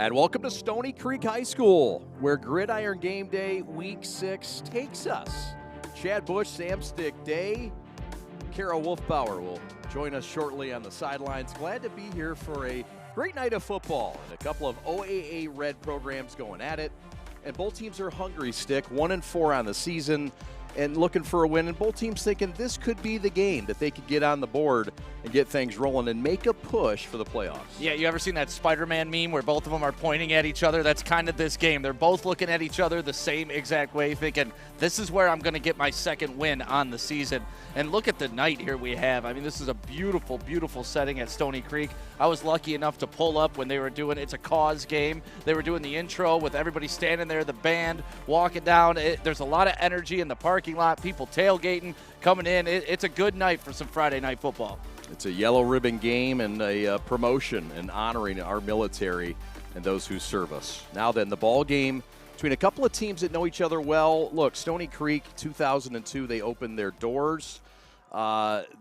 And welcome to Stony Creek High School, where Gridiron Game Day Week 6 takes us. Chad Bush, Sam Stick Day, Kara Wolfbauer will join us shortly on the sidelines. Glad to be here for a great night of football and a couple of OAA Red programs going at it. And both teams are hungry, Stick, 1-4 on the season and looking for a win. And both teams thinking this could be the game that they could get on the board and get things rolling and make a push for the playoffs. Yeah, you ever seen that Spider-Man meme where both of them are pointing at each other? That's kind of this game. They're both looking at each other the same exact way, thinking, this is where I'm going to get my second win on the season. And look at the night here we have. I mean, this is a beautiful, beautiful setting at Stony Creek. I was lucky enough to pull up when they were doing It's a Cause game. They were doing the intro with everybody standing there, the band walking down. There's a lot of energy in the parking lot, people tailgating, coming in. It's a good night for some Friday night football. It's a yellow ribbon game and a promotion and honoring our military and those who serve us. Now then, the ball game between a couple of teams that know each other well. Look, Stony Creek, 2002, they opened their doors.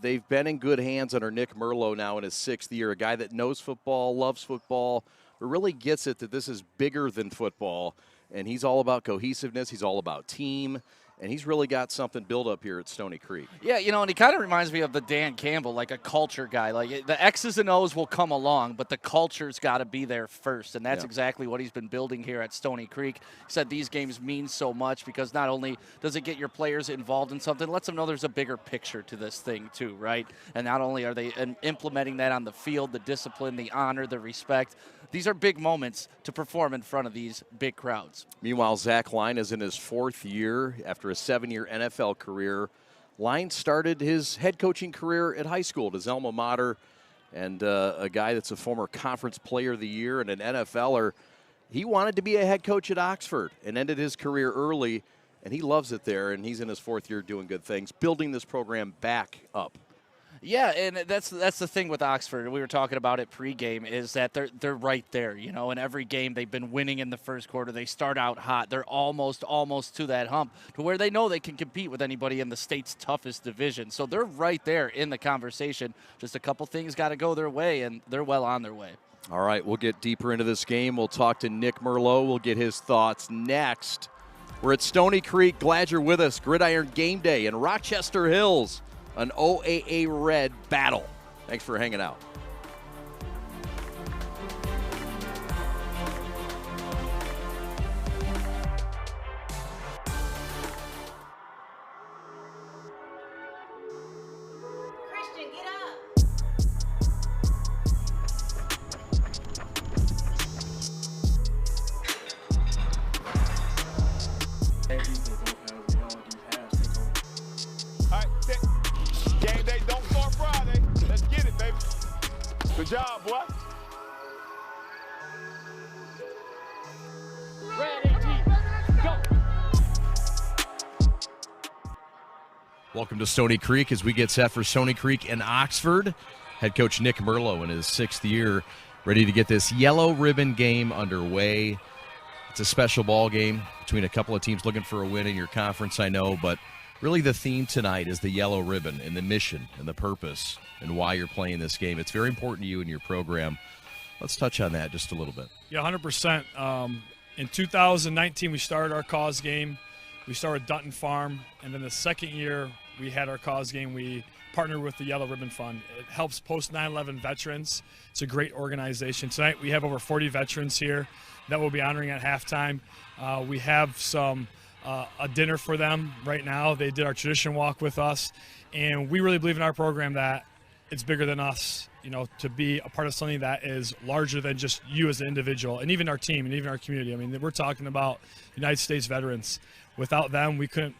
They've been in good hands under Nick Merlo now in his 6th year, a guy that knows football, loves football, but really gets it that this is bigger than football, and he's all about cohesiveness. He's all about team. And he's really got something built up here at Stony Creek. Yeah, you know, and he kind of reminds me of the Dan Campbell, like a culture guy. Like the X's and O's will come along, but the culture's got to be there first. And that's exactly what he's been building here at Stony Creek. He said these games mean so much because not only does it get your players involved in something, it lets them know there's a bigger picture to this thing too, right? And not only are they implementing that on the field, the discipline, the honor, the respect, these are big moments to perform in front of these big crowds. Meanwhile, Zach Line is in his 4th year after a 7-year NFL career. Line started his head coaching career at high school at his alma mater, and a guy that's a former conference player of the year and an NFLer. He wanted to be a head coach at Oxford and ended his career early, and he loves it there, and he's in his 4th year doing good things, building this program back up. Yeah, and that's the thing with Oxford. We were talking about it pregame, is that they're right there. You know, in every game they've been winning in the first quarter. They start out hot. They're almost to that hump to where they know they can compete with anybody in the state's toughest division. So they're right there in the conversation. Just a couple things got to go their way, and they're well on their way. All right, we'll get deeper into this game. We'll talk to Nick Merlo. We'll get his thoughts next. We're at Stony Creek. Glad you're with us. Gridiron Game Day in Rochester Hills. An OAA Red battle. Thanks for hanging out. Christian, get up. All right, set. Game day don't start Friday. Let's get it, baby. Good job, boy. Ready, go. Welcome to Stony Creek as we get set for Stony Creek and Oxford. Head coach Nick Merlo in his 6th year, ready to get this yellow ribbon game underway. It's a special ball game between a couple of teams looking for a win in your conference, I know, but really the theme tonight is the yellow ribbon and the mission and the purpose and why you're playing this game. It's very important to you and your program. Let's touch on that just a little bit. Yeah, 100%. In 2019, we started our cause game. We started Dutton Farm, and then the second year we had our cause game. We partnered with the Yellow Ribbon Fund. It helps post 9/11 veterans. It's a great organization. Tonight we have over 40 veterans here that we'll be honoring at halftime. We have a dinner for them right now. They did our tradition walk with us, and we really believe in our program that it's bigger than us, you know, to be a part of something that is larger than just you as an individual and even our team and even our community. I mean, we're talking about United States veterans. Without them, we couldn't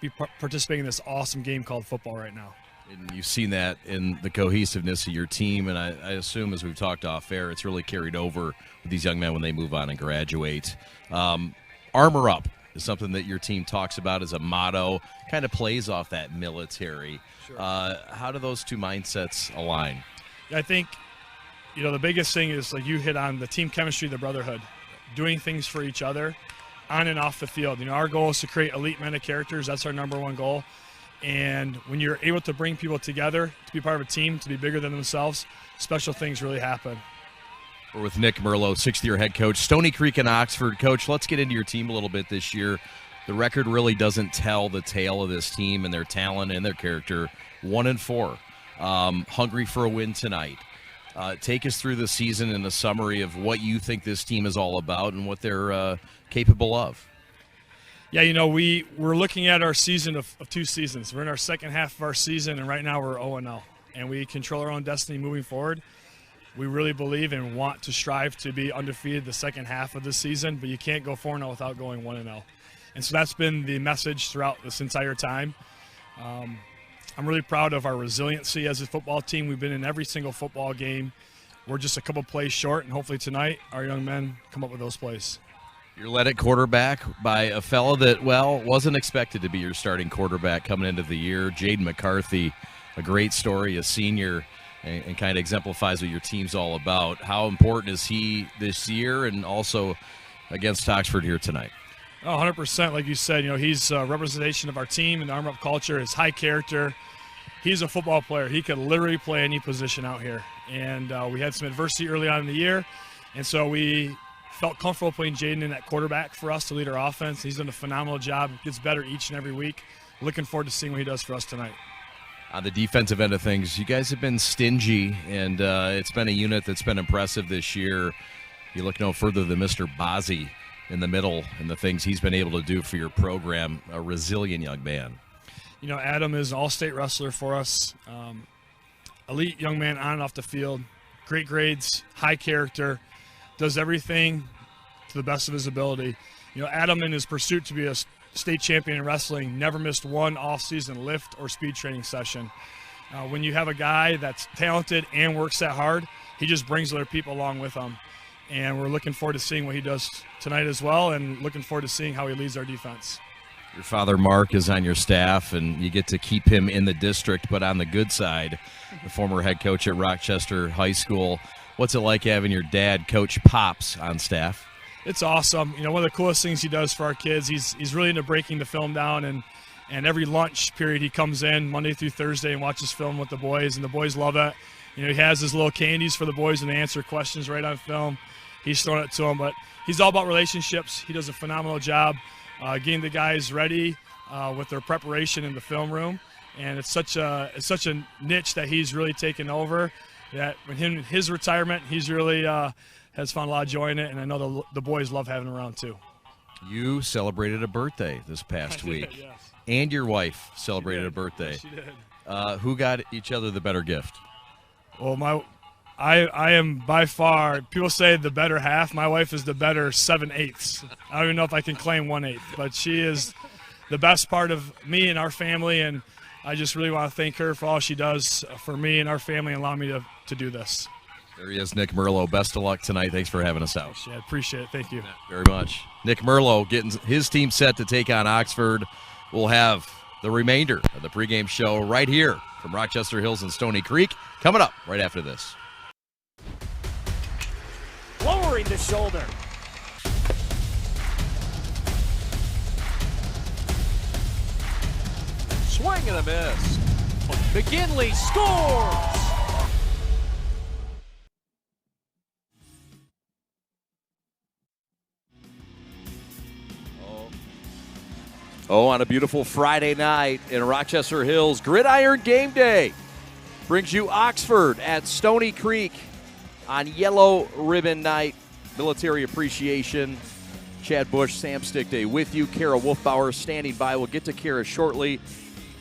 be participating in this awesome game called football right now. And you've seen that in the cohesiveness of your team, and I assume as we've talked off air, it's really carried over with these young men when they move on and graduate. Armor up is something that your team talks about as a motto, kind of plays off that military. Sure. How do those two mindsets align? I think, you know, the biggest thing is, like you hit on, the team chemistry, the brotherhood, doing things for each other on and off the field. You know, our goal is to create elite men of characters. That's our number one goal. And when you're able to bring people together to be part of a team, to be bigger than themselves, special things really happen. We're with Nick Merlo, sixth-year head coach, Stony Creek and Oxford. Coach, let's get into your team a little bit this year. The record really doesn't tell the tale of this team and their talent and their character. 1-4, hungry for a win tonight. Take us through the season and a summary of what you think this team is all about and what they're capable of. Yeah, you know, we're looking at our season of 2 seasons. We're in our second half of our season, and right now we're 0-0, and we control our own destiny moving forward. We really believe and want to strive to be undefeated the second half of the season, but you can't go 4-0 without going 1-0. And so that's been the message throughout this entire time. I'm really proud of our resiliency as a football team. We've been in every single football game. We're just a couple plays short, and hopefully tonight our young men come up with those plays. You're led at quarterback by a fellow that, well, wasn't expected to be your starting quarterback coming into the year, Jaden McCarthy. A great story, a senior, and kind of exemplifies what your team's all about. How important is he this year and also against Oxford here tonight? 100%, like you said. You know, he's a representation of our team and Arm Up culture. His high character. He's a football player. He could literally play any position out here. And we had some adversity early on in the year, and so we felt comfortable putting Jaden in at quarterback for us to lead our offense. He's done a phenomenal job. Gets better each and every week. Looking forward to seeing what he does for us tonight. On the defensive end of things, you guys have been stingy, and it's been a unit that's been impressive this year. You look no further than Mr. Bozzi in the middle and the things he's been able to do for your program, a resilient young man. You know, Adam is an all-state wrestler for us. Elite young man on and off the field. Great grades, high character, does everything to the best of his ability. You know, Adam, in his pursuit to be a state champion in wrestling, never missed one off-season lift or speed training session. When you have a guy that's talented and works that hard, he just brings other people along with him. And we're looking forward to seeing what he does tonight as well, and looking forward to seeing how he leads our defense. Your father, Mark, is on your staff, and you get to keep him in the district, but on the good side, the former head coach at Rochester High School. What's it like having your dad, Coach Pops, on staff? It's awesome. You know, one of the coolest things he does for our kids, he's really into breaking the film down, and every lunch period he comes in Monday through Thursday and watches film with the boys, and the boys love it. You know, he has his little candies for the boys and they answer questions right on film. He's throwing it to them, but he's all about relationships. He does a phenomenal job getting the guys ready with their preparation in the film room, and it's such a niche that he's really taken over. That when his retirement, he's really has found a lot of joy in it, and I know the boys love having him around too. You celebrated a birthday this past week, did, yes. And your wife celebrated a birthday. Yes, she did. Who got each other the better gift? Well, I am by far, people say the better half. My wife is the better 7/8. I don't even know if I can claim 1/8, but she is the best part of me and our family, and I just really want to thank her for all she does for me and our family and allow me to do this. There he is, Nick Merlo. Best of luck tonight. Thanks for having us out. I appreciate it. Thank you. Very much. Nick Merlo getting his team set to take on Oxford. We'll have the remainder of the pregame show right here from Rochester Hills and Stony Creek coming up right after this. Lowering the shoulder. Swing and a miss. McGinley scores! Oh, on a beautiful Friday night in Rochester Hills, Gridiron Game Day brings you Oxford at Stony Creek on Yellow Ribbon Night. Military Appreciation. Chad Bush, Sam Stick Day with you. Kara Wolfbauer standing by. We'll get to Kara shortly.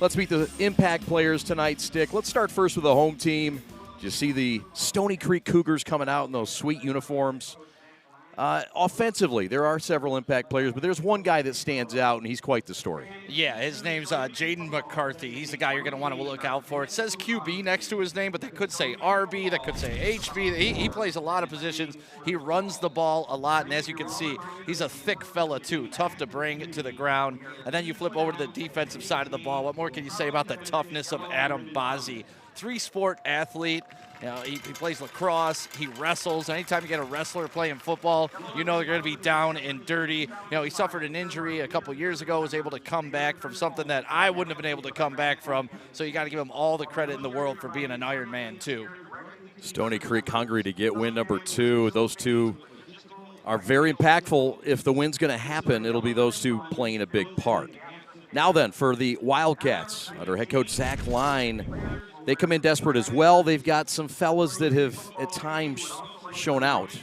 Let's meet the impact players tonight, Stick. Let's start first with the home team. You see the Stony Creek Cougars coming out in those sweet uniforms. Offensively, there are several impact players, but there's one guy that stands out, and he's quite the story. Yeah, his name's Jaden McCarthy. He's the guy you're going to want to look out for. It says QB next to his name, but that could say RB, that could say HB. He plays a lot of positions. He runs the ball a lot, and as you can see, he's a thick fella, too. Tough to bring to the ground. And then you flip over to the defensive side of the ball. What more can you say about the toughness of Adam Bozzi? Three-sport athlete. You know, he plays lacrosse, he wrestles. Anytime you get a wrestler playing football, you know they're going to be down and dirty. You know, he suffered an injury a couple years ago, was able to come back from something that I wouldn't have been able to come back from. So you got to give him all the credit in the world for being an Iron Man, too. Stony Creek hungry to get win number 2. Those two are very impactful. If the win's going to happen, it'll be those two playing a big part. Now then, for the Wildcats, under head coach Zach Line, they come in desperate as well. They've got some fellas that have at times shown out.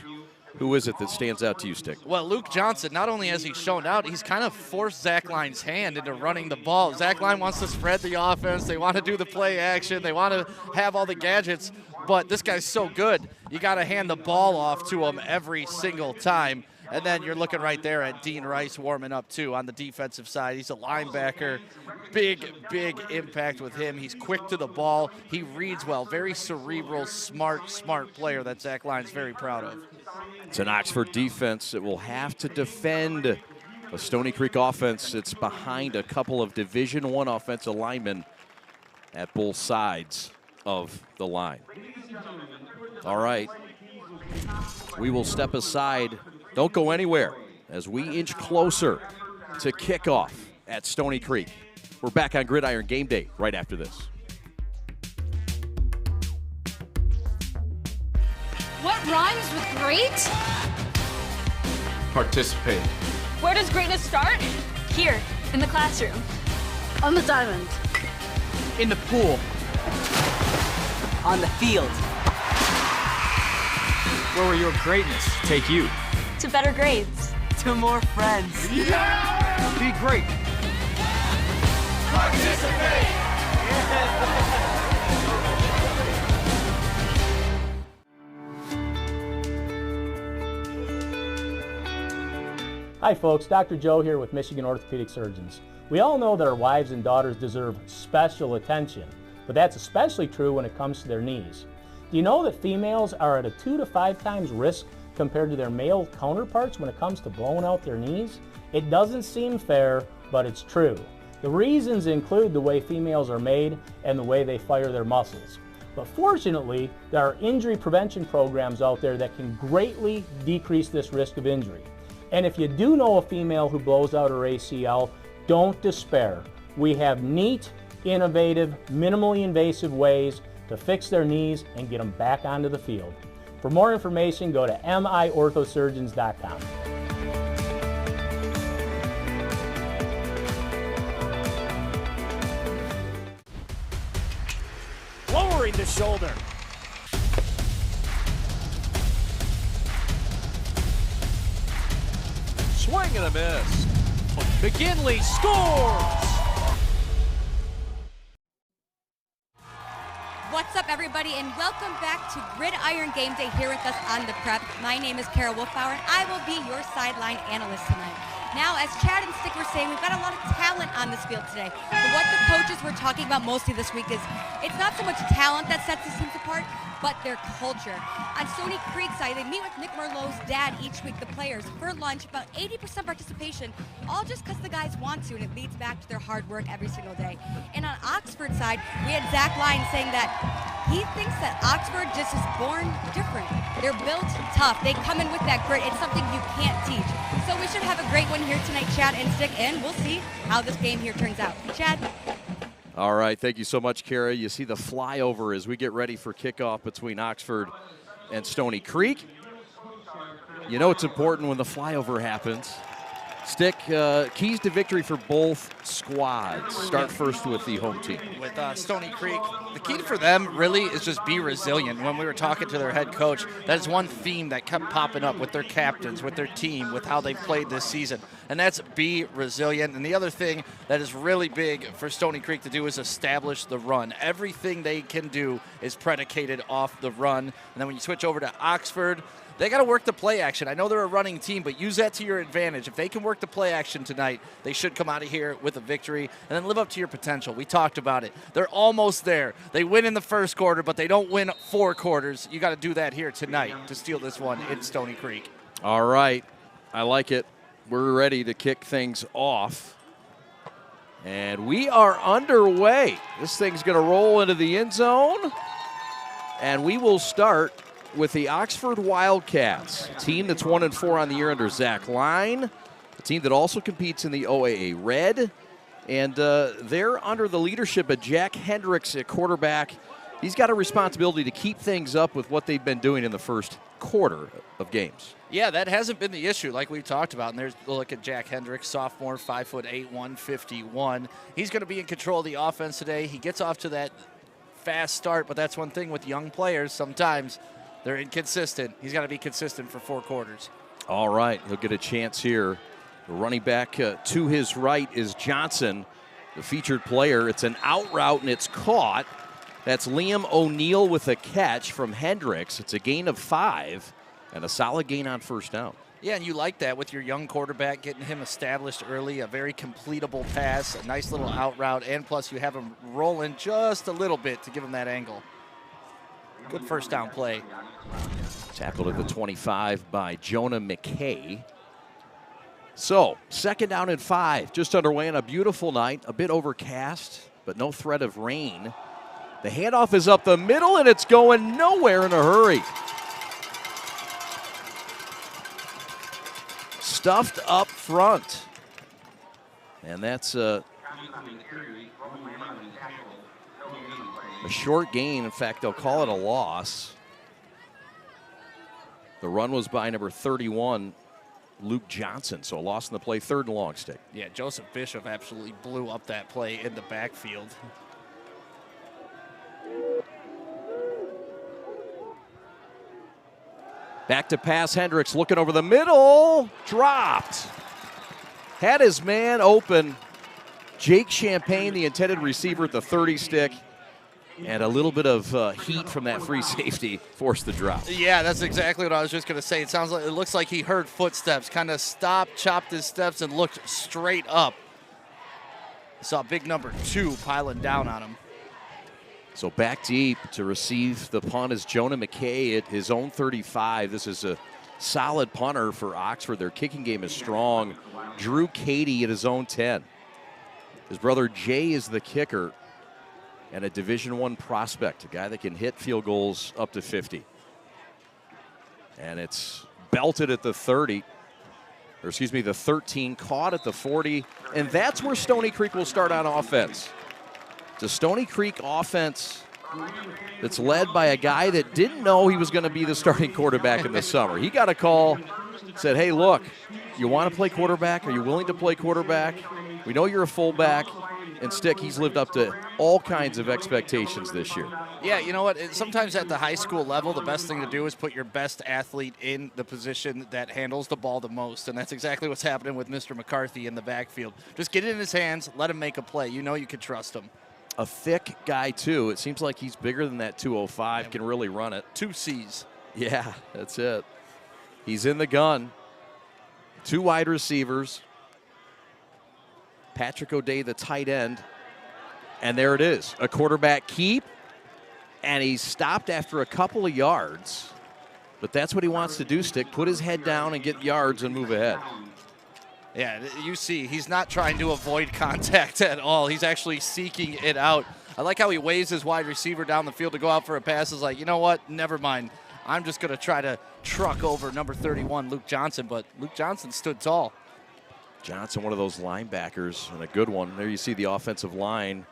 Who is it that stands out to you, Stick? Well, Luke Johnson, not only has he shown out, he's kind of forced Zach Line's hand into running the ball. Zach Line wants to spread the offense. They want to do the play action. They want to have all the gadgets, but this guy's so good. You got to hand the ball off to him every single time. And then you're looking right there at Dean Rice warming up, too, on the defensive side. He's a linebacker. Big, big impact with him. He's quick to the ball. He reads well. Very cerebral, smart player that Zach Line's very proud of. It's an Oxford defense that will have to defend a Stony Creek offense that's behind a couple of Division I offensive linemen at both sides of the line. All right. We will step aside. Don't go anywhere as we inch closer to kickoff at Stony Creek. We're back on Gridiron Game Day right after this. What rhymes with great? Participate. Where does greatness start? Here, in the classroom. On the diamond. In the pool. On the field. Where will your greatness take you? To better grades. To more friends. Yeah! Be great. Participate. Hi folks, Dr. Joe here with Michigan Orthopedic Surgeons. We all know that our wives and daughters deserve special attention, but that's especially true when it comes to their knees. Do you know that females are at a 2 to 5 times risk compared to their male counterparts when it comes to blowing out their knees? It doesn't seem fair, but it's true. The reasons include the way females are made and the way they fire their muscles. But fortunately, there are injury prevention programs out there that can greatly decrease this risk of injury. And if you do know a female who blows out her ACL, don't despair. We have neat, innovative, minimally invasive ways to fix their knees and get them back onto the field. For more information, go to miorthosurgeons.com. Lowering the shoulder. Swing and a miss. McGinley scores! What's up, everybody, and welcome back to Gridiron Game Day here with us on the Prep. My name is Kara Wolfbauer, and I will be your sideline analyst tonight. Now, as Chad and Stick were saying, we've got a lot of talent on this field today. But what the coaches were talking about mostly this week is it's not so much talent that sets these teams apart, but their culture. On Stony Creek side, they meet with Nick Merlo's dad each week, the players, for lunch, about 80% participation, all just because the guys want to, and it leads back to their hard work every single day. And on Oxford side, we had Zach Line saying that he thinks that Oxford just is born different. They're built tough. They come in with that grit. It's something you can't teach. So we should have a great one here tonight, Chad and Stick, and we'll see how this game here turns out. Chad? All right, thank you so much, Kara. You see the flyover as we get ready for kickoff between Oxford and Stony Creek. You know it's important when the flyover happens. Stick, keys to victory for both squads. Start first with the home team. With Stony Creek, the key for them really is just be resilient. When we were talking to their head coach, that is one theme that kept popping up with their captains, with their team, with how they played this season, and that's be resilient. And the other thing that is really big for Stony Creek to do is establish the run. Everything they can do is predicated off the run. And then when you switch over to Oxford, they got to work the play action. I know they're a running team, but use that to your advantage. If they can work the play action tonight, they should come out of here with a victory and then live up to your potential. We talked about it. They're almost there. They win in the first quarter, but they don't win 4 quarters. You got to do that here tonight to steal this one in Stony Creek. All right. I like it. We're ready to kick things off. And we are underway. This thing's going to roll into the end zone. And we will start with the Oxford Wildcats, a team that's 1-4 on the year under Zach Line, a team that also competes in the OAA Red, and they're under the leadership of Jack Hendricks at quarterback he's got a responsibility to keep things up with what they've been doing in the first quarter of games. Yeah, that hasn't been the issue like we talked about. And there's a look at Jack Hendricks, sophomore, 5'8", 151. He's going to be in control of the offense today. He gets off to that fast start, but that's one thing with young players. Sometimes they're inconsistent. He's got to be consistent for 4 quarters. All right, he'll get a chance here. The running back to his right is Johnson, the featured player. It's an out route, and it's caught. That's Liam O'Neill with a catch from Hendricks. It's a gain of 5 and a solid gain on first down. Yeah, and you like that with your young quarterback, getting him established early, a very completable pass, a nice little out route, and plus you have him rolling just a little bit to give him that angle. Good first down play. Tackled at the 25 by Jonah McKay. So, second down and 5, just underway on a beautiful night, a bit overcast, but no threat of rain. The handoff is up the middle, and it's going nowhere in a hurry. Stuffed up front. And that's a short gain. In fact, they'll call it a loss. The run was by number 31, Luke Johnson. So a loss in the play, 3rd and long stick. Yeah, Joseph Bishop absolutely blew up that play in the backfield. Back to pass, Hendricks looking over the middle, dropped. Had his man open. Jake Champagne, the intended receiver at the 30 stick, and a little bit of heat from that free safety forced the drop. Yeah, that's exactly what I was just going to say. It looks like he heard footsteps, kind of stopped, chopped his steps, and looked straight up. Saw big number 2 piling down on him. So back deep to receive the punt is Jonah McKay at his own 35. This is a solid punter for Oxford. Their kicking game is strong. Drew Cady at his own 10. His brother Jay is the kicker and a Division I prospect, a guy that can hit field goals up to 50. And it's belted at the 30. Or excuse me, the 13, caught at the 40. And that's where Stony Creek will start on offense. It's a Stony Creek offense that's led by a guy that didn't know he was going to be the starting quarterback in the summer. He got a call, said, hey, look, you want to play quarterback? Are you willing to play quarterback? We know you're a fullback. And Stick, he's lived up to all kinds of expectations this year. Yeah, you know what? Sometimes at the high school level, the best thing to do is put your best athlete in the position that handles the ball the most. And that's exactly what's happening with Mr. McCarthy in the backfield. Just get it in his hands, let him make a play. You know you can trust him. A thick guy, too. It seems like he's bigger than that 205, can really run it. 2 C's. Yeah, that's it. He's in the gun. 2 wide receivers. Patrick O'Day, the tight end. And there it is, a quarterback keep. And he's stopped after a couple of yards. But that's what he wants to do, Stick. Put his head down and get yards and move ahead. Yeah, you see, he's not trying to avoid contact at all. He's actually seeking it out. I like how he waves his wide receiver down the field to go out for a pass. It's like, you know what? Never mind. I'm just going to try to truck over number 31, Luke Johnson. But Luke Johnson stood tall. Johnson, one of those linebackers, and a good one. There you see the offensive line.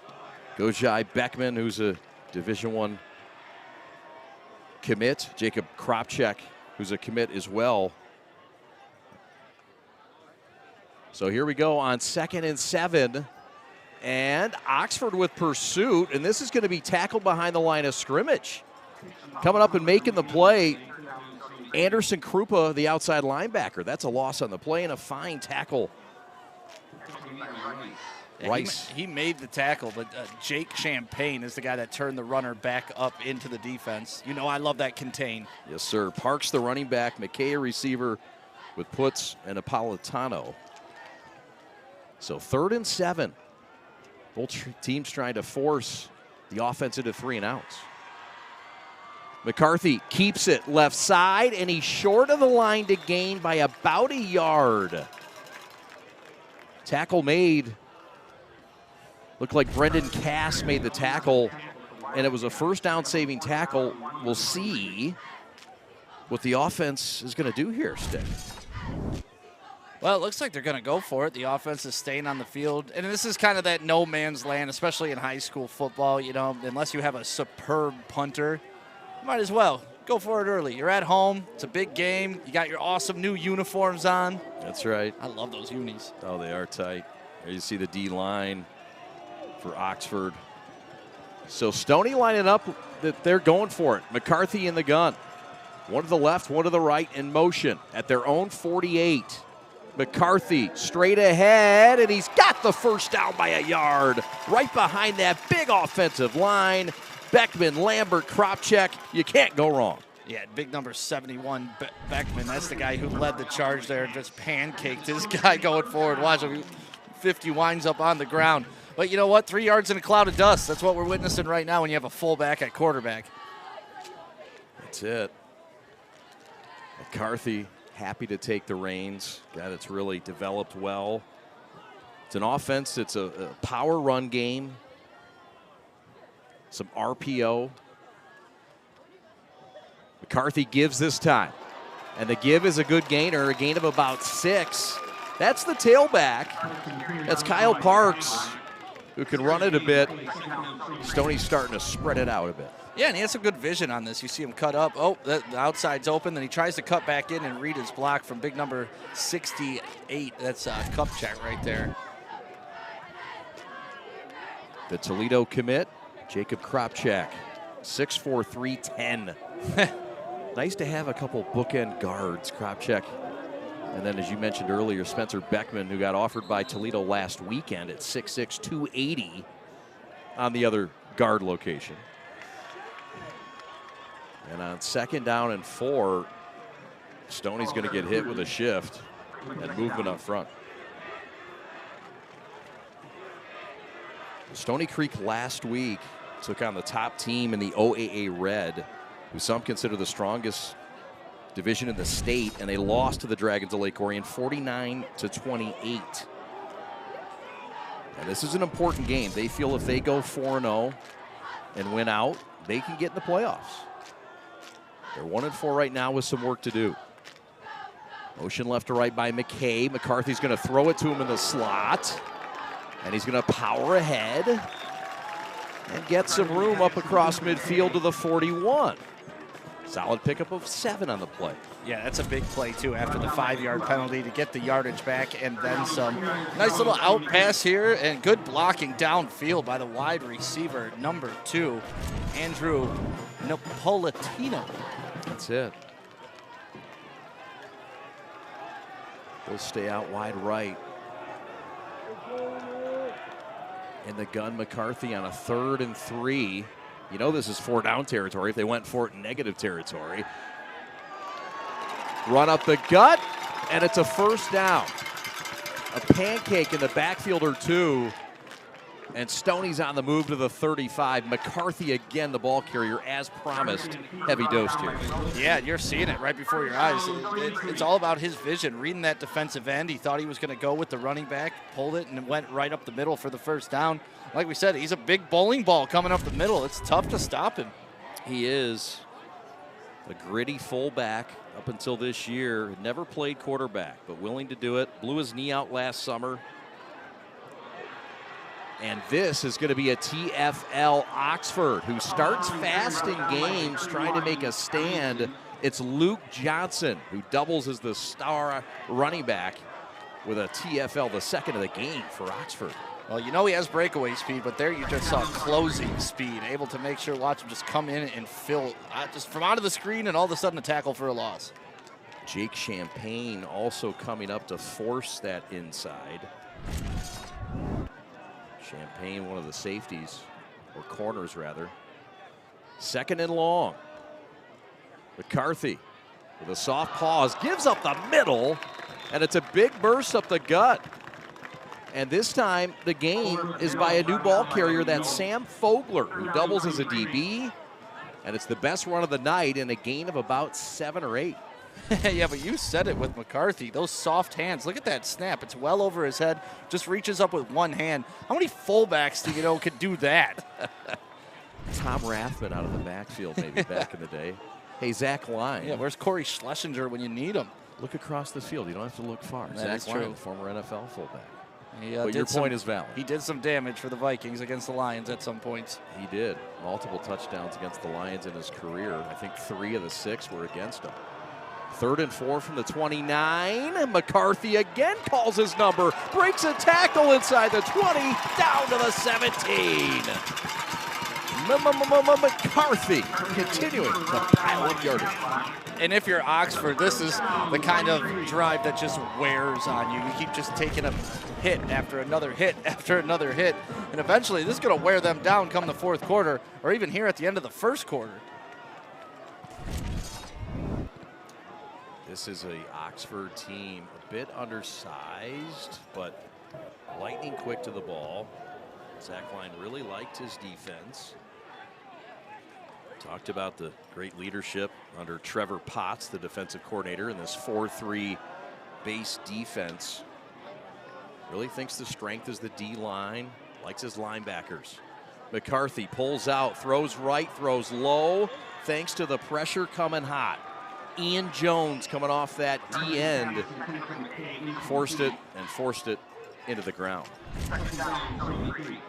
Gojai Beckman, who's a Division I commit. Jacob Kropchak, who's a commit as well. So here we go on 2nd and 7. And Oxford with pursuit, and this is going to be tackled behind the line of scrimmage. Coming up and making the play, Anderson Krupa, the outside linebacker. That's a loss on the play and a fine tackle. Yeah, Rice. He made the tackle, but Jake Champagne is the guy that turned the runner back up into the defense. You know I love that contain. Yes, sir. Parks the running back, McKay a receiver with Putz and Napolitano. So 3rd and 7. Both teams trying to force the offense into 3 and outs. McCarthy keeps it left side, and he's short of the line to gain by about a yard. Tackle made. Looked like Brendan Cass made the tackle, and it was a first down saving tackle. We'll see what the offense is going to do here, Stick. Well, it looks like they're going to go for it. The offense is staying on the field. And this is kind of that no man's land, especially in high school football. You know, unless you have a superb punter, you might as well go for it early. You're at home. It's a big game. You got your awesome new uniforms on. That's right. I love those unis. Oh, they are tight. There you see the D line for Oxford. So Stoney lining up that they're going for it. McCarthy in the gun. One to the left, one to the right in motion at their own 48. McCarthy straight ahead, and he's got the first down by a yard. Right behind that big offensive line. Beckman, Lambert, Kropchak. You can't go wrong. Yeah, big number 71, Beckman. That's the guy who led the charge there. Just pancaked this guy going forward. Watch him. 50 winds up on the ground. But you know what? 3 yards in a cloud of dust. That's what we're witnessing right now when you have a fullback at quarterback. That's it. McCarthy happy to take the reins. Guy that's really developed well. It's an offense. It's a power run game. Some RPO. McCarthy gives this time. And the give is a good gainer, a gain of about 6. That's the tailback. That's Kyle Parks, who can run it a bit. Stoney's starting to spread it out a bit. Yeah, and he has some good vision on this. You see him cut up. Oh, the outside's open. Then he tries to cut back in and read his block from big number 68. That's Kupchak right there. The Toledo commit, Jacob Kropchak, 6'4", 310. Nice to have a couple bookend guards, Kropchak. And then, as you mentioned earlier, Spencer Beckman, who got offered by Toledo last weekend at 6'6", 280 on the other guard location. And on 2nd down and 4, Stoney's going to get hit with a shift and movement up front. Stony Creek last week took on the top team in the OAA Red, who some consider the strongest division in the state, and they lost to the Dragons of Lake Orion 49-28. And this is an important game. They feel if they go 4-0 and win out, they can get in the playoffs. They're 1-4 right now with some work to do. Motion left to right by McKay. McCarthy's going to throw it to him in the slot. And he's going to power ahead and get some room up across midfield to the 41. Solid pickup of 7 on the play. Yeah, that's a big play, too, after the 5-yard penalty to get the yardage back and then some. Nice little out pass here and good blocking downfield by the wide receiver, number 2, Andrew Napolitano. That's it. They'll stay out wide right. In the gun, McCarthy on a 3rd and 3. You know this is 4-down territory if they went for it in negative territory. Run up the gut, and it's a 1st down. A pancake in the backfield or 2. And Stoney's on the move to the 35. McCarthy again, the ball carrier, as promised. Heavy dosed here. Yeah, you're seeing it right before your eyes. It's all about his vision, reading that defensive end. He thought he was going to go with the running back, pulled it, and went right up the middle for the 1st down. Like we said, he's a big bowling ball coming up the middle. It's tough to stop him. He is a gritty fullback up until this year. Never played quarterback, but willing to do it. Blew his knee out last summer. And this is going to be a TFL Oxford, who starts fast in games trying to make a stand. It's Luke Johnson, who doubles as the star running back with a TFL, the 2nd of the game for Oxford. Well, you know he has breakaway speed, but there you just saw closing speed, able to make sure, watch him just come in and fill just from out of the screen, and all of a sudden a tackle for a loss. Jake Champagne also coming up to force that inside. Champagne, one of the safeties, or corners rather. 2nd and long. McCarthy with a soft pause, gives up the middle, and it's a big burst up the gut. And this time, the gain is by a new ball carrier, that's Sam Fogler, who doubles as a DB. And it's the best run of the night and a gain of about 7 or 8. Yeah, but you said it with McCarthy. Those soft hands. Look at that snap. It's well over his head. Just reaches up with one hand. How many fullbacks do you know could do that? Tom Rathman out of the backfield maybe back in the day. Hey, Zach Line. Yeah, where's Corey Schlesinger when you need him? Look across the field. You don't have to look far. That is true. Former NFL fullback. But your point is valid. He did some damage for the Vikings against the Lions at some points. He did. Multiple touchdowns against the Lions in his career. I think 3 of the 6 were against him. 3rd and 4 from the 29. McCarthy again calls his number. Breaks a tackle inside the 20. Down to the 17. McCarthy continuing to pile up yardage. And if you're Oxford, this is the kind of drive that just wears on you. You keep just taking a hit after another hit after another hit. And eventually this is going to wear them down come the 4th quarter or even here at the end of the 1st quarter. This is a Oxford team a bit undersized, but lightning quick to the ball. Zach Klein really liked his defense. Talked about the great leadership under Trevor Potts, the defensive coordinator, in this 4-3 base defense. Really thinks the strength is the D-line, likes his linebackers. McCarthy pulls out, throws right, throws low, thanks to the pressure coming hot. Ian Jones coming off that D end, forced it into the ground.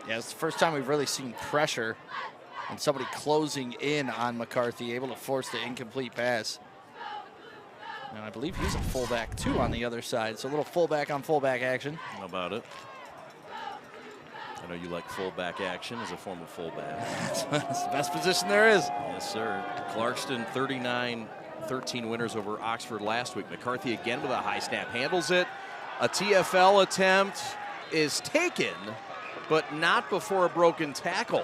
Yeah, it's the first time we've really seen pressure and somebody closing in on McCarthy, able to force the incomplete pass. And I believe he's a fullback too on the other side, so a little fullback on fullback action. How about it? I know you like fullback action as a former fullback. It's the best position there is. Yes, sir. Clarkston 39-13 winners over Oxford last week. McCarthy again with a high snap, handles it. A TFL attempt is taken, but not before a broken tackle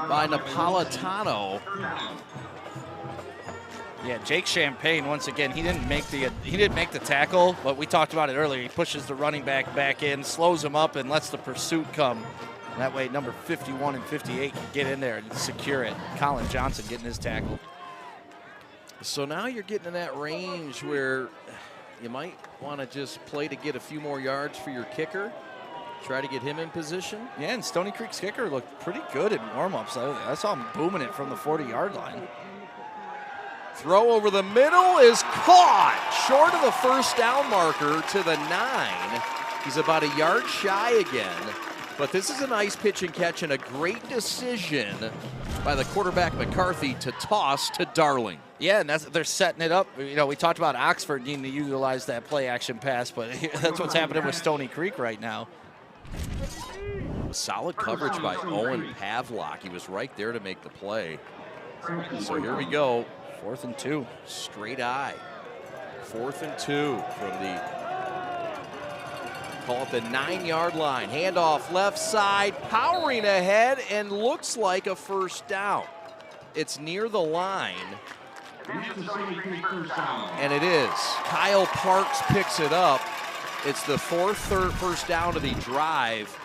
by Napolitano. Yeah, Jake Champagne once again. He didn't make the tackle, but we talked about it earlier. He pushes the running back back in, slows him up, and lets the pursuit come. And that way, number 51 and 58 can get in there and secure it. Colin Johnson getting his tackle. So now you're getting in that range where you might want to just play to get a few more yards for your kicker. Try to get him in position. Yeah, and Stony Creek's kicker looked pretty good in warm-ups. I saw him booming it from the 40-yard line. Throw over the middle is caught. Short of the first down marker to the 9. He's about a yard shy again. But this is a nice pitch and catch and a great decision by the quarterback McCarthy to toss to Darling. Yeah, and they're setting it up. You know, we talked about Oxford needing to utilize that play action pass, but that's what's happening with Stony Creek right now. Solid coverage by Owen Pavlock. He was right there to make the play. So here we go. 4th and 2. Straight eye. 4th and 2 from the, call it the 9-yard line. Handoff left side, powering ahead, and looks like a first down. It's near the line. And it is. Kyle Parks picks it up. It's the 4th first down of the drive,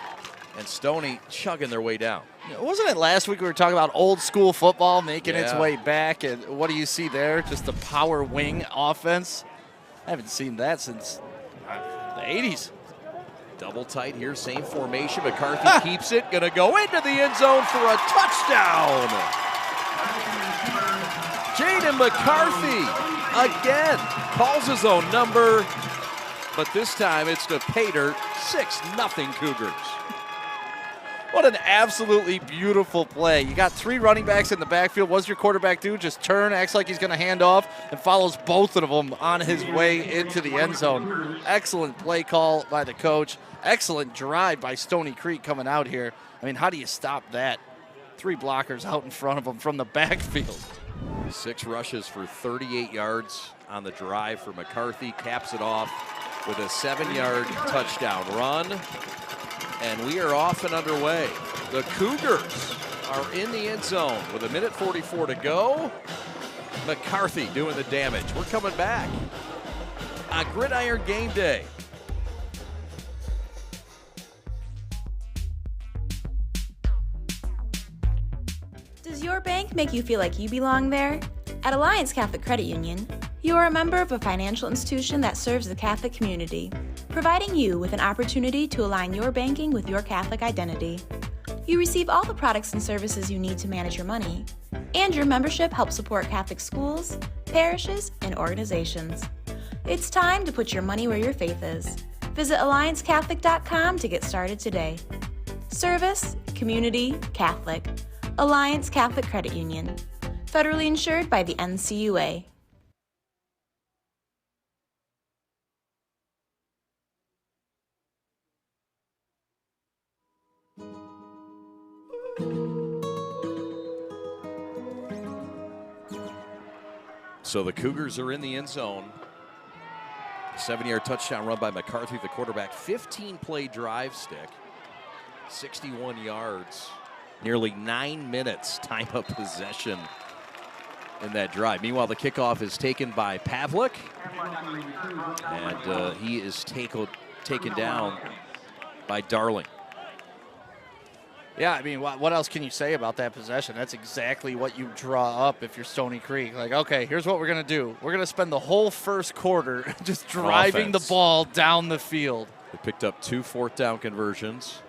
and Stoney chugging their way down. Wasn't it last week we were talking about old school football making its way back, and what do you see there? Just the power wing offense. I haven't seen that since the 80s. Double tight here, same formation. McCarthy keeps it, gonna go into the end zone for a touchdown. Jaden McCarthy again calls his own number, but this time it's to Pater. 6-0 Cougars. What an absolutely beautiful play. You got 3 running backs in the backfield. What does your quarterback do? Just turn, acts like he's going to hand off, and follows both of them on his way into the end zone. Excellent play call by the coach. Excellent drive by Stony Creek coming out here. I mean, how do you stop that? 3 blockers out in front of him from the backfield. 6 rushes for 38 yards on the drive for McCarthy. Caps it off with a 7-yard touchdown run. And we are off and underway. The Cougars are in the end zone with 1:44 to go. McCarthy doing the damage. We're coming back on Gridiron Game Day. Does your bank make you feel like you belong there? At Alliance Catholic Credit Union, you are a member of a financial institution that serves the Catholic community, providing you with an opportunity to align your banking with your Catholic identity. You receive all the products and services you need to manage your money, and your membership helps support Catholic schools, parishes, and organizations. It's time to put your money where your faith is. Visit AllianceCatholic.com to get started today. Service, community, Catholic. Alliance Catholic Credit Union. Federally insured by the NCUA. So the Cougars are in the end zone. 7-yard touchdown run by McCarthy, the quarterback. 15-play drive stick. 61 yards. Nearly 9 minutes time of possession in that drive. Meanwhile, the kickoff is taken by Pavlik. And he is taken down by Darling. Yeah, I mean, what else can you say about that possession? That's exactly what you draw up if you're Stony Creek. Like, okay, here's what we're going to do. We're going to spend the whole first quarter just driving the ball down the field. They picked up 2 fourth-down conversions.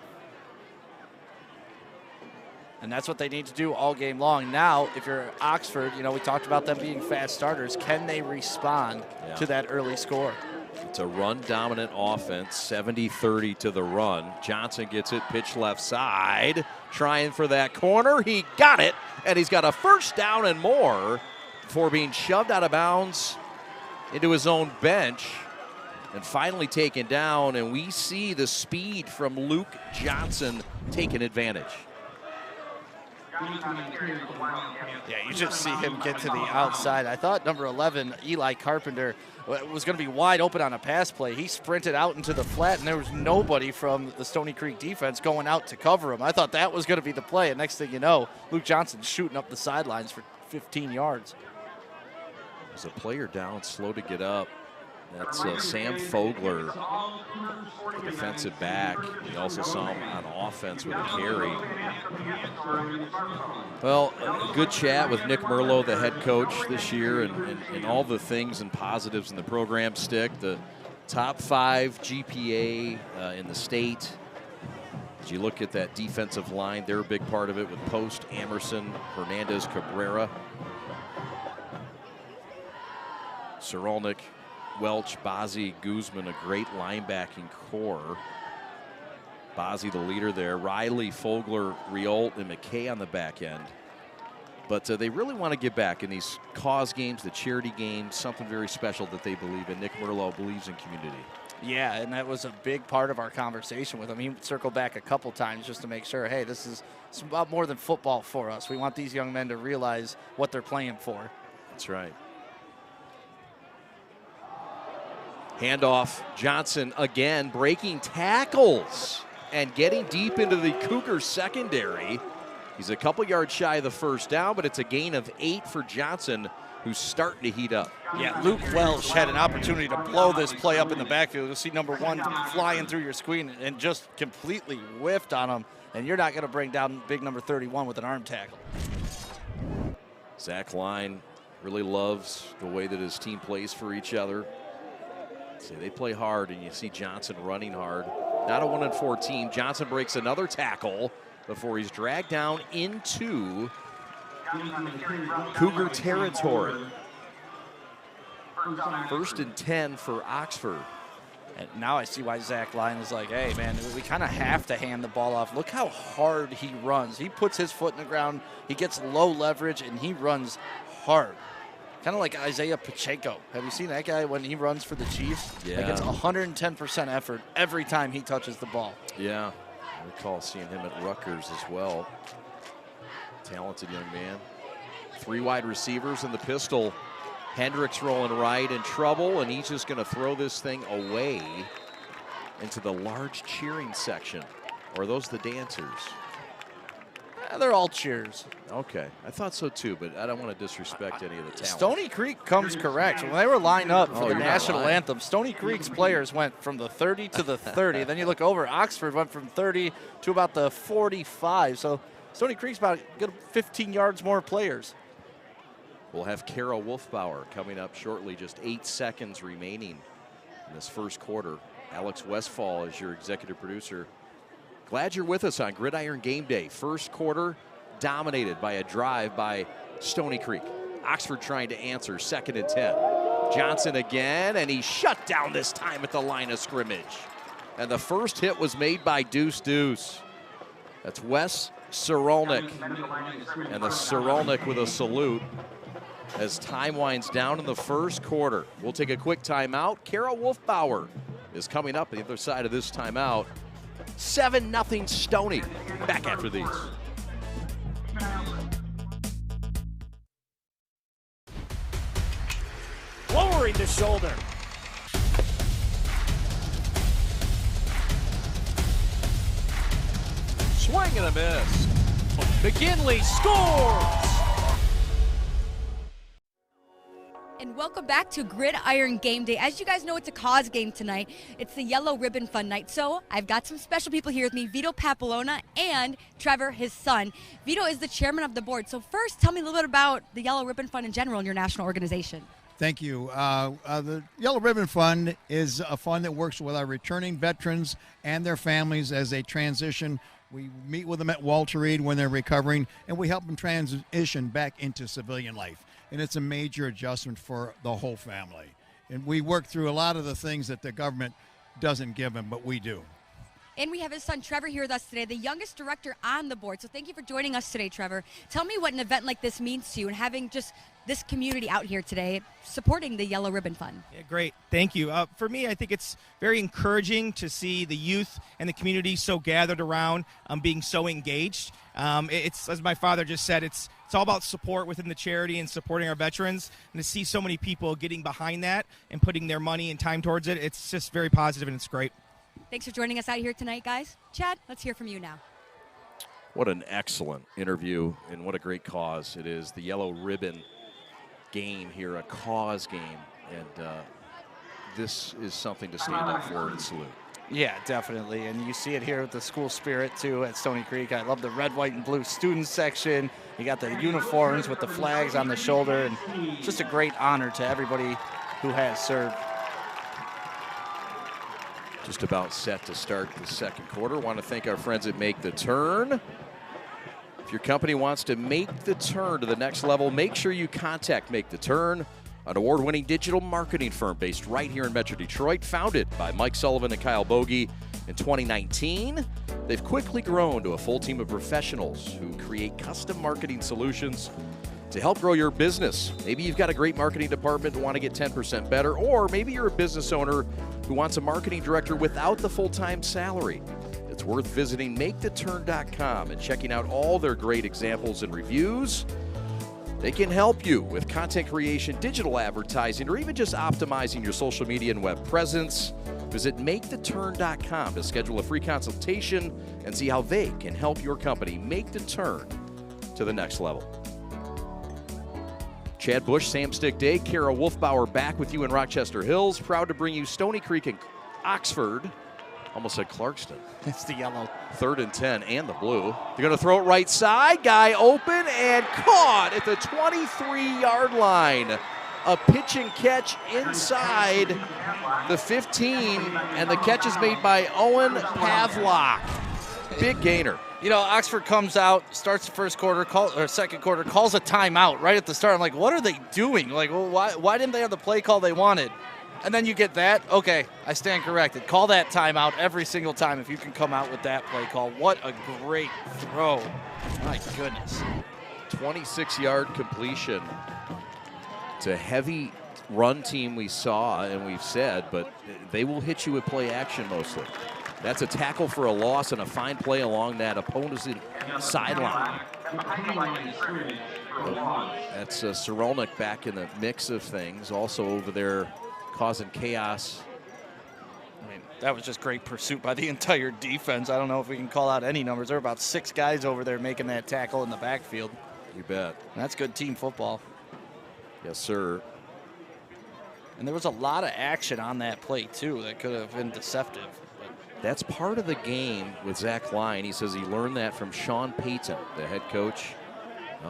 And that's what they need to do all game long. Now, if you're Oxford, you know, we talked about them being fast starters. Can they respond to that early score? It's a run-dominant offense, 70-30 to the run. Johnson gets it, pitch left side, trying for that corner. He got it, and he's got a first down and more before being shoved out of bounds into his own bench and finally taken down. And we see the speed from Luke Johnson taking advantage. Yeah, you just see him get to the outside. I thought number 11, Eli Carpenter, was going to be wide open on a pass play. He sprinted out into the flat, and there was nobody from the Stony Creek defense going out to cover him. I thought that was going to be the play, and next thing you know, Luke Johnson's shooting up the sidelines for 15 yards. There's a player down, slow to get up. That's Sam Fogler, the defensive back. We also saw him on offense with a carry. Well, a good chat with Nick Merlo, the head coach this year, and all the things and positives in the program stick. The top 5 GPA in the state. As you look at that defensive line, they're a big part of it with Post, Amerson, Hernandez, Cabrera, Sorolnik, Welch, Bazzi, Guzman, a great linebacking core. Bazzi, the leader there. Riley, Fogler, Riolt, and McKay on the back end. But they really want to get back in these cause games, the charity games, something very special that they believe in. Nick Merlo believes in community. Yeah, and that was a big part of our conversation with him. He circled back a couple times just to make sure, hey, this is about more than football for us. We want these young men to realize what they're playing for. That's right. Handoff, Johnson again breaking tackles and getting deep into the Cougars secondary. He's a couple yards shy of the first down, but it's a gain of 8 for Johnson, who's starting to heat up. Yeah, Luke Welch had an opportunity to blow this play up in the backfield. You'll see number 1 flying through your screen and just completely whiffed on him, and you're not going to bring down big number 31 with an arm tackle. Zach Line really loves the way that his team plays for each other. See, they play hard, and you see Johnson running hard. Not a 1-4 team. Johnson breaks another tackle before he's dragged down into Cougar territory. 1st and 10 for Oxford. And now I see why Zach Lyon is like, hey, man, we kind of have to hand the ball off. Look how hard he runs. He puts his foot in the ground. He gets low leverage, and he runs hard. Kind of like Isaiah Pacheco. Have you seen that guy when he runs for the Chiefs? Yeah. Like it's 110% effort every time he touches the ball. Yeah. I recall seeing him at Rutgers as well. Talented young man. 3 wide receivers in the pistol. Hendricks rolling right, in trouble, and he's just going to throw this thing away into the large cheering section. Or are those the dancers? They're all cheers. Okay, I thought so too, but I don't want to disrespect any of the talent. Stony Creek comes correct. When they were lined up for the national anthem, Stony Creek's players went from the 30 to the 30. Then you look over, Oxford went from 30 to about the 45. So Stony Creek's about a good 15 yards more players. We'll have Kara Wolfbauer coming up shortly, just 8 seconds remaining in this first quarter. Alex Westfall is your executive producer. Glad you're with us on Gridiron Game Day. First quarter dominated by a drive by Stony Creek. Oxford trying to answer, 2nd and 10. Johnson again, and he's shut down this time at the line of scrimmage. And the first hit was made by Deuce Deuce. That's Wes Sorolnik. And the Sorolnik with a salute as time winds down in the first quarter. We'll take a quick timeout. Kara Wolfbauer is coming up on the other side of this timeout. 7-0 Stony. Back after these. Lowering the shoulder. Swing and a miss. McGinley scores! And welcome back to Gridiron Game Day. As you guys know, it's a cause game tonight. It's the Yellow Ribbon Fun Night. So I've got some special people here with me, Vito Papalona and Trevor, his son. Vito is the chairman of the board. So first, tell me a little bit about the Yellow Ribbon Fund in general and your national organization. Thank you. The Yellow Ribbon Fund is a fund that works with our returning veterans and their families as they transition. We meet with them at Walter Reed when they're recovering, and we help them transition back into civilian life. And it's a major adjustment for the whole family. And we work through a lot of the things that the government doesn't give them, but we do. And we have his son, Trevor, here with us today, the youngest director on the board. So thank you for joining us today, Trevor. Tell me what an event like this means to you and having just this community out here today supporting the Yellow Ribbon Fund. Yeah, great. Thank you. For me, I think it's very encouraging to see the youth and the community so gathered around, being so engaged. It's, as my father just said, it's all about support within the charity and supporting our veterans. And to see so many people getting behind that and putting their money and time towards it, it's just very positive and it's great. Thanks for joining us out here tonight, guys. Chad, let's hear from you now. What an excellent interview and what a great cause it is. The Yellow Ribbon game here, a cause game, and this is something to stand up for and salute. Yeah, definitely, and you see it here with the school spirit, too, at Stony Creek. I love the red, white, and blue student section. You got the uniforms with the flags on the shoulder, and just a great honor to everybody who has served. Just about set to start the second quarter. Want to thank our friends at Make the Turn. If your company wants to make the turn to the next level, make sure you contact Make the Turn, an award-winning digital marketing firm based right here in Metro Detroit, founded by Mike Sullivan and Kyle Bogey in 2019. They've quickly grown to a full team of professionals who create custom marketing solutions to help grow your business. Maybe you've got a great marketing department and want to get 10% better, or maybe you're a business owner who wants a marketing director without the full-time salary. It's worth visiting MakeTheTurn.com and checking out all their great examples and reviews. They can help you with content creation, digital advertising, or even just optimizing your social media and web presence. Visit MakeTheTurn.com to schedule a free consultation and see how they can help your company make the turn to the next level. Chad Bush, Sam Stick Day, Kara Wolfbauer back with you in Rochester Hills. Proud to bring you Stony Creek and Oxford. Almost said Clarkston. It's the yellow. 3rd and 10 and the blue. They're going to throw it right side. Guy open and caught at the 23-yard line. A pitch and catch inside the 15, and the catch is made by Owen Pavlock. Big gainer. You know, Oxford comes out, starts the first quarter, second quarter, calls a timeout right at the start. I'm like, what are they doing? Like, well, why didn't they have the play call they wanted? And then you get that. Okay, I stand corrected. Call that timeout every single time if you can come out with that play call. What a great throw. My goodness. 26-yard completion. It's a heavy run team we saw and we've said, but they will hit you with play action mostly. That's a tackle for a loss and a fine play along that opponent's sideline. That's Sorolnik back in the mix of things, also over there causing chaos. I mean, that was just great pursuit by the entire defense. I don't know if we can call out any numbers. There were about 6 guys over there making that tackle in the backfield. You bet. And that's good team football. Yes, sir. And there was a lot of action on that play, too, that could have been deceptive. That's part of the game with Zach Line. He says he learned that from Sean Payton, the head coach,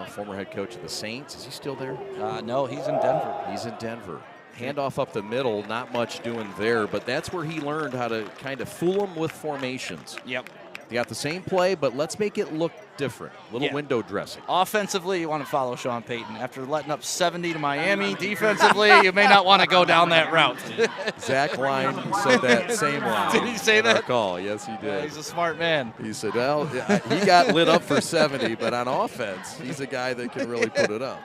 former head coach of the Saints. Is he still there? No, he's in Denver. He's in Denver. Handoff up the middle, not much doing there, but that's where he learned how to kind of fool them with formations. Yep. They got the same play, but let's make it look different. Little window dressing. Offensively, you want to follow Sean Payton. After letting up 70 to Miami, defensively, you may not want to go down that route. Zach Line said that same line. Did he say that? Call. Yes, he did. He's a smart man. He said, well, he got lit up for 70, but on offense, he's a guy that can really put it up.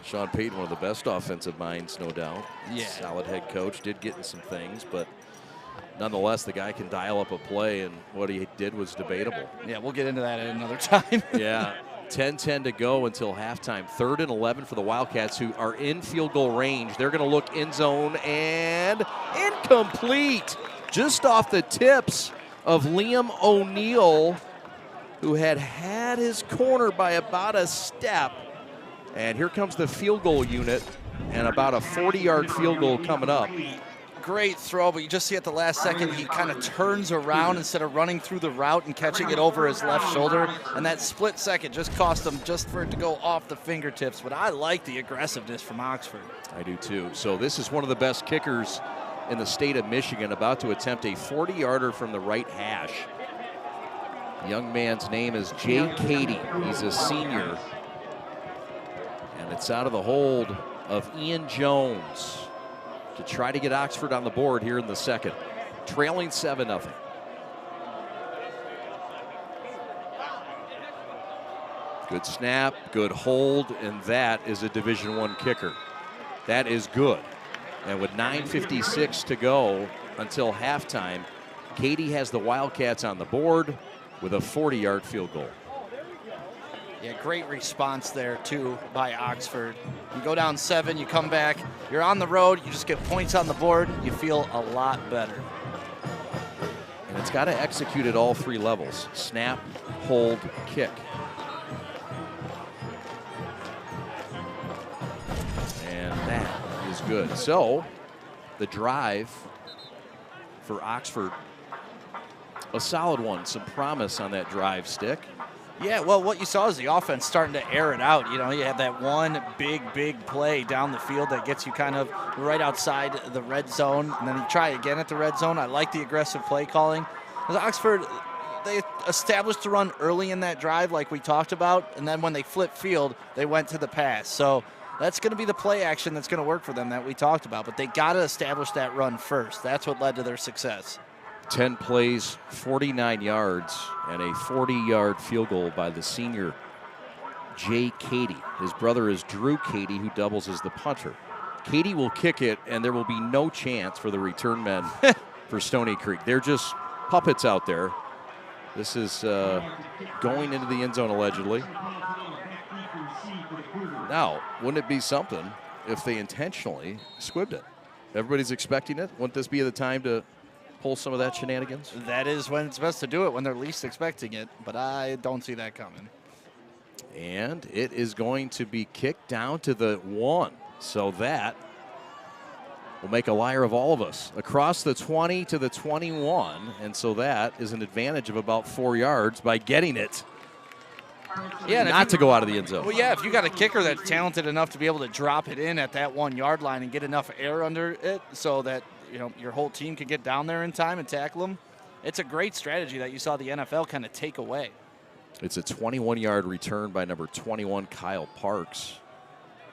Sean Payton, one of the best offensive minds, no doubt. Yeah. Solid head coach, did get in some things, but nonetheless, the guy can dial up a play, and what he did was debatable. Yeah, we'll get into that at another time. Yeah, 10-10 to go until halftime. 3rd and 11 for the Wildcats, who are in field goal range. They're going to look end zone, and incomplete. Just off the tips of Liam O'Neill, who had his corner by about a step. And here comes the field goal unit, and about a 40-yard field goal coming up. Great throw, but you just see at the last second he kind of turns around instead of running through the route and catching it over his left shoulder. And that split second just cost him just for it to go off the fingertips. But I like the aggressiveness from Oxford. I do too. So this is one of the best kickers in the state of Michigan, about to attempt a 40-yarder from the right hash. The young man's name is Jay Cady. He's a senior. And it's out of the hold of Ian Jones to try to get Oxford on the board here in the second. Trailing 7-0. Good snap, good hold, and that is a Division I kicker. That is good. And with 9:56 to go until halftime, Cady has the Wildcats on the board with a 40-yard field goal. Yeah, great response there, too, by Oxford. You go down 7, you come back, you're on the road, you just get points on the board, you feel a lot better. And it's got to execute at all 3 levels. Snap, hold, kick. And that is good. So, the drive for Oxford, a solid one. Some promise on that drive stick. Yeah, well, what you saw is the offense starting to air it out. You know, you had that one big play down the field that gets you kind of right outside the red zone, and then you try again at the red zone. I like the aggressive play calling. Because Oxford, they established the run early in that drive like we talked about, and then when they flipped field, they went to the pass. So that's going to be the play action that's going to work for them that we talked about, but they got to establish that run first. That's what led to their success. 10 plays, 49 yards, and a 40-yard field goal by the senior Jay Cady. His brother is Drew Cady, who doubles as the punter. Cady will kick it, and there will be no chance for the return men for Stony Creek. They're just puppets out there. This is going into the end zone, allegedly. Now, wouldn't it be something if they intentionally squibbed it? Everybody's expecting it. Wouldn't this be the time to pull some of that shenanigans? That is when it's best to do it, when they're least expecting it, but I don't see that coming. And it is going to be kicked down to the 1. So that will make a liar of all of us. Across the 20 to the 21, and so that is an advantage of about 4 yards by getting it. Yeah, not to go out of the end zone. Well, yeah, if you got a kicker that's talented enough to be able to drop it in at that 1 yard line and get enough air under it so that your whole team can get down there in time and tackle them, it's a great strategy that you saw the NFL kind of take away. It's a 21-yard return by number 21, Kyle Parks,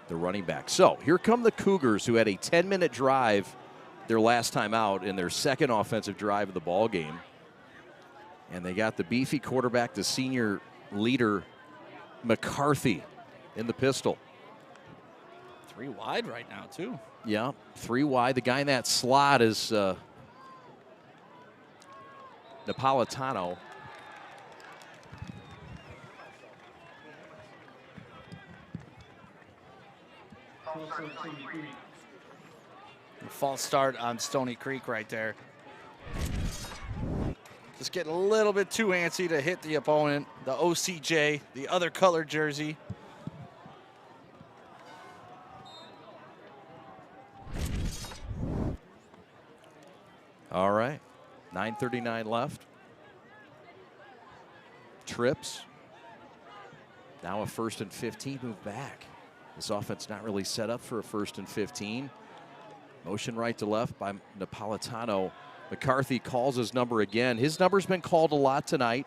the running back. So here come the Cougars, who had a 10-minute drive their last time out in their second offensive drive of the ball game. And they got the beefy quarterback, the senior leader, McCarthy, in the pistol. 3 wide right now, too. Yeah, 3 wide. The guy in that slot is Napolitano. False start on Stony Creek right there. Just getting a little bit too antsy to hit the opponent. The OCJ, the other colored jersey. All right, 9:39 left. Trips. Now a 1st and 15, move back. This offense not really set up for a 1st and 15. Motion right to left by Napolitano. McCarthy calls his number again. His number's been called a lot tonight.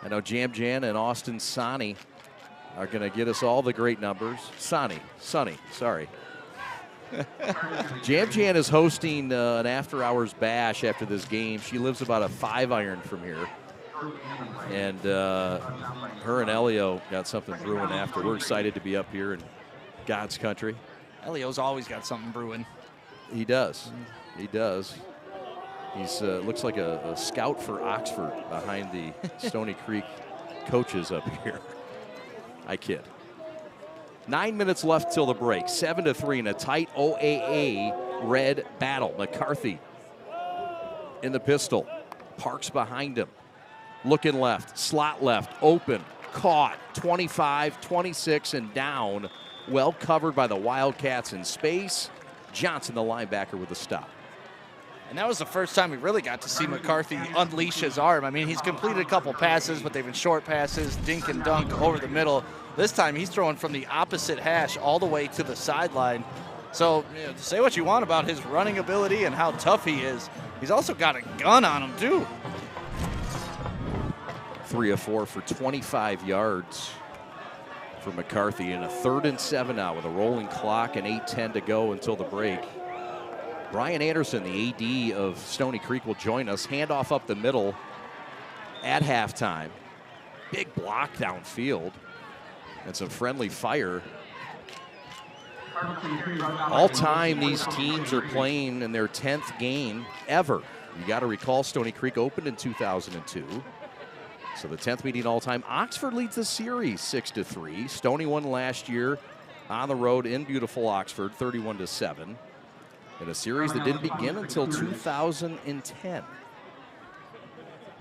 I know Jam Jan and Austin Sonny are going to get us all the great numbers. Sonny, sorry. Jam Jan is hosting an after-hours bash after this game. She lives about a 5-iron from here. And her and Elio got something brewing after. We're excited to be up here in God's country. Elio's always got something brewing. He does. He does. He's looks like a scout for Oxford behind the Stony Creek coaches up here. I kid. 9 minutes left till the break. 7-3 in a tight OAA red battle. McCarthy in the pistol. Parks behind him. Looking left, slot left, open, caught, 25, 26, and down. Well covered by the Wildcats in space. Johnson, the linebacker, with a stop. And that was the first time we really got to see McCarthy unleash his arm. I mean, he's completed a couple passes, but they've been short passes, dink and dunk over the middle. This time he's throwing from the opposite hash all the way to the sideline. So, say what you want about his running ability and how tough he is. He's also got a gun on him, too. 3 of 4 for 25 yards for McCarthy, and a 3rd and 7 now with a rolling clock and 8:10 to go until the break. Brian Anderson, the AD of Stony Creek, will join us. Handoff up the middle at halftime. Big block downfield and some friendly fire. All time, these teams are playing in their 10th game ever. You got to recall Stony Creek opened in 2002. So the 10th meeting all time. Oxford leads the series 6-3. Stony won last year on the road in beautiful Oxford, 31-7. In a series that didn't begin until 2010.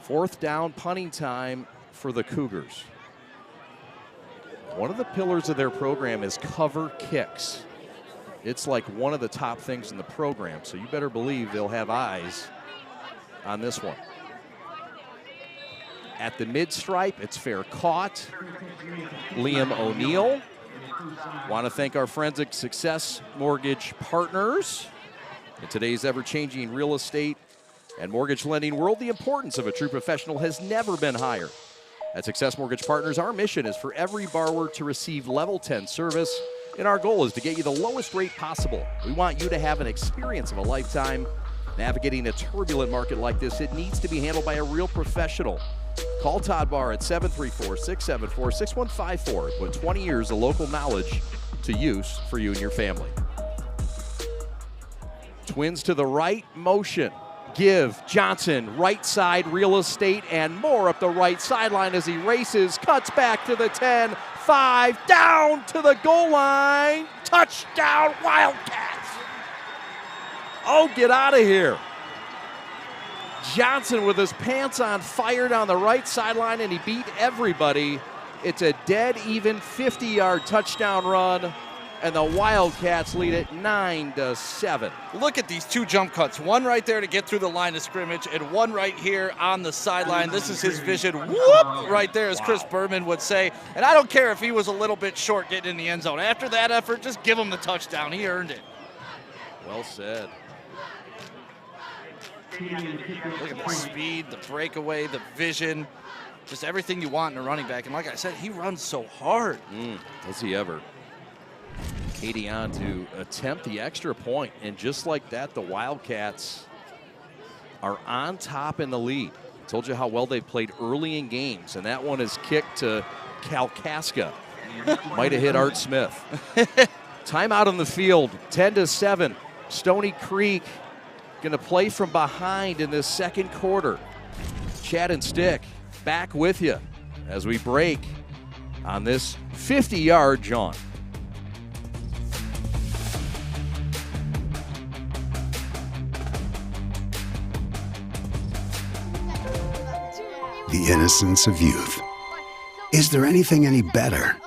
4th down punting time for the Cougars. One of the pillars of their program is cover kicks. It's like one of the top things in the program, so you better believe they'll have eyes on this one. At the mid-stripe, it's fair caught. Liam O'Neill. Want to thank our friends at Success Mortgage Partners. In today's ever-changing real estate and mortgage lending world, the importance of a true professional has never been higher. At Success Mortgage Partners, our mission is for every borrower to receive level 10 service, and our goal is to get you the lowest rate possible. We want you to have an experience of a lifetime. Navigating a turbulent market like this, it needs to be handled by a real professional. Call Todd Barr at 734-674-6154. Put 20 years of local knowledge to use for you and your family. Twins to the right, motion. Give Johnson, right side real estate, and more up the right sideline as he races, cuts back to the 10, 5, down to the goal line. Touchdown, Wildcats. Oh, get out of here. Johnson with his pants on fire down the right sideline, and he beat everybody. It's a dead even 50-yard touchdown run, and the Wildcats lead it 9-7. Look at these two jump cuts. One right there to get through the line of scrimmage, and one right here on the sideline. This is his vision. Whoop! Right there, as Chris Berman would say. And I don't care if he was a little bit short getting in the end zone. After that effort, just give him the touchdown. He earned it. Well said. Look at the speed, the breakaway, the vision, just everything you want in a running back. And like I said, he runs so hard. Does he ever? Katie on to attempt the extra point, and just like that, the Wildcats are on top in the lead. I told you how well they played early in games, and that one is kicked to Kalkaska. Might have hit Art Smith. Timeout on the field, 10-7. Stony Creek going to play from behind in this second quarter. Chad and Stick back with you as we break on this 50-yard jaunt. The innocence of youth. Is there anything any better?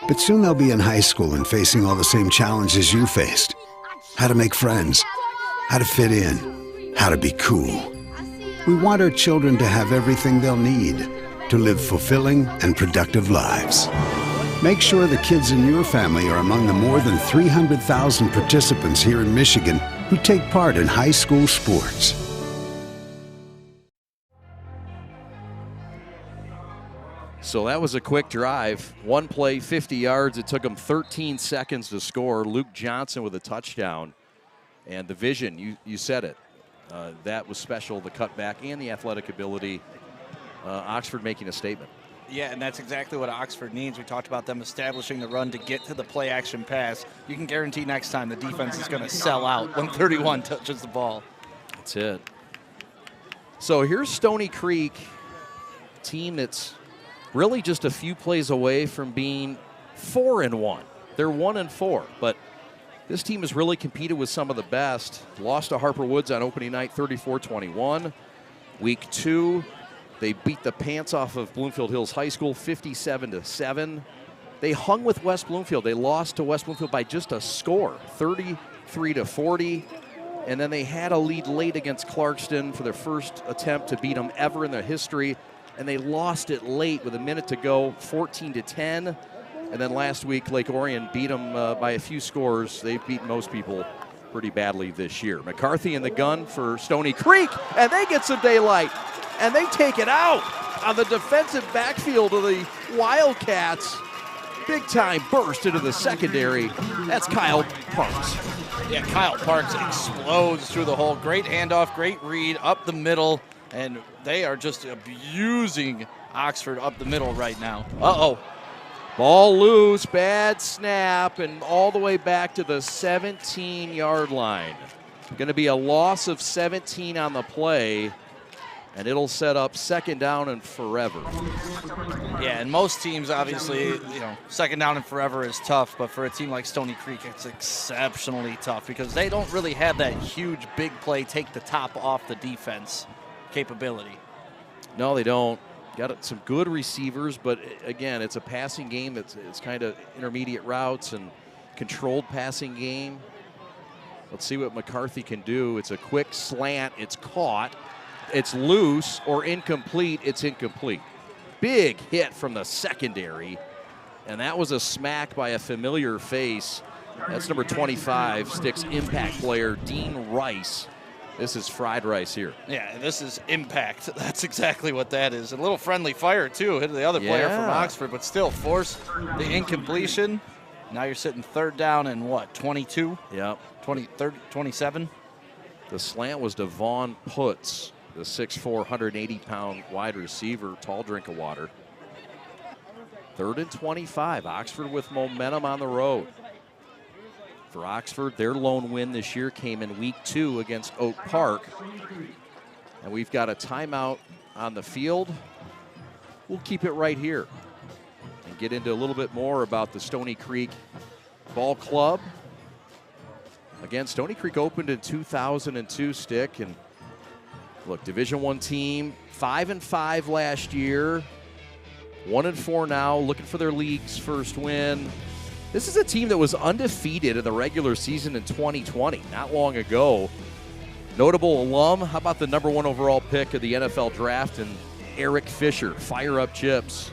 But soon they'll be in high school and facing all the same challenges you faced. How to make friends, how to fit in, how to be cool. We want our children to have everything they'll need to live fulfilling and productive lives. Make sure the kids in your family are among the more than 300,000 participants here in Michigan who take part in high school sports. So that was a quick drive. One play, 50 yards. It took them 13 seconds to score. Luke Johnson with a touchdown. And the vision, you said it. That was special, the cutback and the athletic ability. Oxford making a statement. Yeah, and that's exactly what Oxford needs. We talked about them establishing the run to get to the play-action pass. You can guarantee next time the defense is going to sell out when 31 touches the ball. That's it. So here's Stony Creek, team that's really just a few plays away from being 4-1. They're 1-4, but this team has really competed with some of the best. Lost to Harper Woods on opening night, 34-21. Week 2, they beat the pants off of Bloomfield Hills High School, 57-7. They hung with West Bloomfield. They lost to West Bloomfield by just a score, 33-40. And then they had a lead late against Clarkston for their first attempt to beat them ever in their history. And they lost it late with a minute to go, 14-10. And then last week, Lake Orion beat them by a few scores. They've beaten most people pretty badly this year. McCarthy in the gun for Stony Creek, and they get some daylight. And they take it out on the defensive backfield of the Wildcats. Big time burst into the secondary. That's Kyle Parks. Yeah, Kyle Parks explodes through the hole. Great handoff, great read up the middle, and they are just abusing Oxford up the middle right now. Uh-oh. Ball loose, bad snap, and all the way back to the 17-yard line. Going to be a loss of 17 on the play, and it'll set up second down and forever. Yeah, and most teams, obviously, second down and forever is tough, but for a team like Stony Creek, it's exceptionally tough because they don't really have that huge big play, take the top off the defense capability. No, they don't. Got some good receivers, but again, it's a passing game. It's kind of intermediate routes and controlled passing game. Let's see what McCarthy can do. It's a quick slant. It's caught. It's loose or incomplete. It's incomplete. Big hit from the secondary, and that was a smack by a familiar face. That's number 25, Sticks impact player Dean Rice. This is fried rice here. Yeah, this is impact. That's exactly what that is. A little friendly fire, too. Hit the other player from Oxford, but still force the incompletion. Now you're sitting third down and what, 22? Yep. 27? The slant was to Vaughn Putz, the 6'4", 180-pound wide receiver, tall drink of water. 3rd and 25. Oxford with momentum on the road. For Oxford, their lone win this year came in week 2 against Oak Park. And we've got a timeout on the field. We'll keep it right here and get into a little bit more about the Stony Creek Ball Club. Again, Stony Creek opened in 2002, Stick. And look, Division I team, 5-5 last year, 1-4 now, looking for their league's first win. This is a team that was undefeated in the regular season in 2020, not long ago. Notable alum, how about the number 1 overall pick of the NFL draft, and Eric Fisher, fire up chips.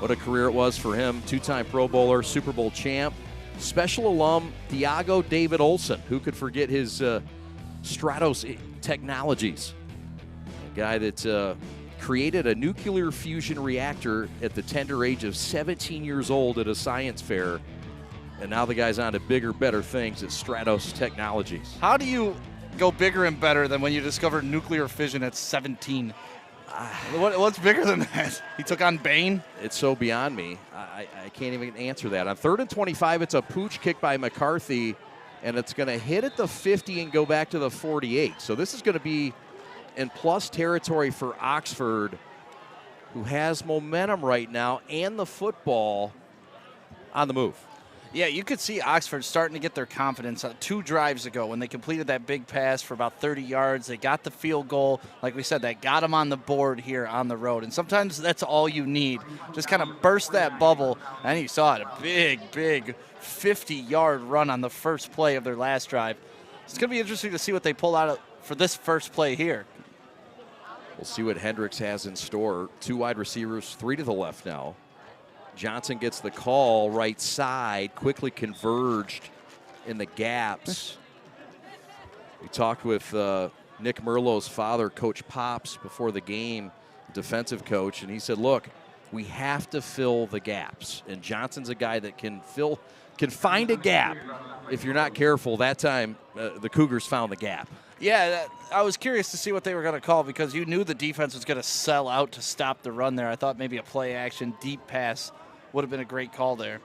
What a career it was for him. 2-time Pro Bowler, Super Bowl champ. Special alum, Thiago David Olson. Who could forget his Stratos Technologies? A guy that created a nuclear fusion reactor at the tender age of 17 years old at a science fair. And now the guy's on to bigger, better things at Stratos Technologies. How do you go bigger and better than when you discovered nuclear fission at 17? What's bigger than that? He took on Bane? It's so beyond me. I can't even answer that. On 3rd and 25, it's a pooch kick by McCarthy, and it's going to hit at the 50 and go back to the 48. So this is going to be in plus territory for Oxford, who has momentum right now and the football on the move. Yeah, you could see Oxford starting to get their confidence 2 drives ago when they completed that big pass for about 30 yards. They got the field goal. Like we said, that got them on the board here on the road. And sometimes that's all you need. Just kind of burst that bubble. And you saw it, a big 50-yard run on the first play of their last drive. It's going to be interesting to see what they pull out for this first play here. We'll see what Hendricks has in store. 2 wide receivers, 3 to the left now. Johnson gets the call right side, quickly converged in the gaps. We talked with Nick Merlo's father, Coach Pops, before the game, defensive coach, and he said, look, We have to fill the gaps, and Johnson's a guy that can find a gap. If you're not careful, that time the Cougars found the gap. Yeah, I was curious to see what they were going to call because you knew the defense was going to sell out to stop the run there. I thought maybe a play action deep pass would have been a great call there.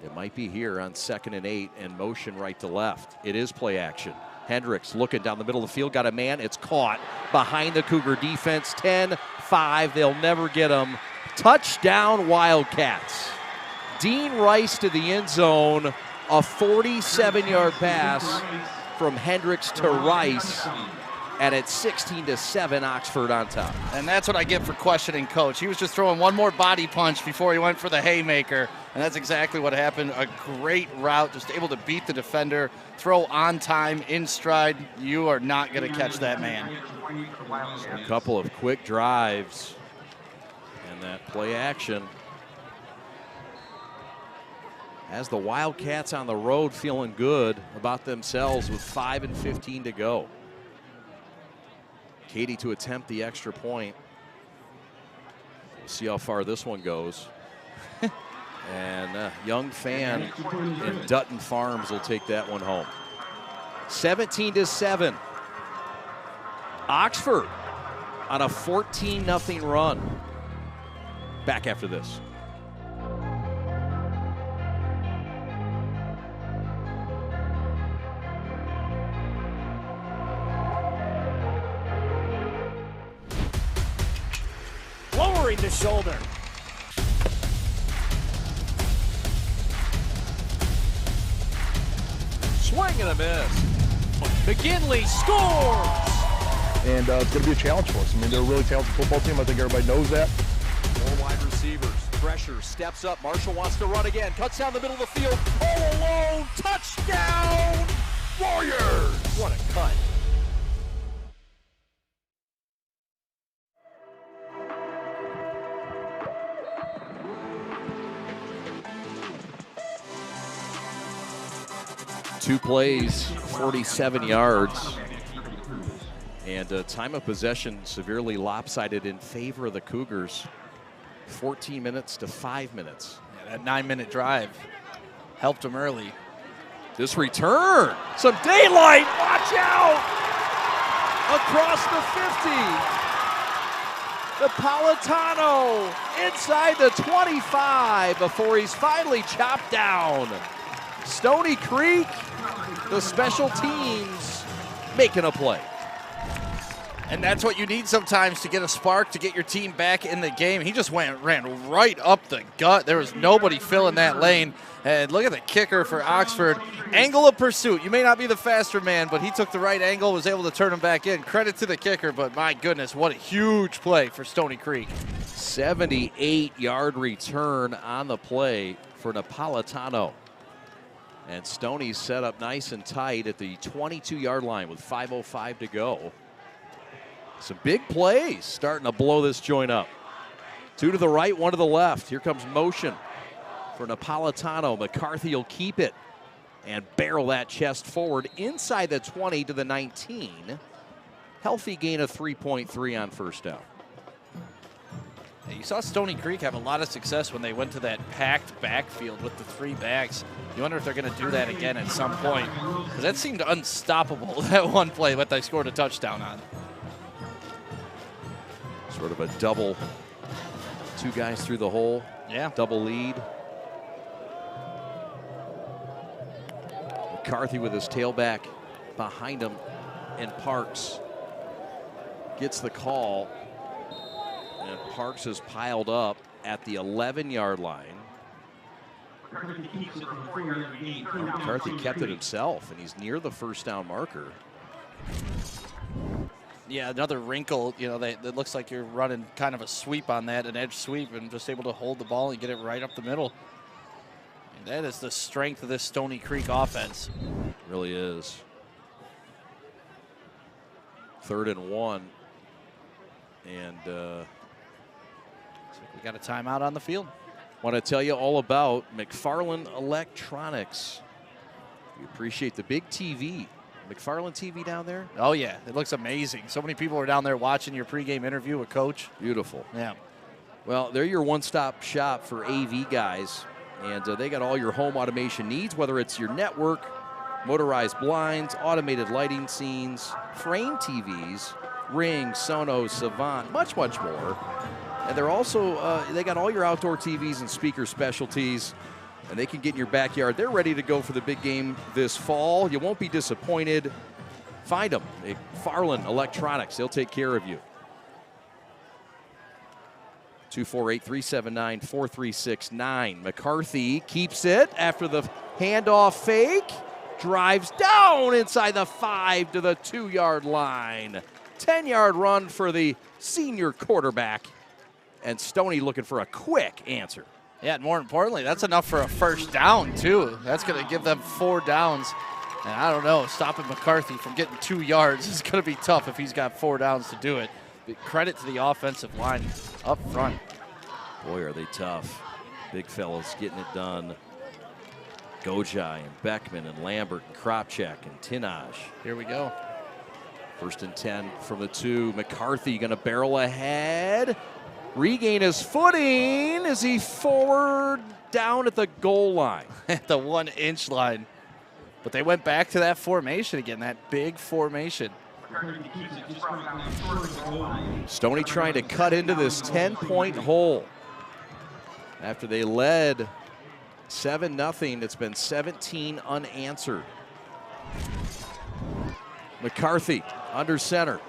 It might be here on 2nd and 8 and motion right to left. It is play action. Hendricks looking down the middle of the field, got a man. It's caught behind the Cougar defense. 10-5. They'll never get him. Touchdown, Wildcats. Dean Rice to the end zone. A 47-yard pass from Hendricks to Rice. And it's 16-7, Oxford on top. And that's what I get for questioning Coach. He was just throwing one more body punch before he went for the haymaker, and that's exactly what happened. A great route, just able to beat the defender, throw on time, in stride. You are not going to catch that man. A couple of quick drives, and that play action has the Wildcats on the road feeling good about themselves with 5:15 to go. Katie to attempt the extra point. We'll see how far this one goes. And a young fan in Dutton Farms will take that one home. 17-7. Oxford on a 14-0 run. Back after this. Lowering the shoulder. Swing and a miss. McGinley scores! And it's going to be a challenge for us. I mean, they're a really talented football team. I think everybody knows that. 4 wide receivers. Pressure, steps up. Marshall wants to run again. Cuts down the middle of the field. All alone. Touchdown, Warriors! What a cut. Two plays, 47 yards. And time of possession severely lopsided in favor of the Cougars. 14 minutes to 5 minutes. Yeah, that 9-minute drive helped them early. This return, some daylight, watch out! Across the 50. Napolitano inside the 25 before he's finally chopped down. Stony Creek, the special teams making a play. And that's what you need sometimes to get a spark, to get your team back in the game. He just ran right up the gut. There was nobody filling that lane. And look at the kicker for Oxford. Angle of pursuit. You may not be the faster man, but he took the right angle, was able to turn him back in. Credit to the kicker, but my goodness, what a huge play for Stony Creek. 78-yard return on the play for Napolitano. And Stoney's set up nice and tight at the 22-yard line with 5:05 to go. Some big plays starting to blow this joint up. 2 to the right, 1 to the left. Here comes motion for Napolitano. McCarthy will keep it and barrel that chest forward inside the 20 to the 19. Healthy gain of 3.3 on first down. You saw Stony Creek have a lot of success when they went to that packed backfield with the 3 backs. You wonder if they're going to do that again at some point, because that seemed unstoppable, that one play that they scored a touchdown on. Sort of a double, 2 guys through the hole. Yeah. Double lead. McCarthy with his tailback behind him, and Parks gets the call. And Parks is piled up at the 11-yard line. McCarthy kept it himself, and he's near the first down marker. Yeah, another wrinkle. You know, it looks like you're running kind of a sweep on that, an edge sweep, and just able to hold the ball and get it right up the middle. And that is the strength of this Stony Creek offense. Really is. 3rd and 1. And we got a timeout on the field. Want to tell you all about McFarland Electronics. We appreciate the big TV. McFarland TV down there? Oh, yeah. It looks amazing. So many people are down there watching your pregame interview with Coach. Beautiful. Yeah. Well, they're your one-stop shop for AV guys, and they got all your home automation needs, whether it's your network, motorized blinds, automated lighting scenes, frame TVs, Ring, Sonos, Savant, much more. And they're also, they got all your outdoor TVs and speaker specialties, and they can get in your backyard. They're ready to go for the big game this fall. You won't be disappointed. Find them at Farland Electronics. They'll take care of you. 248-379-4369. McCarthy keeps it after the handoff fake. Drives down inside the 5 to the 2-yard line. 10-yard run for the senior quarterback. And Stoney looking for a quick answer. Yeah, and more importantly, that's enough for a first down, too. That's going to give them 4 downs. And I don't know, stopping McCarthy from getting 2 yards is going to be tough if he's got 4 downs to do it. But credit to the offensive line up front. Boy, are they tough. Big fellas getting it done. Gojai and Beckman and Lambert and Kropchak and Tinaj. Here we go. 1st and 10 from the 2. McCarthy going to barrel ahead. Regain his footing as he forward down at the goal line. At the 1-inch line. But they went back to that formation again, that big formation. Stoney trying to cut into this 10-point hole. After they led 7-0, it's been 17 unanswered. McCarthy under center.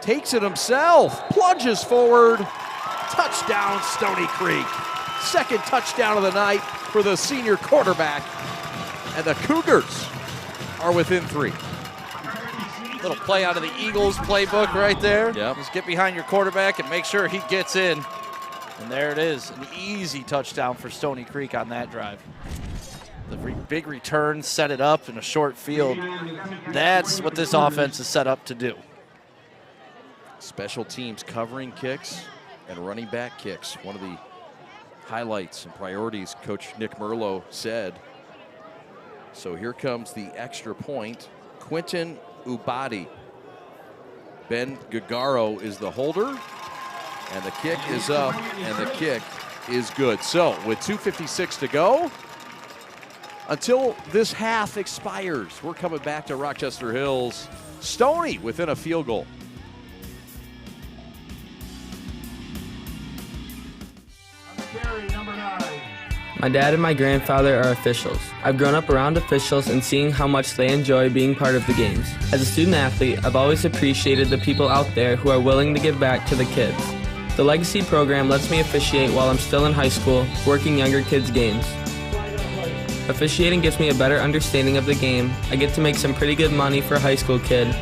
Takes it himself, plunges forward. Touchdown, Stony Creek. 2nd touchdown of the night for the senior quarterback. And the Cougars are within 3. Little play out of the Eagles playbook right there. Yep. Just get behind your quarterback and make sure he gets in. And there it is, an easy touchdown for Stony Creek on that drive. The big return, set it up in a short field. That's what this offense is set up to do. Special teams covering kicks and running back kicks. One of the highlights and priorities Coach Nick Merlo said. So here comes the extra point. Quinton Ubadi. Ben Gagaro is the holder. And the kick is up, and the kick is good. So with 2:56 to go, until this half expires, we're coming back to Rochester Hills. Stoney within a field goal. My dad and my grandfather are officials. I've grown up around officials and seeing how much they enjoy being part of the games. As a student athlete, I've always appreciated the people out there who are willing to give back to the kids. The Legacy program lets me officiate while I'm still in high school, working younger kids' games. Officiating gives me a better understanding of the game. I get to make some pretty good money for a high school kid,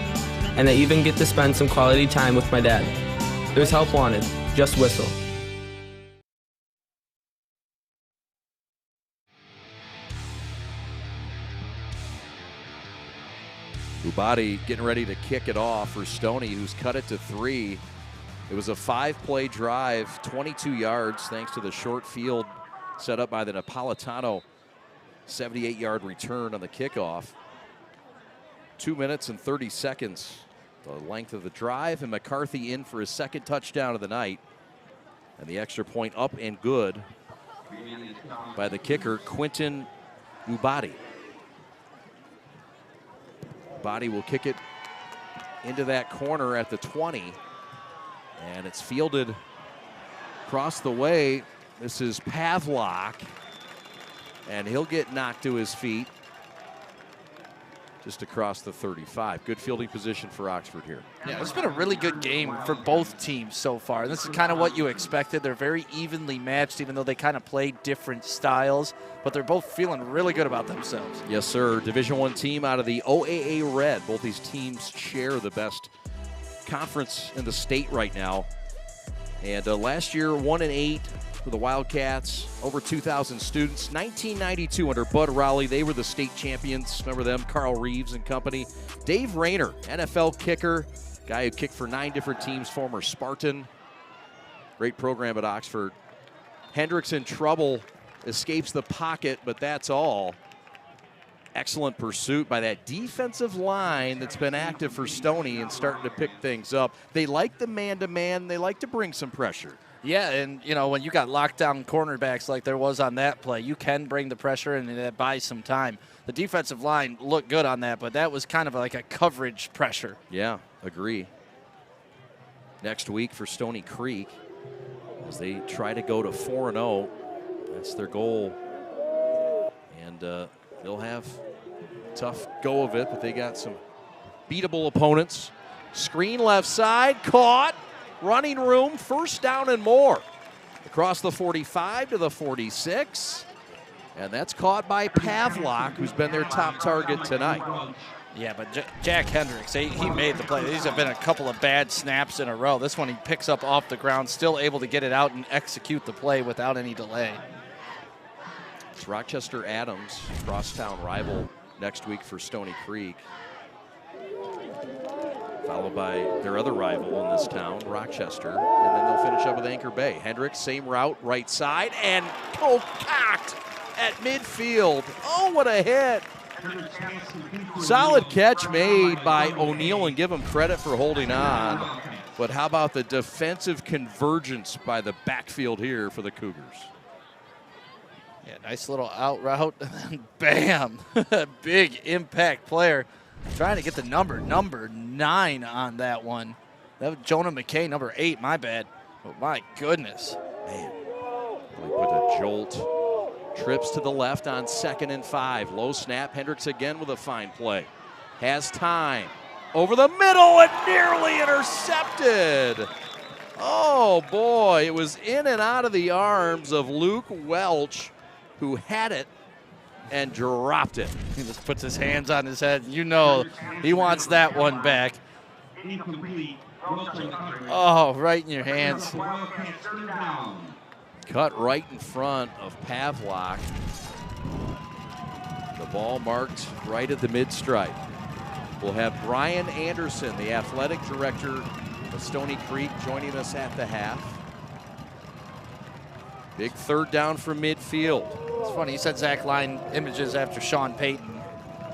and I even get to spend some quality time with my dad. There's help wanted. Just whistle. Ubadi getting ready to kick it off for Stoney, who's cut it to 3. It was a 5-play drive, 22 yards, thanks to the short field set up by the Napolitano 78-yard return on the kickoff. 2 minutes and 30 seconds, the length of the drive, and McCarthy in for his 2nd touchdown of the night. And the extra point up and good by the kicker, Quinton Ubadi. Ubadi will kick it into that corner at the 20. And it's fielded across the way. This is Pavlock. And he'll get knocked to his feet just across the 35. Good fielding position for Oxford here. Yeah, it's been a really good game for both teams so far. This is kind of what you expected. They're very evenly matched, even though they kind of play different styles. But they're both feeling really good about themselves. Yes, sir. Division I team out of the OAA Red. Both these teams share the best conference in the state right now. And last year, 1-8 for the Wildcats, over 2,000 students. 1992 under Bud Rowley, they were the state champions. Remember them? Carl Reeves and company. Dave Rayner, NFL kicker, guy who kicked for 9 different teams, former Spartan. Great program at Oxford. Hendricks in trouble, escapes the pocket, but that's all. Excellent pursuit by that defensive line that's been active for Stoney and starting to pick things up. They like the man-to-man. They like to bring some pressure. Yeah, and, you know, when you got lockdown cornerbacks like there was on that play, you can bring the pressure and that buys some time. The defensive line looked good on that, but that was kind of like a coverage pressure. Yeah, agree. Next week for Stony Creek, as they try to go to 4-0. That's their goal. And they'll have a tough go of it, but they got some beatable opponents. Screen left side, caught. Running room, first down and more. Across the 45 to the 46. And that's caught by Pavlock, who's been their top target tonight. Yeah, but Jack Hendricks, he made the play. These have been a couple of bad snaps in a row. This one he picks up off the ground, still able to get it out and execute the play without any delay. It's Rochester Adams, crosstown rival next week for Stony Creek. Followed by their other rival in this town, Rochester. And then they'll finish up with Anchor Bay. Hendricks, same route, right side, and packed at midfield. Oh, what a hit. Solid catch made by O'Neal, and give him credit for holding on. But how about the defensive convergence by the backfield here for the Cougars? Yeah, nice little out route, and then bam, big impact player. Trying to get the number 9 on that one. That was Jonah McKay, number 8, my bad. Oh, my goodness. Man, we put a jolt. Trips to the left on 2nd and 5. Low snap, Hendricks again with a fine play. Has time. Over the middle and nearly intercepted. Oh, boy, it was in and out of the arms of Luke Welch, who had it and dropped it. He just puts his hands on his head. You know he wants that one back. Oh, right in your hands. Cut right in front of Pavlock. The ball marked right at the mid-stripe. We'll have Brian Anderson, the athletic director of Stony Creek, joining us at the half. Big third down from midfield. It's funny, you said Zach Line images after Sean Payton.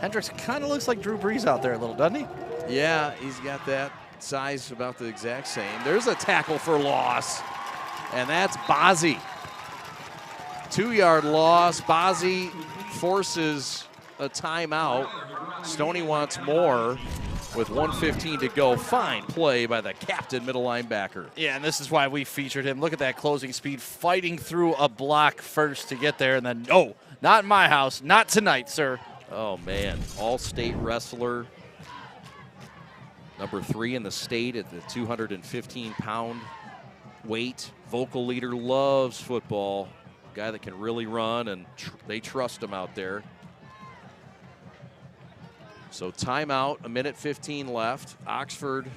Hendricks kind of looks like Drew Brees out there a little, doesn't he? Yeah, he's got that size, about the exact same. There's a tackle for loss, and that's Bozzi. 2-yard loss. Bozzi forces a timeout. Stoney wants more with 1:15 to go. Fine play by the captain middle linebacker. Yeah, and this is why we featured him. Look at that closing speed, fighting through a block first to get there, and then, no, not in my house, not tonight, sir. Oh, man, all-state wrestler. Number 3 in the state at the 215-pound weight. Vocal leader, loves football. Guy that can really run, and they trust him out there. So timeout, 1:15 left. Oxford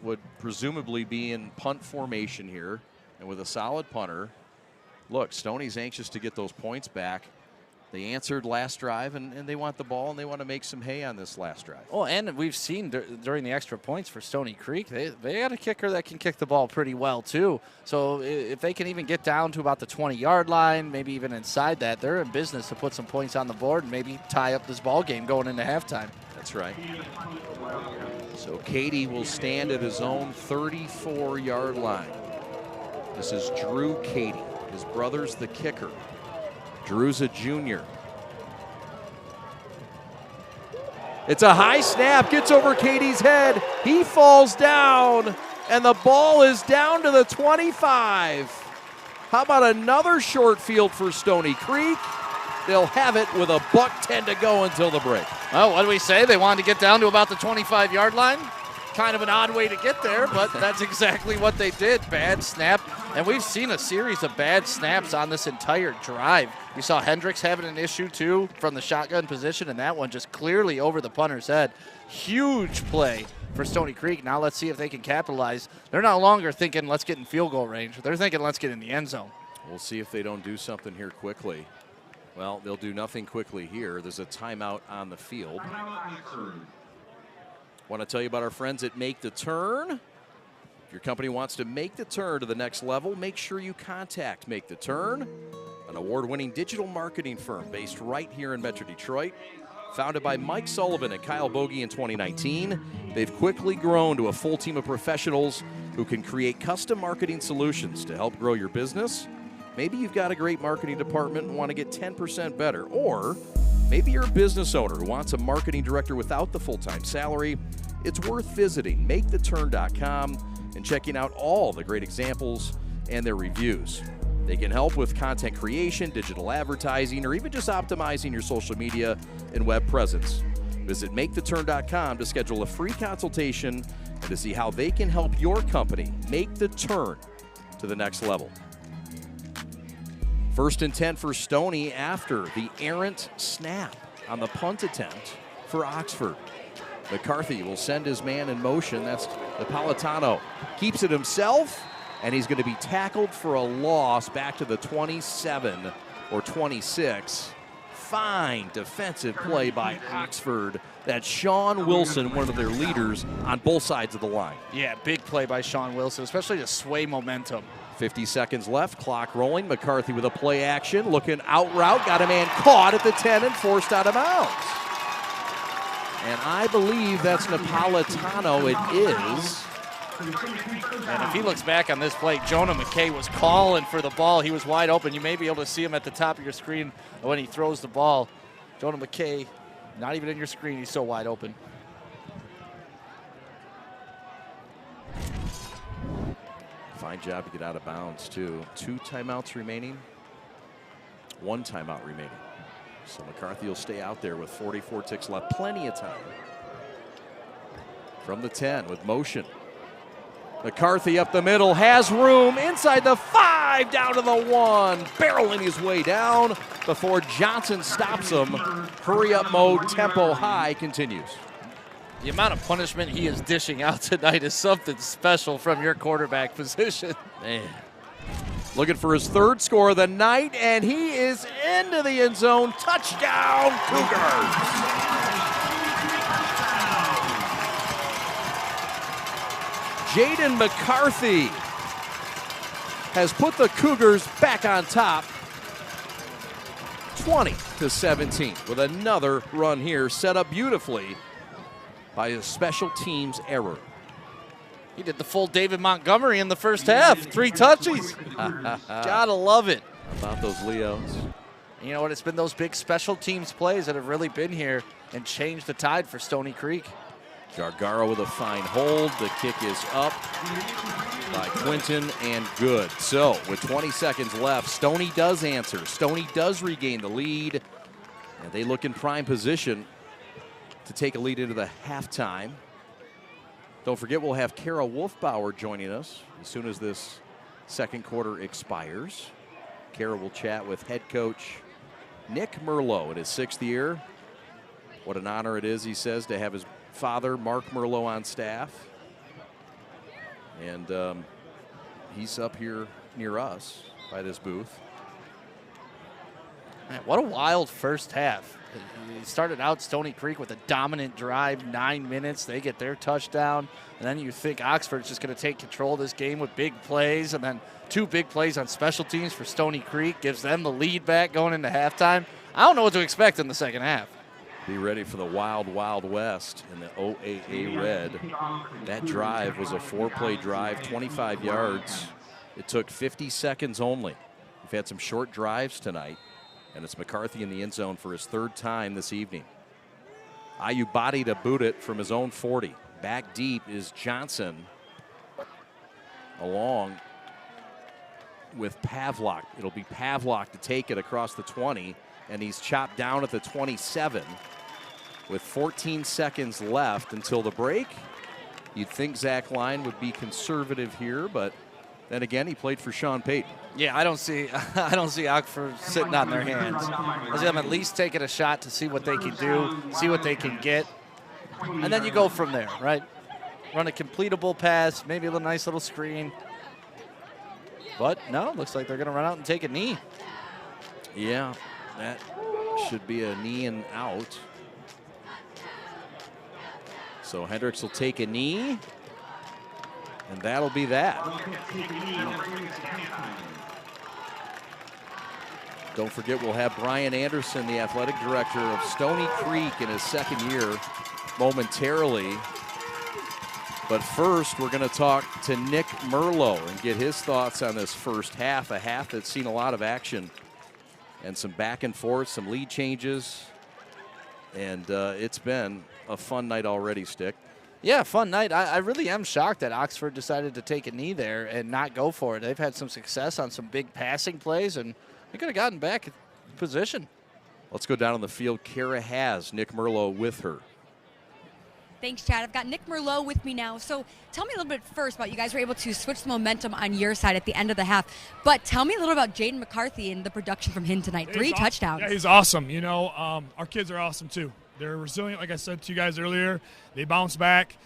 would presumably be in punt formation here. And with a solid punter, look, Stoney's anxious to get those points back. They answered last drive, and they want the ball, and they want to make some hay on this last drive. Oh, and we've seen during the extra points for Stony Creek, they got a kicker that can kick the ball pretty well, too. So if they can even get down to about the 20-yard line, maybe even inside that, they're in business to put some points on the board and maybe tie up this ball game going into halftime. That's right. So Katie will stand at his own 34-yard line. This is Drew Katie. His brother's the kicker. Drew's a junior. It's a high snap, gets over Katie's head. He falls down, and the ball is down to the 25. How about another short field for Stony Creek? They'll have it with a $1:10 to go until the break. Well, what do we say? They wanted to get down to about the 25-yard line. Kind of an odd way to get there, but that's exactly what they did. Bad snap. And we've seen a series of bad snaps on this entire drive. You saw Hendricks having an issue, too, from the shotgun position, and that one just clearly over the punter's head. Huge play for Stony Creek. Now let's see if they can capitalize. They're no longer thinking, let's get in field goal range. They're thinking, let's get in the end zone. We'll see if they don't do something here quickly. Well, they'll do nothing quickly here. There's a timeout on the field. Want to tell you about our friends at Make the Turn. If your company wants to make the turn to the next level, make sure you contact Make the Turn, an award-winning digital marketing firm based right here in Metro Detroit. Founded by Mike Sullivan and Kyle Bogey in 2019, they've quickly grown to a full team of professionals who can create custom marketing solutions to help grow your business. Maybe you've got a great marketing department and want to get 10% better, or maybe you're a business owner who wants a marketing director without the full-time salary. It's worth visiting maketheturn.com and checking out all the great examples and their reviews. They can help with content creation, digital advertising, or even just optimizing your social media and web presence. Visit maketheturn.com to schedule a free consultation and to see how they can help your company make the turn to the next level. First and 10 for Stoney after the errant snap on the punt attempt for Oxford. McCarthy will send his man in motion. That's Napolitano. Keeps it himself, and he's going to be tackled for a loss back to the 27 or 26. Fine defensive play by Oxford. That's Sean Wilson, one of their leaders on both sides of the line. Yeah, big play by Sean Wilson, especially to sway momentum. 50 seconds left, clock rolling. McCarthy with a play action, looking out route, got a man caught at the 10 and forced out of bounds. And I believe that's Napolitano, it is. And if he looks back on this play, Jonah McKay was calling for the ball. He was wide open. You may be able to see him at the top of your screen when he throws the ball. Jonah McKay, not even in your screen, he's so wide open. Fine job to get out of bounds, too. 2 timeouts remaining. 1 timeout remaining. So McCarthy will stay out there with 44 ticks left. Plenty of time. From the 10 with motion. McCarthy up the middle, has room inside the 5, down to the 1. Barreling his way down before Johnson stops him. Hurry up mode, tempo high continues. The amount of punishment he is dishing out tonight is something special from your quarterback position. Man. Looking for his 3rd score of the night, and he is into the end zone. Touchdown, Cougars. Jaden McCarthy has put the Cougars back on top, 20-17, with another run here set up beautifully by a special teams error. He did the full David Montgomery in the first half. 3 touches. Gotta love it. How about those Leos? You know what? It's been those big special teams plays that have really been here and changed the tide for Stony Creek. Gargaro with a fine hold. The kick is up by Quinton and good. So with 20 seconds left, Stoney does answer. Stoney does regain the lead, and they look in prime position to take a lead into the halftime. Don't forget, we'll have Kara Wolfbauer joining us as soon as this second quarter expires. Kara will chat with head coach Nick Merlo in his 6th year. What an honor it is, he says, to have his father, Mark Merlo, on staff. And he's up here near us by this booth. Man, what a wild first half. It started out Stony Creek with a dominant drive, 9 minutes. They get their touchdown. And then you think Oxford's just going to take control of this game with big plays. And then 2 big plays on special teams for Stony Creek. Gives them the lead back going into halftime. I don't know what to expect in the second half. Be ready for the wild, wild west in the OAA red. That drive was a 4-play drive, 25 yards. It took 50 seconds only. We've had some short drives tonight. And it's McCarthy in the end zone for his 3rd time this evening. IU body to boot it from his own 40. Back deep is Johnson along with Pavlok. It'll be Pavlok to take it across the 20, and he's chopped down at the 27 with 14 seconds left until the break. You'd think Zach Line would be conservative here, but then again, he played for Sean Payton. Yeah, I don't see Oxford sitting on their hands. I see them at least taking a shot to see what they can do, see what they can get, and then you go from there, right? Run a completable pass, maybe a nice little screen. But no, looks like they're going to run out and take a knee. Yeah, that should be a knee and out. So Hendricks will take a knee. And that'll be that. Don't forget, we'll have Brian Anderson, the athletic director of Stony Creek, in his second year momentarily. But first, we're going to talk to Nick Merlo and get his thoughts on this first half, a half that's seen a lot of action and some back and forth, some lead changes. And it's been a fun night already, Stick. Yeah, fun night. I really am shocked that Oxford decided to take a knee there and not go for it. They've had some success on some big passing plays, and they could have gotten back in position. Let's go down on the field. Kara has Nick Merlo with her. Thanks, Chad. I've got Nick Merlo with me now. So tell me a little bit first about you guys were able to switch the momentum on your side at the end of the half. But tell me a little about Jaden McCarthy and the production from him tonight. 3 touchdowns. Yeah, he's awesome. You know, our kids are awesome too. They're resilient, like I said to you guys earlier. They bounce back.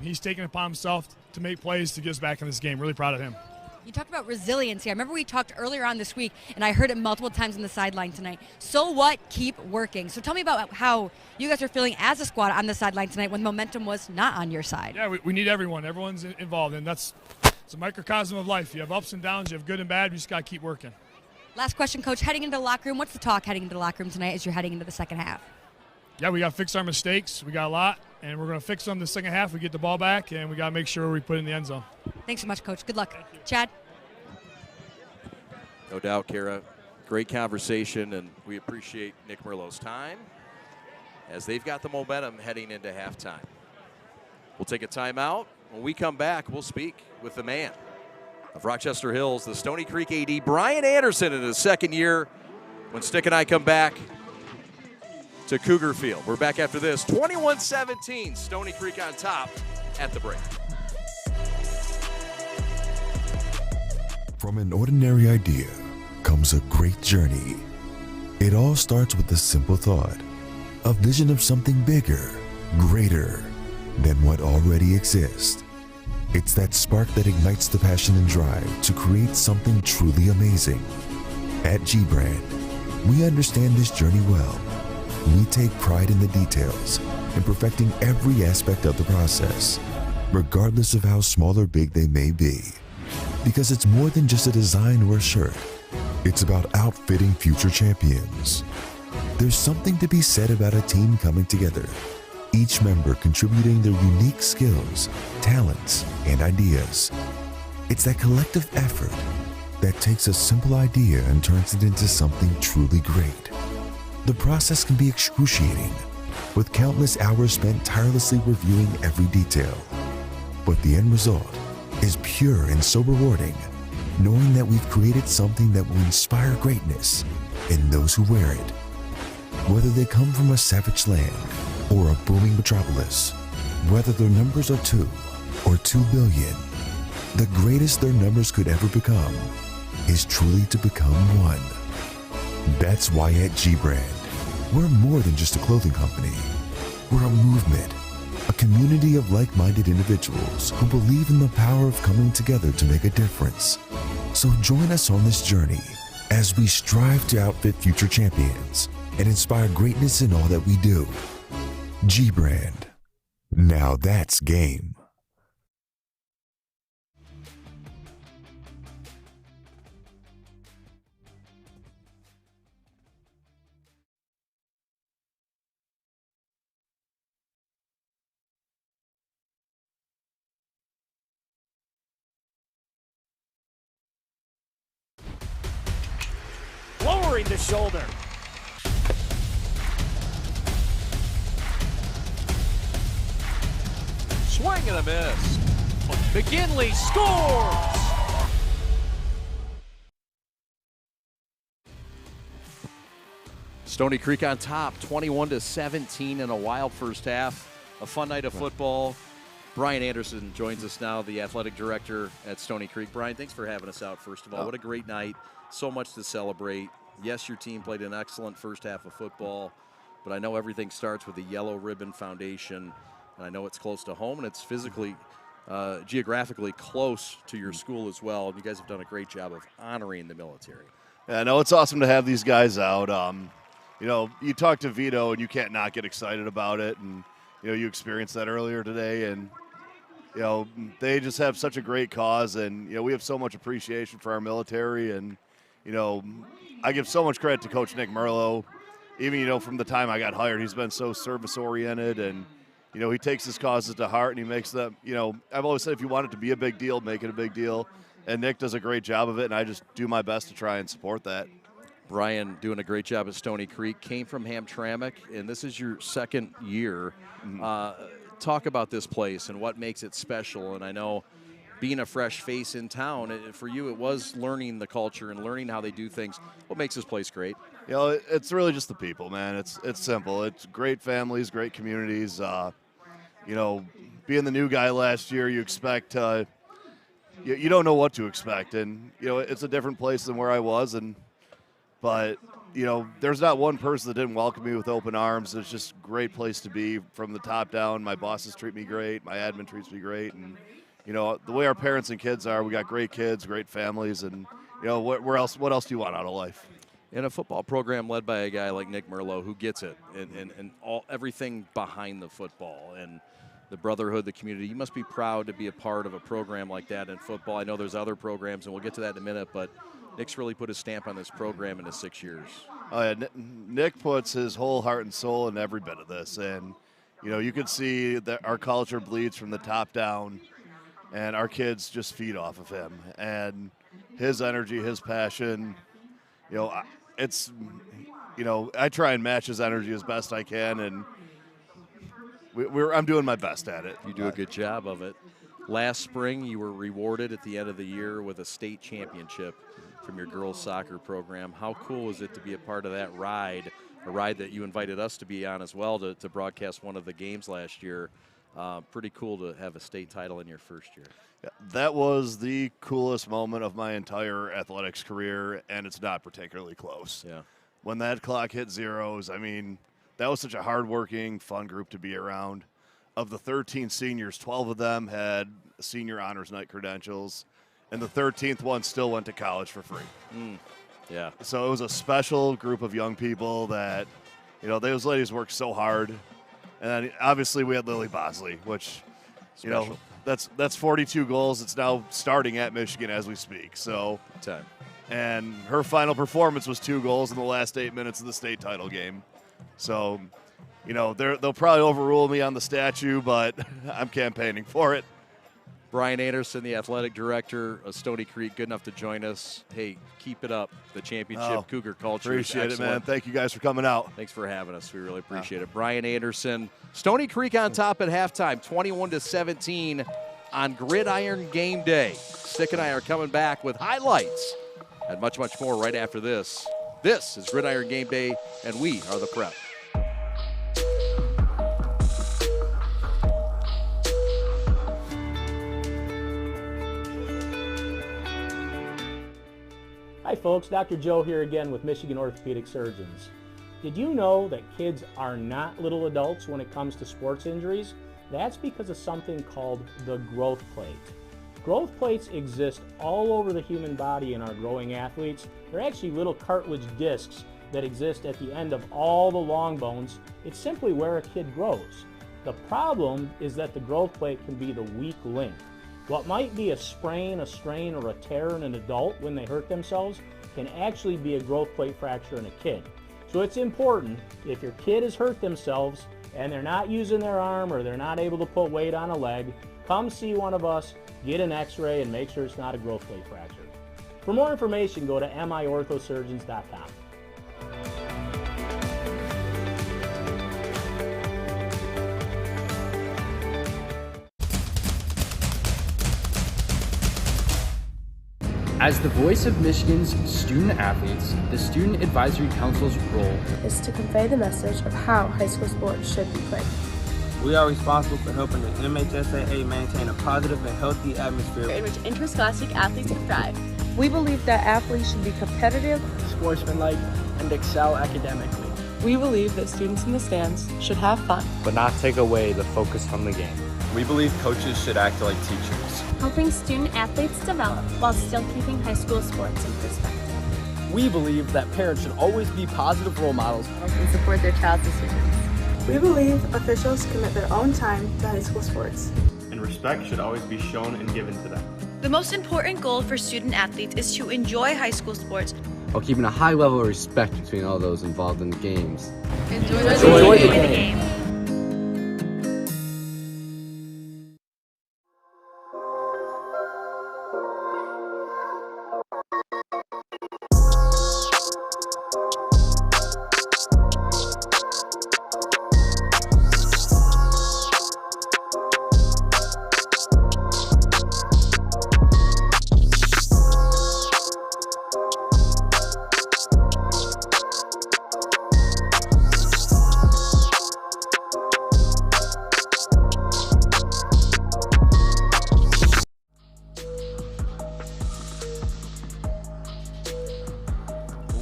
He's taking it upon himself to make plays to get us back in this game. Really proud of him. You talked about resiliency. I remember we talked earlier on this week, and I heard it multiple times on the sideline tonight. So what? Keep working. So tell me about how you guys are feeling as a squad on the sideline tonight when momentum was not on your side. Yeah, we need everyone. Everyone's involved, and it's a microcosm of life. You have ups and downs. You have good and bad. You just got to keep working. Last question, Coach. Heading into the locker room, what's the talk heading into the locker room tonight as you're heading into the second half? Yeah, we got to fix our mistakes. We got a lot, and we're going to fix them the second half. We get the ball back, and we got to make sure we put it in the end zone. Thanks so much, Coach. Good luck. Chad? No doubt, Kara. Great conversation, and we appreciate Nick Merlo's time as they've got the momentum heading into halftime. We'll take a timeout. When we come back, we'll speak with the man of Rochester Hills, the Stony Creek AD, Brian Anderson, in his second year, when Stick and I come back to Cougar Field. We're back after this. 21-17, Stony Creek on top at the break. From an ordinary idea comes a great journey. It all starts with a simple thought, a vision of something bigger, greater than what already exists. It's that spark that ignites the passion and drive to create something truly amazing. At G-Brand, we understand this journey well. We take pride in the details and perfecting every aspect of the process, regardless of how small or big they may be. Because it's more than just a design or a shirt. It's about outfitting future champions. There's something to be said about a team coming together, each member contributing their unique skills, talents, and ideas. It's that collective effort that takes a simple idea and turns it into something truly great. The process can be excruciating, with countless hours spent tirelessly reviewing every detail. But the end result is pure and so rewarding, knowing that we've created something that will inspire greatness in those who wear it. Whether they come from a savage land or a booming metropolis, whether their numbers are 2 or 2 billion, the greatest their numbers could ever become is truly to become one. That's why at G-Brand, we're more than just a clothing company. We're a movement, a community of like-minded individuals who believe in the power of coming together to make a difference. So join us on this journey as we strive to outfit future champions and inspire greatness in all that we do. G-Brand. Now that's game. Lowering the shoulder. Swing and a miss. McGinley scores! Stony Creek on top, 21-17 in a wild first half. A fun night of football. Brian Anderson joins us now, the athletic director at Stony Creek. Brian, thanks for having us out, first of all. What a great night. So much to celebrate. Yes, your team played an excellent first half of football, but I know everything starts with the Yellow Ribbon Foundation, and I know it's close to home, and it's physically, geographically close to your school as well. You guys have done a great job of honoring the military. Yeah, no, it's awesome to have these guys out. You know, you talk to Vito, and you can't not get excited about it, and, you know, you experienced that earlier today, and, you know, they just have such a great cause, and, you know, we have so much appreciation for our military, and, I give so much credit to Coach Nick Merlo. Even, from the time I got hired, he's been so service-oriented, and, he takes his causes to heart, and he makes them, I've always said if you want it to be a big deal, make it a big deal. And Nick does a great job of it, and I just do my best to try and support that. Brian doing a great job at Stony Creek, came from Hamtramck, and this is your second year. Talk about this place and what makes it special. And I know being a fresh face in town, for you it was learning the culture and learning how they do things. What makes this place great? It's really just the people, man. It's simple. It's great families, great communities. Being the new guy last year, you expect you don't know what to expect, and it's a different place than where I was, but there's not one person that didn't welcome me with open arms. It's just a great place to be from the top down. My bosses treat me great, my admin treats me great, and the way our parents and kids are, we got great kids, great families, and what else do you want out of life? In a football program led by a guy like Nick Merlo who gets it and everything behind the football and the brotherhood, the community. You must be proud to be a part of a program like that in football. I know there's other programs, and we'll get to that in a minute, but Nick's really put his stamp on this program in his 6 years. Oh, yeah. Nick puts his whole heart and soul in every bit of this, and, you can see that our culture bleeds from the top down, and our kids just feed off of him. And his energy, his passion, it's, I try and match his energy as best I can, and I'm doing my best at it. You do a good job of it. Last spring, you were rewarded at the end of the year with a state championship from your girls soccer program. How cool is it to be a part of that ride, a ride that you invited us to be on as well to broadcast one of the games last year? Pretty cool to have a state title in your first year. Yeah, that was the coolest moment of my entire athletics career, and it's not particularly close. Yeah. When that clock hit zeros, that was such a hardworking, fun group to be around. Of the 13 seniors, 12 of them had senior honors night credentials, and the 13th one still went to college for free. Yeah. So it was a special group of young people that, those ladies worked so hard. And then obviously we had Lily Bosley, which, Special. that's 42 goals. It's now starting at Michigan as we speak. So, and her final performance was 2 goals in the last 8 minutes of the state title game. So, they'll probably overrule me on the statue, but I'm campaigning for it. Brian Anderson, the athletic director of Stony Creek, good enough to join us. Hey, keep it up. The championship Cougar culture. Appreciate it, man. Thank you guys for coming out. Thanks for having us. We really appreciate it. Brian Anderson, Stony Creek on top at halftime, 21-17 on Gridiron game day. Stick and I are coming back with highlights and much, much more right after this. This is Gridiron game day, and we are the Prep. Hi folks, Dr. Joe here again with Michigan Orthopedic Surgeons. Did you know that kids are not little adults when it comes to sports injuries? That's because of something called the growth plate. Growth plates exist all over the human body in our growing athletes. They're actually little cartilage discs that exist at the end of all the long bones. It's simply where a kid grows. The problem is that the growth plate can be the weak link. What might be a sprain, a strain, or a tear in an adult when they hurt themselves can actually be a growth plate fracture in a kid. So it's important, if your kid has hurt themselves and they're not using their arm or they're not able to put weight on a leg, come see one of us, get an x-ray, and make sure it's not a growth plate fracture. For more information, go to miorthosurgeons.com. As the voice of Michigan's student athletes, the Student Advisory Council's role is to convey the message of how high school sports should be played. We are responsible for helping the MHSAA maintain a positive and healthy atmosphere in which interscholastic athletes can thrive. We believe that athletes should be competitive, sportsmanlike, and excel academically. We believe that students in the stands should have fun, but not take away the focus from the game. We believe coaches should act like teachers, helping student athletes develop while still keeping high school sports in perspective. We believe that parents should always be positive role models and support their child's decisions. We believe officials commit their own time to high school sports. And respect should always be shown and given to them. The most important goal for student athletes is to enjoy high school sports while keeping a high level of respect between all those involved in the games. Enjoy the game.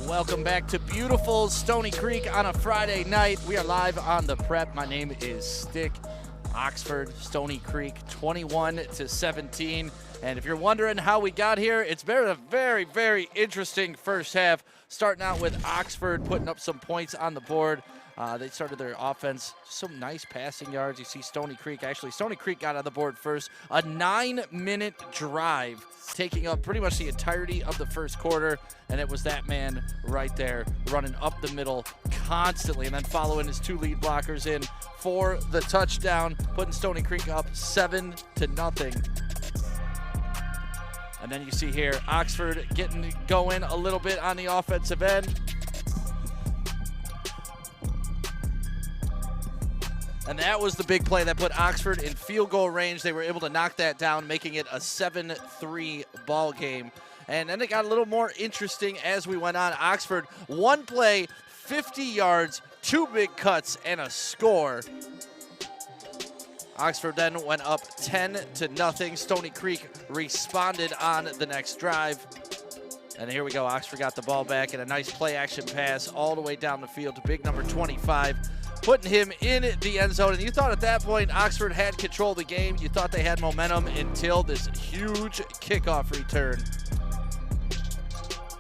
Welcome back to beautiful Stony Creek on a Friday night. We are live on the prep. My name is Stick. Oxford, Stony Creek, 21-17. And if you're wondering how we got here, it's been a very, very interesting first half. Starting out with Oxford putting up some points on the board. They started their offense, some nice passing yards. You see Stony Creek, actually, Stony Creek got on the board first. A 9-minute drive, taking up pretty much the entirety of the first quarter. And it was that man right there running up the middle constantly, and then following his two lead blockers in for the touchdown, putting Stony Creek up 7-0. And then you see here, Oxford getting going a little bit on the offensive end. And that was the big play that put Oxford in field goal range. They were able to knock that down, making it a 7-3 ball game. And then it got a little more interesting as we went on. Oxford, one play, 50 yards, two big cuts, and a score. Oxford then went up 10-0. Stony Creek responded on the next drive. And here we go. Oxford got the ball back and a nice play-action pass all the way down the field to big number 25. Putting him in the end zone. And you thought at that point Oxford had control of the game. You thought they had momentum until this huge kickoff return.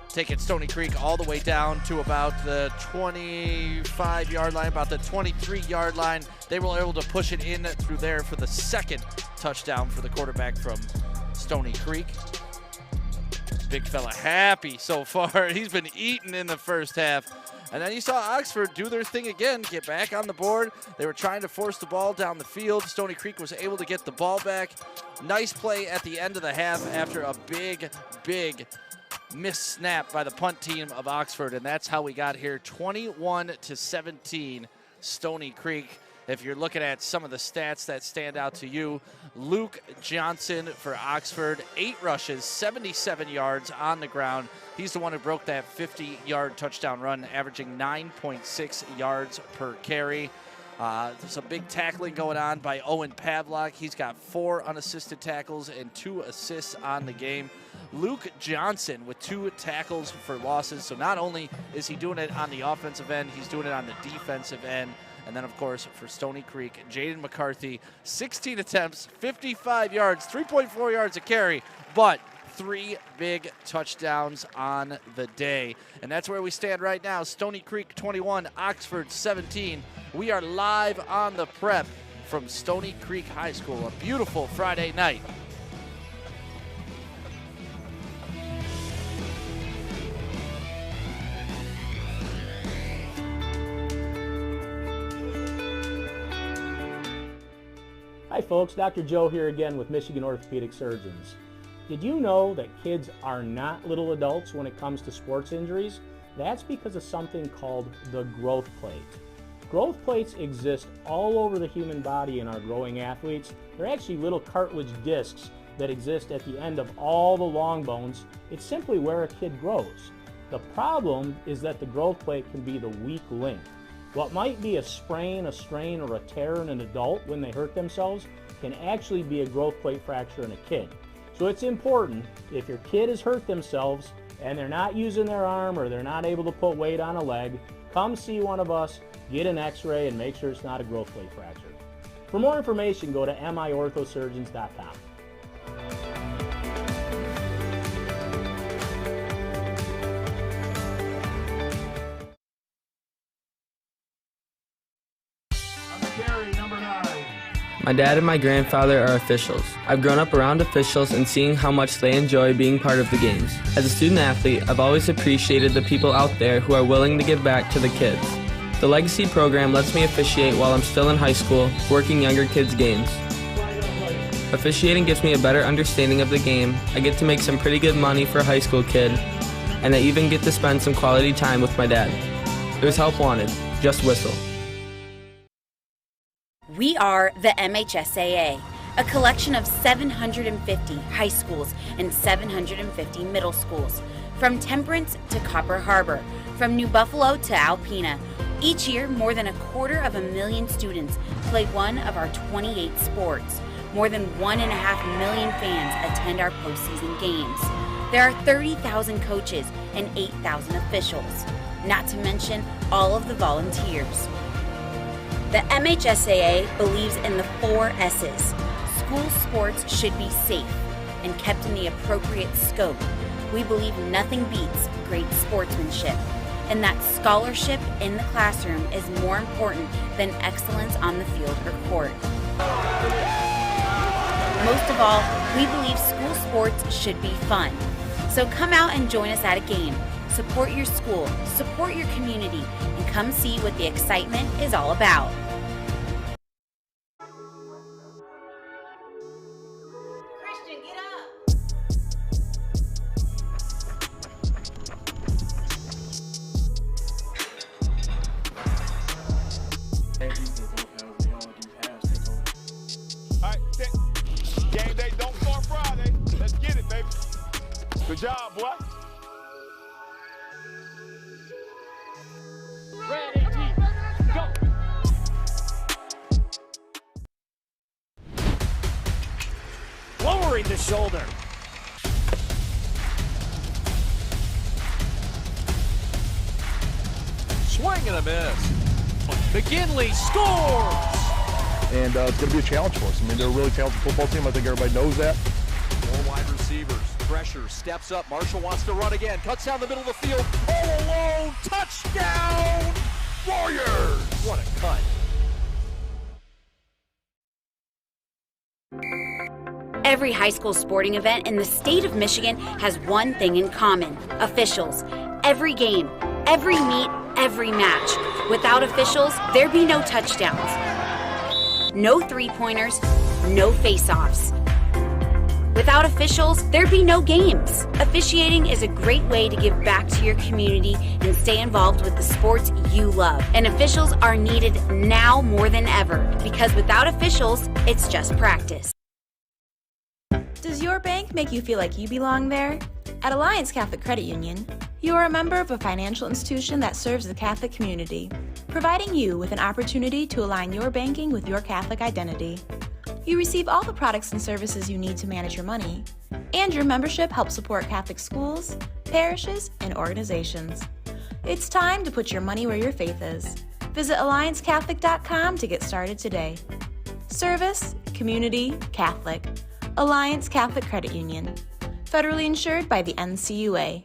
Taking Stony Creek all the way down to about the 25-yard line, about the 23-yard line. They were able to push it in through there for the second touchdown for the quarterback from Stony Creek. Big fella happy so far. He's been eating in the first half. And then you saw Oxford do their thing again, get back on the board. They were trying to force the ball down the field. Stony Creek was able to get the ball back. Nice play at the end of the half after a big missed snap by the punt team of Oxford. And that's how we got here, 21-17, Stony Creek. If you're looking at some of the stats that stand out to you, Luke Johnson for Oxford, 8 rushes, 77 yards on the ground. He's the one who broke that 50-yard touchdown run, averaging 9.6 yards per carry. There's some big tackling going on by Owen Pavlock. He's got 4 unassisted tackles and 2 assists on the game. Luke Johnson with 2 tackles for losses. So not only is he doing it on the offensive end, he's doing it on the defensive end. And then, of course, for Stony Creek, Jaden McCarthy, 16 attempts, 55 yards, 3.4 yards a carry, but 3 big touchdowns on the day. And that's where we stand right now. Stony Creek 21, Oxford 17. We are live on the prep from Stony Creek High School. A beautiful Friday night. Hi folks, Dr. Joe here again with Michigan Orthopedic Surgeons. Did you know that kids are not little adults when it comes to sports injuries? That's because of something called the growth plate. Growth plates exist all over the human body in our growing athletes. They're actually little cartilage discs that exist at the end of all the long bones. It's simply where a kid grows. The problem is that the growth plate can be the weak link. What might be a sprain, a strain, or a tear in an adult when they hurt themselves can actually be a growth plate fracture in a kid. So it's important, if your kid has hurt themselves and they're not using their arm or they're not able to put weight on a leg, come see one of us, get an x-ray, and make sure it's not a growth plate fracture. For more information, go to miorthosurgeons.com. My dad and my grandfather are officials. I've grown up around officials and seeing how much they enjoy being part of the games. As a student athlete, I've always appreciated the people out there who are willing to give back to the kids. The Legacy program lets me officiate while I'm still in high school, working younger kids' games. Officiating gives me a better understanding of the game. I get to make some pretty good money for a high school kid, and I even get to spend some quality time with my dad. There's help wanted. Just whistle. We are the MHSAA, a collection of 750 high schools and 750 middle schools, from Temperance to Copper Harbor, from New Buffalo to Alpena. Each year, more than 250,000 students play one of our 28 sports. More than 1.5 million fans attend our postseason games. There are 30,000 coaches and 8,000 officials, not to mention all of the volunteers. The MHSAA believes in the 4 S's. School sports should be safe and kept in the appropriate scope. We believe nothing beats great sportsmanship, and that scholarship in the classroom is more important than excellence on the field or court. Most of all, we believe school sports should be fun. So come out and join us at a game. Support your school, support your community, and come see what the excitement is all about. Christian, get up! All right, game day don't start Friday. Let's get it, baby. Good job, boy. Ready, go. Lowering the shoulder. Swing and a miss. McGinley scores! And it's going to be a challenge for us. I mean, they're a really talented football team. I think everybody knows that. 4 wide receivers. Pressure, steps up. Marshall wants to run again. Cuts down the middle of the field. All alone. Touchdown! Warriors! What a cut. Every high school sporting event in the state of Michigan has one thing in common: officials. Every game, every meet, every match. Without officials, there'd be no touchdowns, no three-pointers, no face-offs. Without officials, there'd be no games. Officiating is a great way to give back to your community and stay involved with the sports you love. And officials are needed now more than ever, because without officials, it's just practice. Does your bank make you feel like you belong there? At Alliance Catholic Credit Union, you are a member of a financial institution that serves the Catholic community, providing you with an opportunity to align your banking with your Catholic identity. You receive all the products and services you need to manage your money, and your membership helps support Catholic schools, parishes, and organizations. It's time to put your money where your faith is. Visit AllianceCatholic.com to get started today. Service, community, Catholic. Alliance Catholic Credit Union. Federally insured by the NCUA.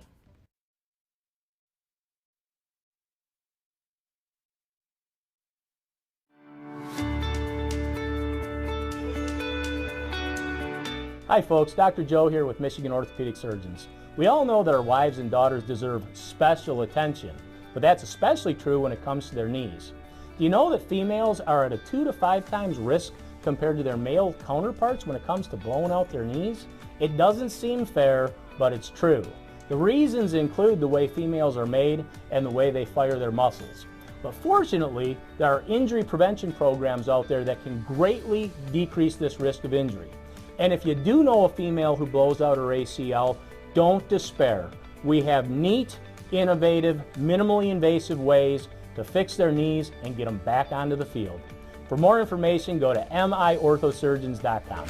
Hi folks, Dr. Joe here with Michigan Orthopedic Surgeons. We all know that our wives and daughters deserve special attention, but that's especially true when it comes to their knees. Do you know that females are at a 2 to 5 times risk compared to their male counterparts when it comes to blowing out their knees? It doesn't seem fair, but it's true. The reasons include the way females are made and the way they fire their muscles. But fortunately, there are injury prevention programs out there that can greatly decrease this risk of injury. And if you do know a female who blows out her ACL, don't despair. We have neat, innovative, minimally invasive ways to fix their knees and get them back onto the field. For more information, go to miorthosurgeons.com.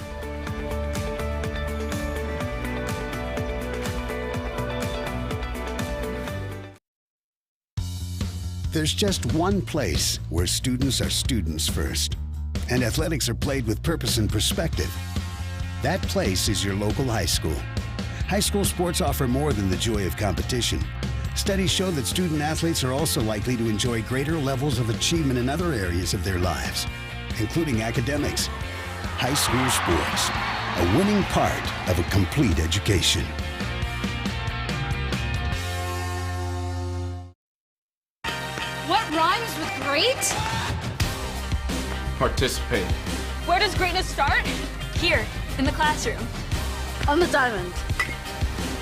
There's just one place where students are students first, and athletics are played with purpose and perspective. That place is your local high school. High school sports offer more than the joy of competition. Studies show that student athletes are also likely to enjoy greater levels of achievement in other areas of their lives, including academics. High school sports, a winning part of a complete education. What rhymes with great? Participate. Where does greatness start? Here, in the classroom. On the diamond.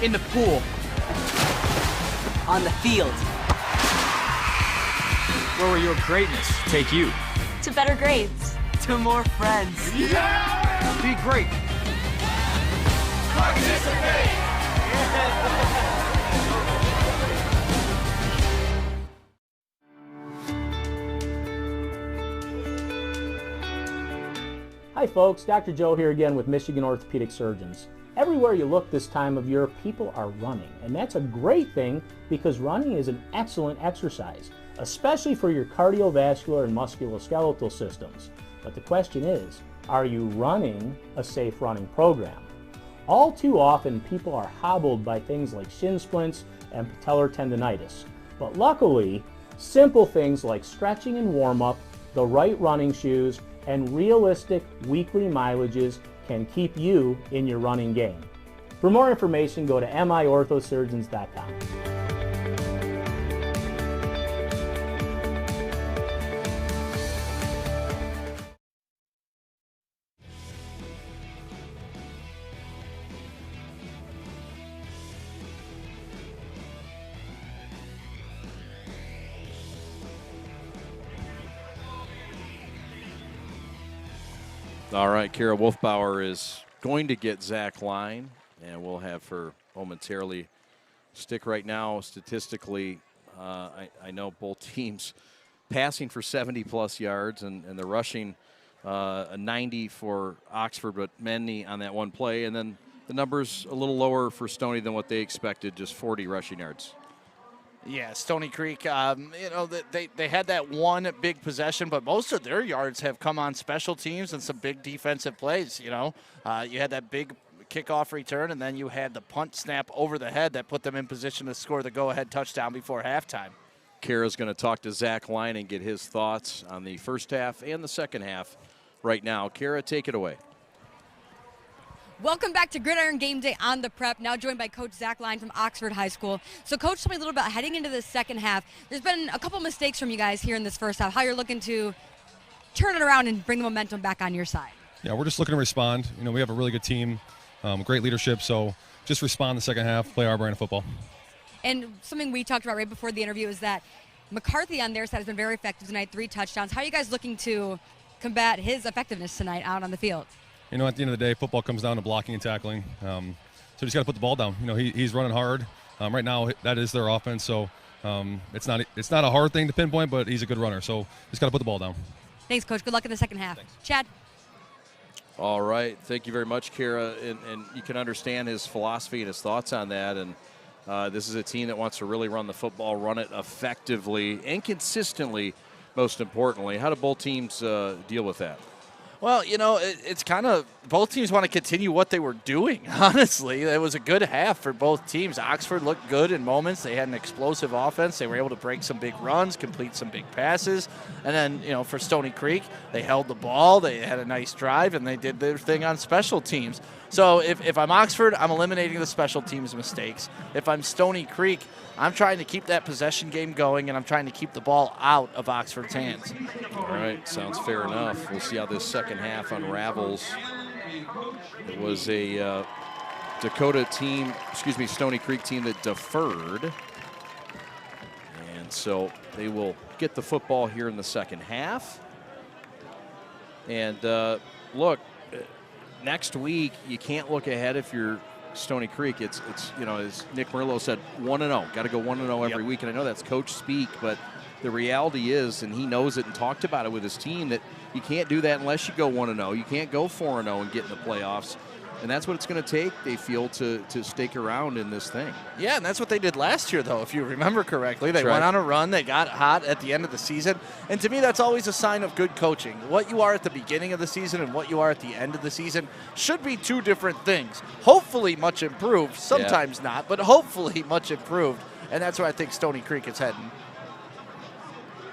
In the pool. On the field. Where will your greatness take you? To better grades. To more friends. Yeah! Be great. Participate! Hi folks, Dr. Joe here again with Michigan Orthopedic Surgeons. Everywhere you look this time of year, people are running, and that's a great thing because running is an excellent exercise, especially for your cardiovascular and musculoskeletal systems. But the question is, are you running a safe running program? All too often, people are hobbled by things like shin splints and patellar tendonitis. But luckily, simple things like stretching and warm-up, the right running shoes, and realistic weekly mileages can keep you in your running game. For more information, go to miorthosurgeons.com. All right, Kara Wolfbauer is going to get Zach Line, and we'll have her momentarily stick right now. Statistically, I know both teams passing for 70-plus yards, and they're rushing a 90 for Oxford, but many on that one play. And then the numbers a little lower for Stoney than what they expected, just 40 rushing yards. Yeah, Stony Creek, they had that one big possession, but most of their yards have come on special teams and some big defensive plays, You had that big kickoff return, and then you had the punt snap over the head that put them in position to score the go-ahead touchdown before halftime. Kara's going to talk to Zach Line and get his thoughts on the first half and the second half right now. Kara, take it away. Welcome back to Gridiron Game Day on the Prep, now joined by Coach Zach Line from Oxford High School. So, Coach, tell me a little about heading into the second half. There's been a couple mistakes from you guys here in this first half, how you're looking to turn it around and bring the momentum back on your side. Yeah, we're just looking to respond. We have a really good team, great leadership, so just respond in the second half, play our brand of football. And something we talked about right before the interview is that McCarthy on their side has been very effective tonight, 3 touchdowns. How are you guys looking to combat his effectiveness tonight out on the field? At the end of the day, football comes down to blocking and tackling. So just got to put the ball down. He's running hard. Right now, that is their offense. So it's not a hard thing to pinpoint, but he's a good runner. So just got to put the ball down. Thanks, Coach. Good luck in the second half. Thanks. Chad. All right. Thank you very much, Kara. And you can understand his philosophy and his thoughts on that. And this is a team that wants to really run the football, run it effectively and consistently, most importantly. How do both teams deal with that? Well, it's kind of both teams want to continue what they were doing, honestly. It was a good half for both teams. Oxford looked good in moments. They had an explosive offense. They were able to break some big runs, complete some big passes. And then, for Stony Creek, they held the ball. They had a nice drive, and they did their thing on special teams. So if I'm Oxford, I'm eliminating the special teams mistakes. If I'm Stony Creek, I'm trying to keep that possession game going, and I'm trying to keep the ball out of Oxford's hands. All right, sounds fair enough. We'll see how this second half unravels. It was a Stony Creek team that deferred. And so they will get the football here in the second half. And look, next week, you can't look ahead if you're Stony Creek. It's as Nick Merlo said, 1-0. Got to go 1-0 every week. And I know that's coach speak, but the reality is, and he knows it and talked about it with his team, that you can't do that unless you go 1-0. You can't go 4-0 and get in the playoffs. And that's what it's going to take, they feel, to stake around in this thing. Yeah, and that's what they did last year, though, if you remember correctly. They went on a run. They got hot at the end of the season. And to me, that's always a sign of good coaching. What you are at the beginning of the season and what you are at the end of the season should be two different things. Hopefully much improved. Sometimes not, but hopefully much improved. And that's where I think Stony Creek is heading.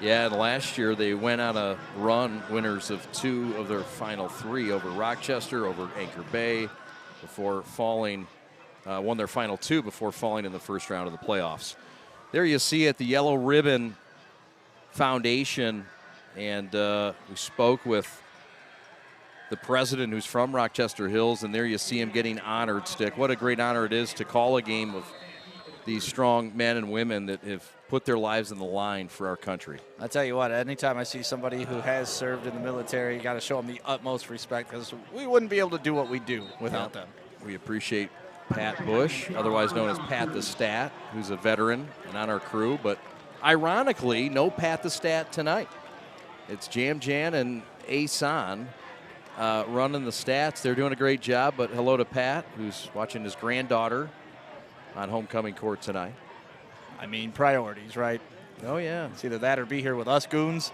Yeah, and last year they went on a run, winners of 2 of their final 3 over Rochester, over Anchor Bay, before falling, won their final 2 before falling in the first round of the playoffs. There you see it, the Yellow Ribbon Foundation, and we spoke with the president who's from Rochester Hills, and there you see him getting honored, Stick. What a great honor it is to call a game of these strong men and women that have put their lives in the line for our country. I tell you what, anytime I see somebody who has served in the military, you got to show them the utmost respect, because we wouldn't be able to do what we do without them. We appreciate Pat Bush, otherwise known as Pat the Stat, who's a veteran and on our crew, but ironically, no Pat the Stat tonight. It's Jam Jan and Asan running the stats. They're doing a great job, but hello to Pat, who's watching his granddaughter on homecoming court tonight. I mean, priorities, right? Oh, yeah. It's either that or be here with us goons.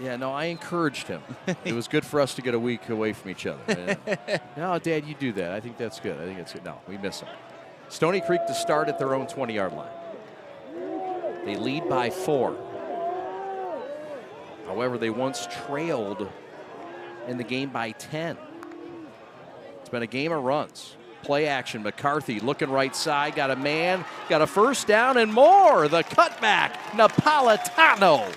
Yeah, no, I encouraged him. It was good for us to get a week away from each other. No, Dad, you do that. I think that's good. I think it's good. No, we miss him. Stony Creek to start at their own 20-yard line. They lead by 4. However, they once trailed in the game by 10. It's been a game of runs. Play action, McCarthy looking right side, got a man, got a first down and more. The cutback, Napolitano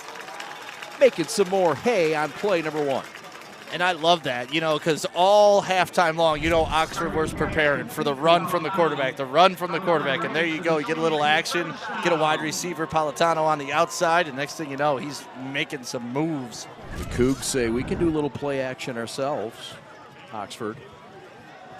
making some more hay on play number 1. And I love that, because all halftime long, Oxford was preparing for the run from the quarterback, And there you go. You get a little action, get a wide receiver, Politano on the outside, and next thing you know, he's making some moves. The Cougs say we can do a little play action ourselves, Oxford.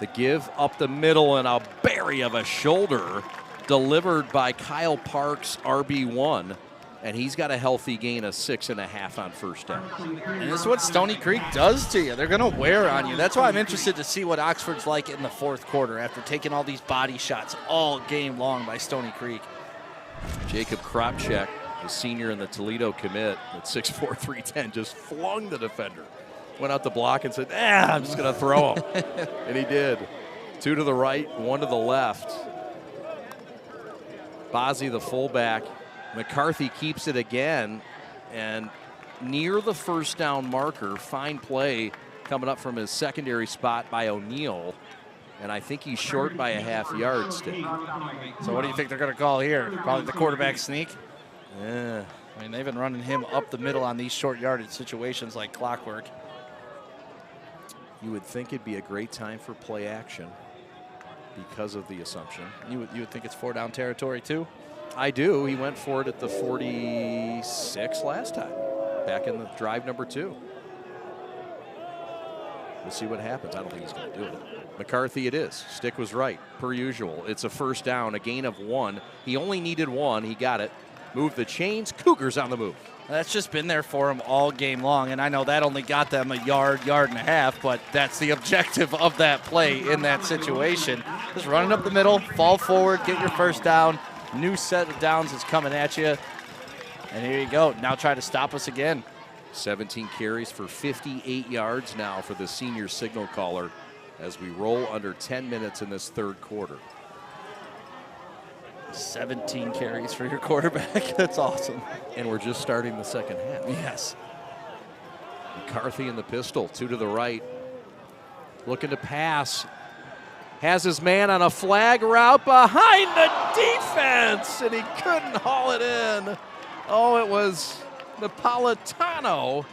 The give up the middle and a bury of a shoulder delivered by Kyle Parks, RB1. And he's got a healthy gain of 6.5 on first down. And this is what Stony Creek does to you. They're going to wear on you. That's why I'm interested to see what Oxford's like in the fourth quarter after taking all these body shots all game long by Stony Creek. Jacob Kropchak, the senior in the Toledo commit at 6'4", 310, just flung the defender. Went out the block and said, I'm just going to throw him. And he did. 2 to the right, 1 to the left. Bozzie, the fullback. McCarthy keeps it again, and near the first down marker, fine play coming up from his secondary spot by O'Neal, and I think he's short by a half yard, Steve. So what do you think they're going to call here? Probably the quarterback sneak? Yeah. I mean, they've been running him up the middle on these short yardage situations like clockwork. You would think it'd be a great time for play action because of the assumption. You would think it's 4-down territory too? I do. He went for it at the 46 last time, back in the drive number 2. We'll see what happens. I don't think he's going to do it. McCarthy it is. Stick was right, per usual. It's a first down, a gain of 1. He only needed 1. He got it. Move the chains. Cougars on the move. That's just been there for him all game long, and I know that only got them a yard and a half, but that's the objective of that play in that situation. Just running up the middle, fall forward, get your first down. New set of downs is coming at you. And here you go. Now try to stop us again. 17 carries for 58 yards now for the senior signal caller as we roll under 10 minutes in this third quarter. 17 carries for your quarterback. That's awesome. And we're just starting the second half. Yes. McCarthy in the pistol, 2 to the right. Looking to pass. Has his man on a flag route behind the defense, and he couldn't haul it in. Oh, it was Napolitano.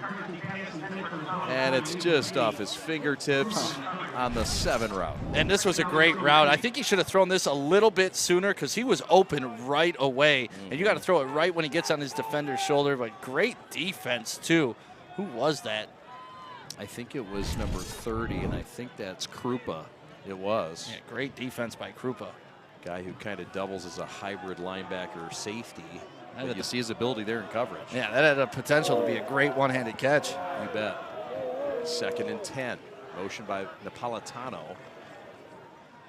And it's just off his fingertips on the 7 route. And this was a great route. I think he should have thrown this a little bit sooner because he was open right away. And you got to throw it right when he gets on his defender's shoulder. But great defense, too. Who was that? I think it was number 30, and I think that's Krupa. It was. Yeah, great defense by Krupa. Guy who kind of doubles as a hybrid linebacker safety. But you see his ability there in coverage. Yeah, that had a potential to be a great one-handed catch. You bet. 2nd and 10. Motion by Napolitano.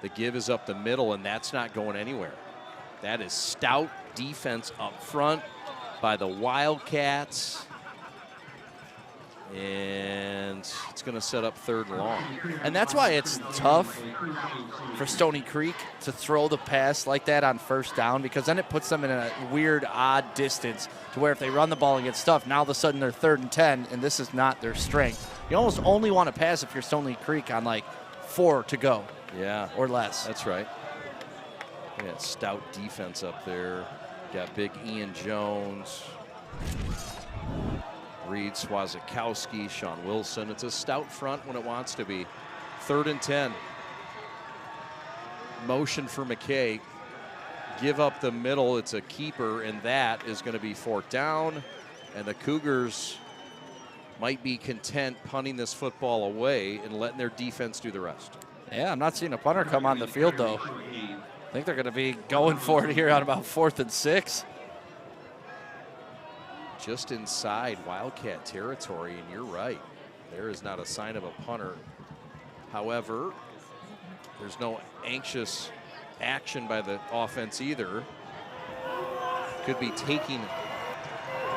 The give is up the middle, and that's not going anywhere. That is stout defense up front by the Wildcats. And It's going to set up 3rd and long. And that's why it's tough for Stony Creek to throw the pass like that on 1st down, because then it puts them in a weird, odd distance to where if they run the ball and get stuffed, now all of a sudden they're 3rd and 10, and this is not their strength. You almost only want to pass if you're Stony Creek on like 4 to go. Yeah. Or less. That's right. Yeah, stout defense up there. Got big Ian Jones, Reed Swazakowski, Sean Wilson. It's a stout front when it wants to be. 3rd and 10. Motion for McKay. Give up the middle. It's a keeper, and that is going to be 4th down. And the Cougars might be content punting this football away and letting their defense do the rest. Yeah, I'm not seeing a punter come on the field, though. I think they're going to be going for it here on about 4th and 6. Just inside Wildcat territory, and you're right. There is not a sign of a punter. However, there's no anxious action by the offense either. Could be taking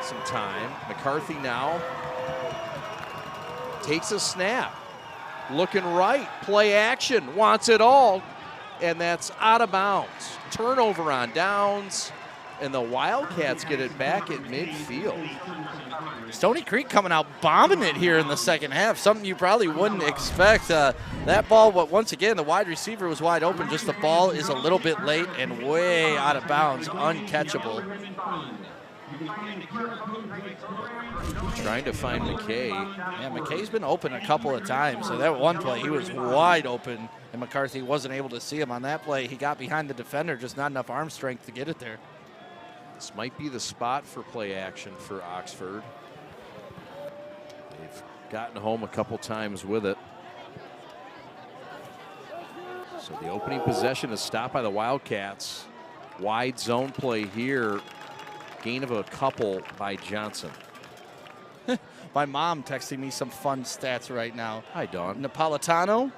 some time. McCarthy now takes a snap. Looking right, play action, wants it all, and that's out of bounds. Turnover on downs, and the Wildcats get it back at midfield. Stony Creek coming out bombing it here in the 2nd half, something you probably wouldn't expect. That ball, but once again, the wide receiver was wide open, just the ball is a little bit late and way out of bounds, uncatchable. Trying to find McKay. Yeah, McKay's been open a couple of times. So that one play, he was wide open, and McCarthy wasn't able to see him on that play. He got behind the defender, just not enough arm strength to get it there. This might be the spot for play action for Oxford. They've gotten home a couple times with it. So the opening possession is stopped by the Wildcats. Wide zone play here. Gain of a couple by Johnson. My mom texting me some fun stats right now. Hi, Dawn. Napolitano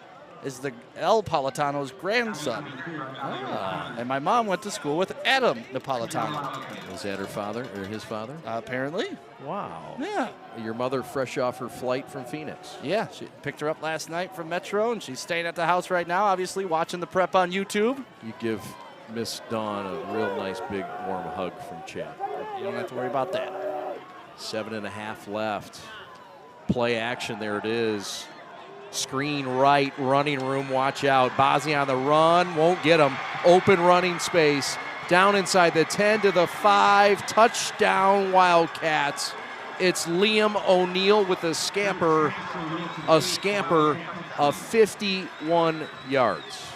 is the El Politano's grandson. And my mom went to school with Adam Napolitano. Was that her father or his father? Apparently. Wow. Yeah. Your mother fresh off her flight from Phoenix. Yeah, she picked her up last night from Metro, and she's staying at the house right now, obviously watching the prep on YouTube. You give Miss Dawn a real nice big warm hug from Chad. You don't have to worry about that. 7.5 left. Play action, there it is. Screen right, running room, watch out. Bozzi on the run, won't get him. Open running space, down inside the 10 to the 5. Touchdown Wildcats. It's Liam O'Neill with a scamper of 51 yards.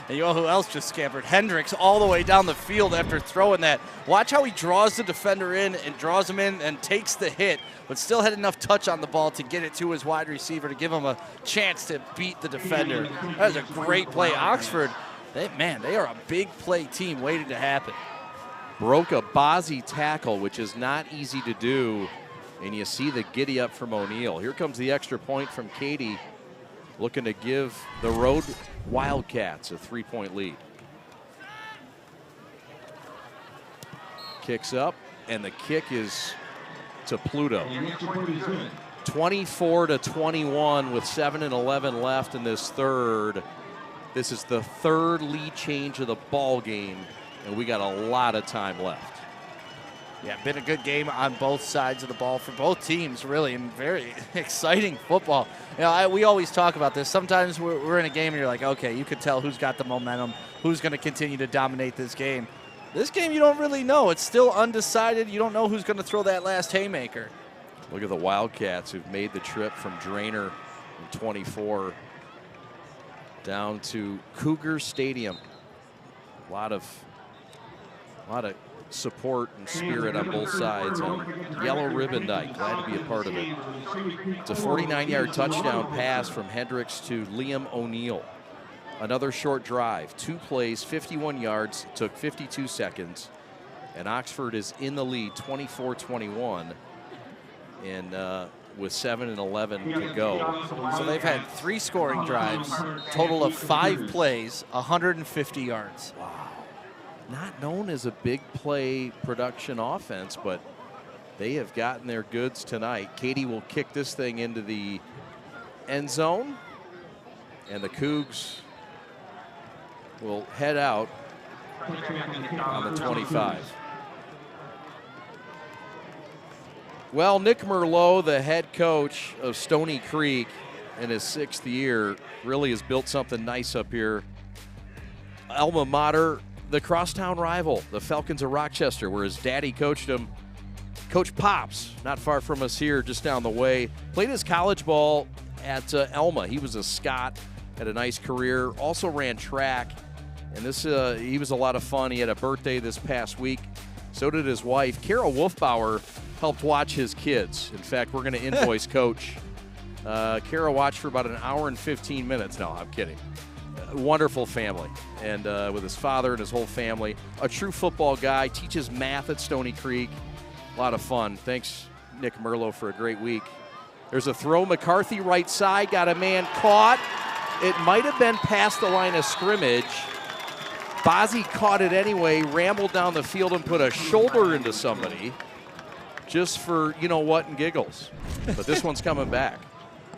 And you know who else just scampered? Hendricks all the way down the field after throwing that. Watch how he draws the defender in and draws him in and takes the hit, but still had enough touch on the ball to get it to his wide receiver to give him a chance to beat the defender. That was a great play. Oxford, they are a big play team waiting to happen. Broke a Bozzi tackle, which is not easy to do, and you see the giddy up from O'Neill. Here comes the extra point from Katie, looking to give the road Wildcats a 3-point lead. Kicks up, and the kick is to Pluto. 24-21 with 7:11 left in this third. This is the third lead change of the ball game, and we got a lot of time left. Yeah, been a good game on both sides of the ball for both teams, really, and very exciting football. You know, we always talk about this. Sometimes we're in a game and you're like, okay, you could tell who's got the momentum, who's going to continue to dominate this game. This game, you don't really know. It's still undecided. You don't know who's going to throw that last haymaker. Look at the Wildcats who've made the trip from Drainer in 24 down to Cougar Stadium. A lot of support and spirit on both sides. Yellow ribbon night, glad to be a part of it. It's a 49-yard touchdown pass from Hendricks to Liam O'Neill. Another short drive, 2 plays, 51 yards, took 52 seconds, and Oxford is in the lead 24-21, and with 7:11 to go. So they've had 3 scoring drives, total of 5 plays, 150 yards. Wow. Not known as a big play production offense, but they have gotten their goods tonight. Katie will kick this thing into the end zone. And the Cougs will head out on the 25. Well, Nick Merlo, the head coach of Stony Creek in his 6th year, really has built something nice up here. Alma mater, the crosstown rival, the Falcons of Rochester, where his daddy coached him. Coach Pops, not far from us here, just down the way, played his college ball at Alma. He was a Scot, had a nice career, also ran track, and he was a lot of fun. He had a birthday this past week. So did his wife. Kara Wolfbauer helped watch his kids. In fact, we're going to invoice Coach. Kara watched for about an hour and 15 minutes. No, I'm kidding. Wonderful family, and with his father and his whole family. A true football guy, teaches math at Stony Creek. A lot of fun. Thanks, Nick Merlo, for a great week. There's a throw. McCarthy right side, got a man caught. It might have been past the line of scrimmage. Bozzy caught it anyway, rambled down the field and put a shoulder into somebody just for you-know-what and giggles. But this one's coming back.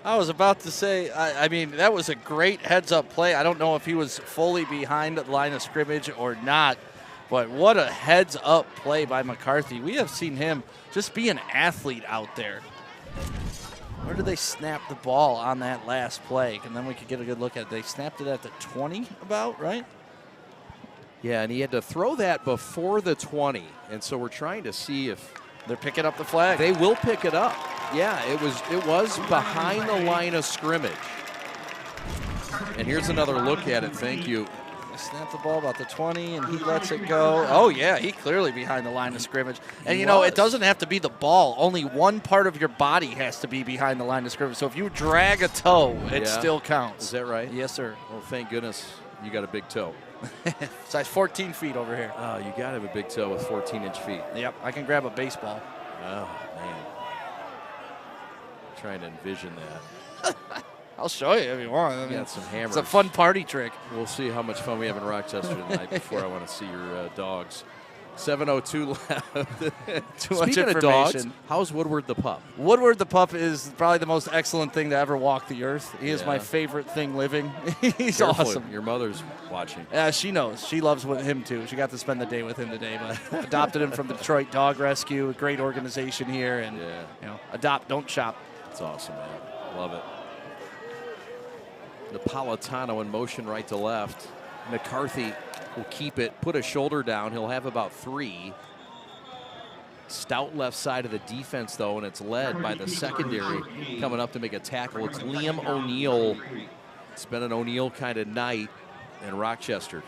I was about to say, I mean, that was a great heads-up play. I don't know if he was fully behind the line of scrimmage or not, but what a heads-up play by McCarthy. We have seen him just be an athlete out there. Where did they snap the ball on that last play? And then we could get a good look at it. They snapped it at the 20 about, right? Yeah, and he had to throw that before the 20. And so we're trying to see if they're picking up the flag. They will pick it up. Yeah, it was behind the line of scrimmage. And here's another look at it. Thank you. They snap the ball about the 20, and he lets it go. Oh, yeah, he clearly behind the line of scrimmage. And, it doesn't have to be the ball. Only one part of your body has to be behind the line of scrimmage. So if you drag a toe, it still counts. Is that right? Yes, sir. Well, thank goodness you got a big toe. Size 14 feet over here. Oh, you got to have a big toe with 14-inch feet. Yep, I can grab a baseball. Oh, man. Trying to envision that. I'll show you if you want. I mean, got some hammers. It's a fun party trick. We'll see how much fun we have in Rochester tonight before I want to see your dogs. 7:02 left. Speaking of dogs, how's Woodward the pup? Woodward the pup is probably the most excellent thing to ever walk the earth. He is my favorite thing living. He's Careful, awesome. Your mother's watching. Yeah, she knows. She loves him too. She got to spend the day with him today. But adopted him from the Detroit Dog Rescue, a great organization here. And adopt, don't shop. It's awesome, man. Love it. Napolitano in motion right to left. McCarthy will keep it, put a shoulder down. He'll have about 3. Stout left side of the defense, though, and it's led by the secondary coming up to make a tackle. It's Liam O'Neill. It's been an O'Neill kind of night in Rochester.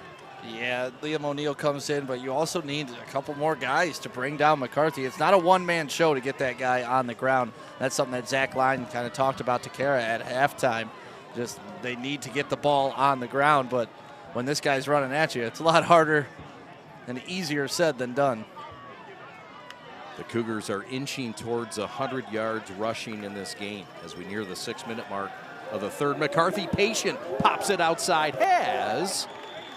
Yeah, Liam O'Neill comes in, but you also need a couple more guys to bring down McCarthy. It's not a one-man show to get that guy on the ground. That's something that Zach Line kind of talked about to Kara at halftime. Just they need to get the ball on the ground, but when this guy's running at you, it's a lot harder and easier said than done. The Cougars are inching towards 100 yards rushing in this game as we near the 6-minute mark of the third. McCarthy, patient, pops it outside, has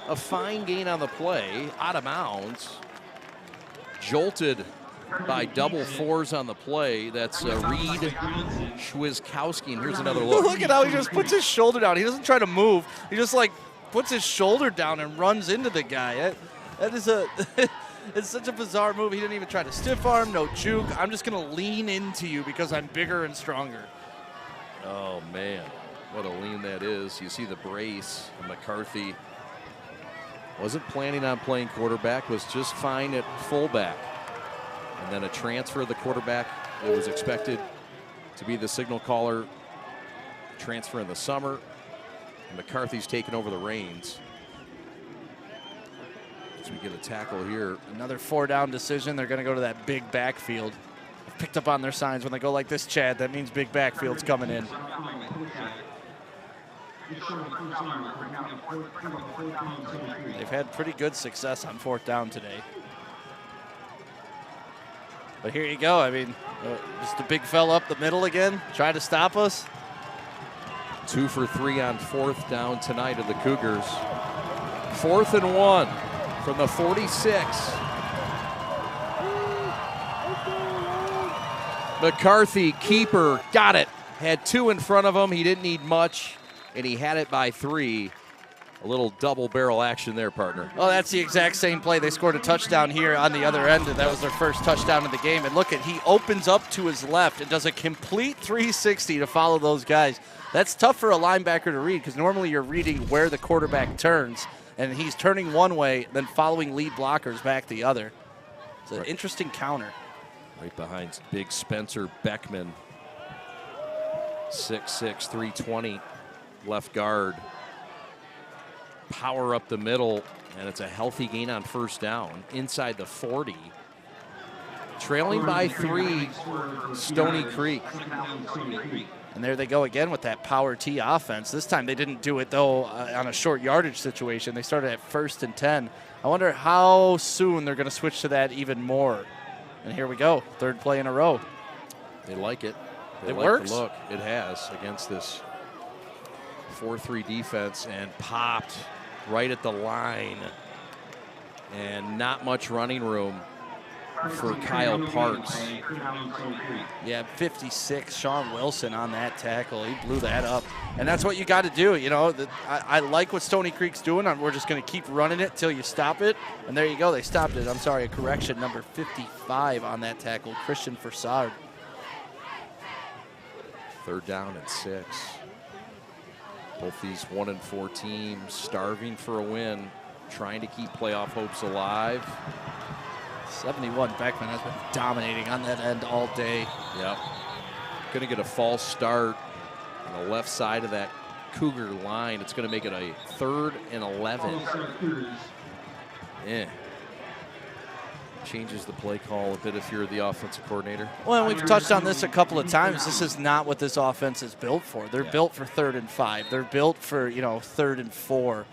a fine gain on the play, out of bounds. Jolted by double 4s on the play. That's Reed Schwiskowski, and here's another look. Look at how he just puts his shoulder down. He doesn't try to move. He just puts his shoulder down and runs into the guy. That is it's such a bizarre move. He didn't even try to stiff arm, no juke. I'm just going to lean into you because I'm bigger and stronger. Oh, man. What a lean that is. You see the brace. McCarthy wasn't planning on playing quarterback, was just fine at fullback. And then a transfer of the quarterback that was expected to be the signal caller. Transfer in the summer. McCarthy's taken over the reins. As we get a tackle here. Another 4-down decision. They're going to go to that big backfield. I've picked up on their signs when they go like this, Chad. That means big backfield's coming in. They've had pretty good success on 4th down today. But here you go. I mean, just a big fella up the middle again. Try to stop us. 2 for 3 on 4th down tonight of the Cougars. 4th and 1 from the 46. McCarthy, keeper, got it. had 2 in front of him. He didn't need much, and he had it by 3. A little double barrel action there, partner. Oh, that's the exact same play. They scored a touchdown here on the other end, and that was their first touchdown of the game. And look he opens up to his left and does a complete 360 to follow those guys. That's tough for a linebacker to read because normally you're reading where the quarterback turns, and he's turning one way, then following lead blockers back the other. It's an interesting counter. Right behind big Spencer Beckman. 6'6", 320, left guard. Power up the middle, and it's a healthy gain on first down inside the 40. Trailing by 3, Stony Creek. And there they go again with that power T offense. This time they didn't do it, though, on a short yardage situation. They started at 1st and 10. I wonder how soon they're going to switch to that even more. And here we go, 3rd play in a row. They like it. It works. Look, it has against this 4-3 defense, and popped right at the line. And not much running room for Kyle Parks. Yeah, 56, Sean Wilson on that tackle. He blew that up. And that's what you got to do. You know, I like what Stony Creek's doing. We're just going to keep running it till you stop it. And there you go. They stopped it. I'm sorry, a correction. Number 55 on that tackle, Christian Farsard. 3rd down and 6. Both these 1-4 teams starving for a win, trying to keep playoff hopes alive. 71, Beckman has been dominating on that end all day. Yep. Going to get a false start on the left side of that Cougar line. It's going to make it a 3rd and 11. Yeah. Changes the play call a bit if you're the offensive coordinator. Well, we've touched on this a couple of times. This is not what this offense is built for. They're built for 3rd and 5. They're built for, 3rd and 4.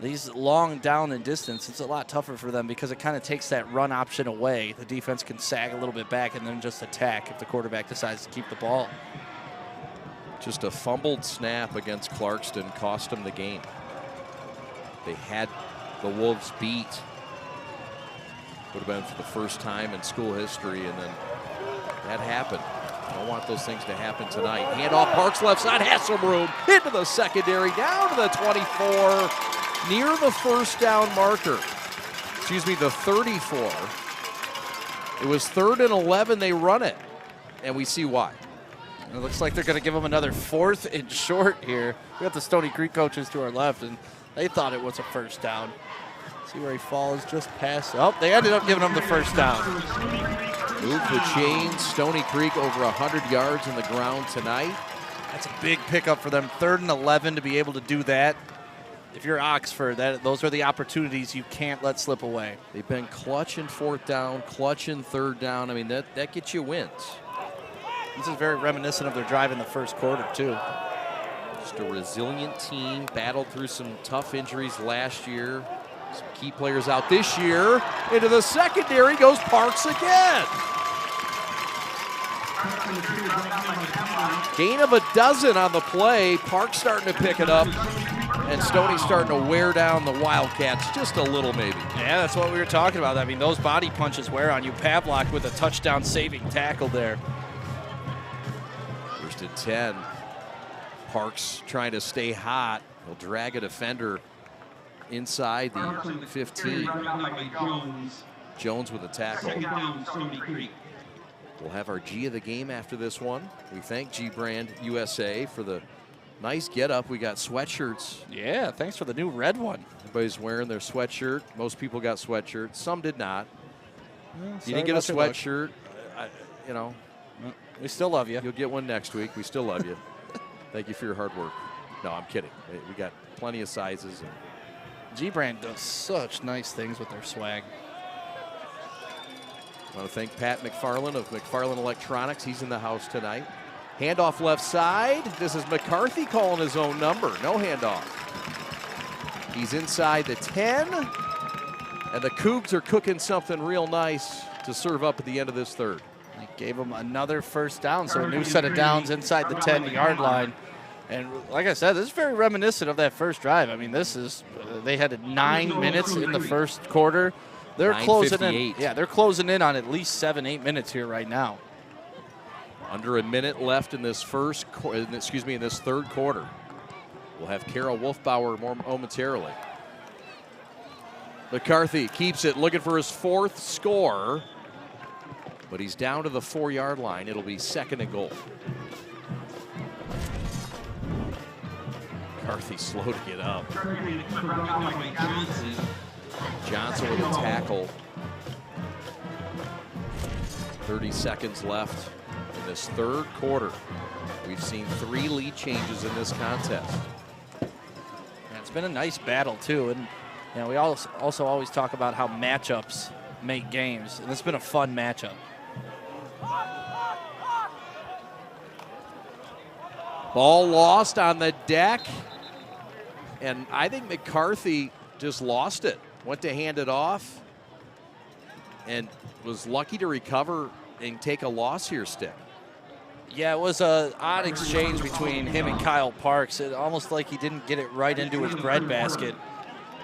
These long down and distance, it's a lot tougher for them because it kind of takes that run option away. The defense can sag a little bit back and then just attack if the quarterback decides to keep the ball. Just a fumbled snap against Clarkston cost them the game. They had the Wolves beat. Would have been for the first time in school history, and then that happened. I don't want those things to happen tonight. Handoff, Parks left side, has some room, into the secondary, down to the 24, near the 1st down marker. Excuse me, the 34. It was 3rd and 11, they run it, and we see why. It looks like they're going to give them another 4th and short here. We got the Stony Creek coaches to our left, and they thought it was a 1st down. See where he falls, just past. Oh, they ended up giving him the 1st down. Move the chains. Stony Creek over 100 yards in the ground tonight. That's a big pickup for them. 3rd and 11 to be able to do that. If you're Oxford, those are the opportunities you can't let slip away. They've been clutch in 4th down, clutch in 3rd down. I mean, that gets you wins. This is very reminiscent of their drive in the 1st quarter, too. Just a resilient team, battled through some tough injuries last year. Some key players out this year. Into the secondary goes Parks again. Gain of a dozen on the play. Parks starting to pick it up. And Stoney starting to wear down the Wildcats just a little maybe. Yeah, that's what we were talking about. I mean, those body punches wear on you. Pavlock with a touchdown-saving tackle there. 1st and 10. Parks trying to stay hot. He'll drag a defender inside the 15. Jones with a tackle. We'll have our G of the game after this one. We thank G Brand USA for the nice get-up. We got sweatshirts. Yeah, thanks for the new red one. Everybody's wearing their sweatshirt. Most people got sweatshirts. Some did not. You didn't get a sweatshirt. We still love you. You'll get one next week. We still love you. Thank you for your hard work. No, I'm kidding. We got plenty of sizes. G-Brand does such nice things with their swag. I want to thank Pat McFarland of McFarland Electronics. He's in the house tonight. Handoff left side. This is McCarthy calling his own number. No handoff. He's inside the 10. And the Cougs are cooking something real nice to serve up at the end of this 3rd. They gave him another 1st down, so a new set of downs inside the 10-yard line. And like I said, this is very reminiscent of that first drive. I mean, this is, they had 9 minutes in the 1st quarter. They're closing in. Yeah, they're closing in on at least 7-8 minutes here right now. Under a minute left in this in this third quarter. We'll have Kara Wolfbauer more momentarily. McCarthy keeps it, looking for his 4th score, but he's down to the 4-yard line. It'll be 2nd and goal. McCarthy slow to get up. Johnson with a tackle. 30 seconds left in this third quarter. We've seen 3 lead changes in this contest. Yeah, it's been a nice battle too, and we also always talk about how matchups make games, and it's been a fun matchup. Ball lost on the deck, and I think McCarthy just lost it. Went to hand it off and was lucky to recover and take a loss here, Stick. Yeah, it was an odd exchange between him and Kyle Parks. It almost like he didn't get it right into his breadbasket.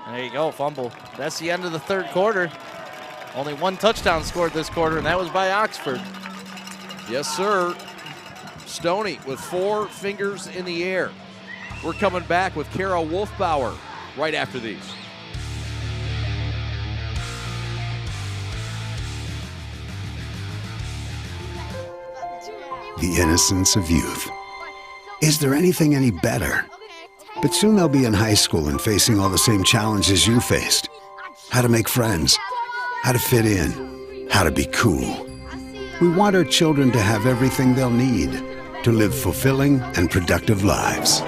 There you go, fumble. That's the end of the third quarter. Only 1 touchdown scored this quarter, and that was by Oxford. Yes, sir. Stoney with 4 fingers in the air. We're coming back with Kara Wolfbauer right after these. The innocence of youth. Is there anything any better? But soon they'll be in high school and facing all the same challenges you faced. How to make friends, how to fit in, how to be cool. We want our children to have everything they'll need to live fulfilling and productive lives.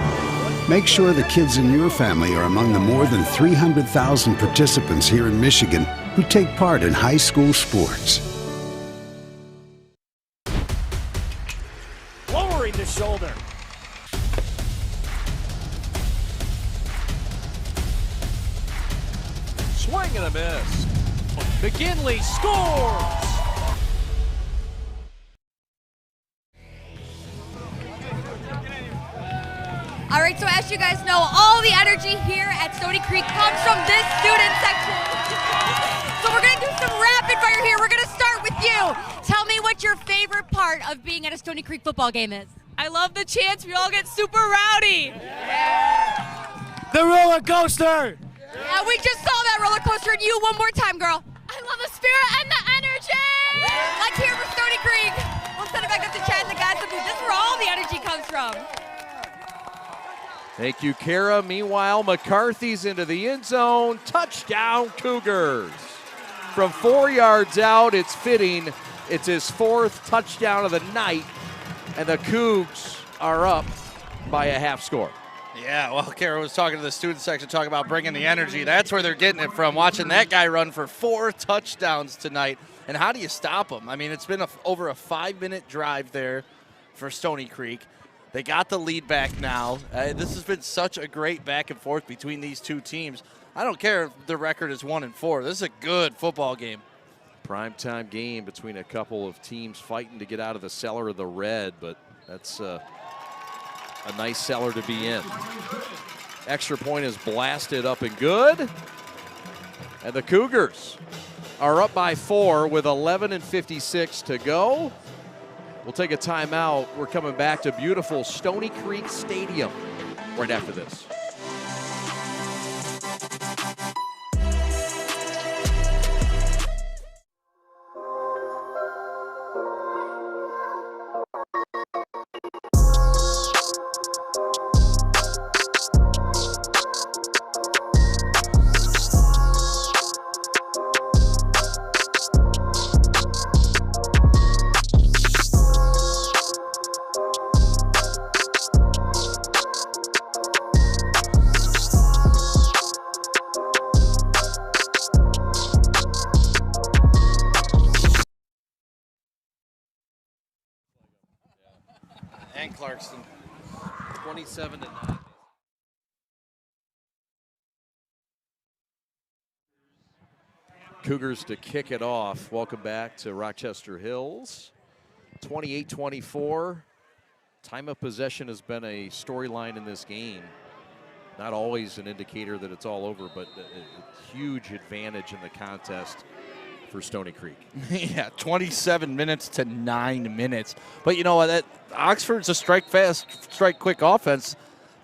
Make sure the kids in your family are among the more than 300,000 participants here in Michigan who take part in high school sports. Lowering the shoulder. Swing and a miss. McGinley scores! All right, so as you guys know, all the energy here at Stony Creek comes from this student section. So we're gonna do some rapid fire here. We're gonna start with you. Tell me what your favorite part of being at a Stony Creek football game is. I love the chance we all get super rowdy. The roller coaster! Yeah, we just saw that roller coaster, and you one more time, girl. I love the spirit and the energy! Let's hear from Stony Creek. We'll send it back up to Chad and the guys. This is where all the energy comes from. Thank you, Kara. Meanwhile, McCarthy's into the end zone. Touchdown, Cougars. From 4 yards out, it's fitting. It's his 4th touchdown of the night, and the Cougs are up by a half score. Yeah, well, Kara was talking to the student section, talking about bringing the energy. That's where they're getting it from, watching that guy run for 4 touchdowns tonight. And how do you stop him? I mean, it's been over a 5-minute drive there for Stony Creek. They got the lead back now. This has been such a great back and forth between these two teams. I don't care if the record is 1-4. This is a good football game. Primetime game between a couple of teams fighting to get out of the cellar of the red, but that's a nice cellar to be in. Extra point is blasted up and good. And the Cougars are up by 4 with 11:56 to go. We'll take a timeout. We're coming back to beautiful Stony Creek Stadium right after this. And Clarkston. 27-9. Cougars to kick it off. Welcome back to Rochester Hills. 28-24. Time of possession has been a storyline in this game. Not always an indicator that it's all over, but a huge advantage in the contest for Stony Creek. Yeah, 27 minutes to 9 minutes. But you know what? Oxford's a strike-fast, strike-quick offense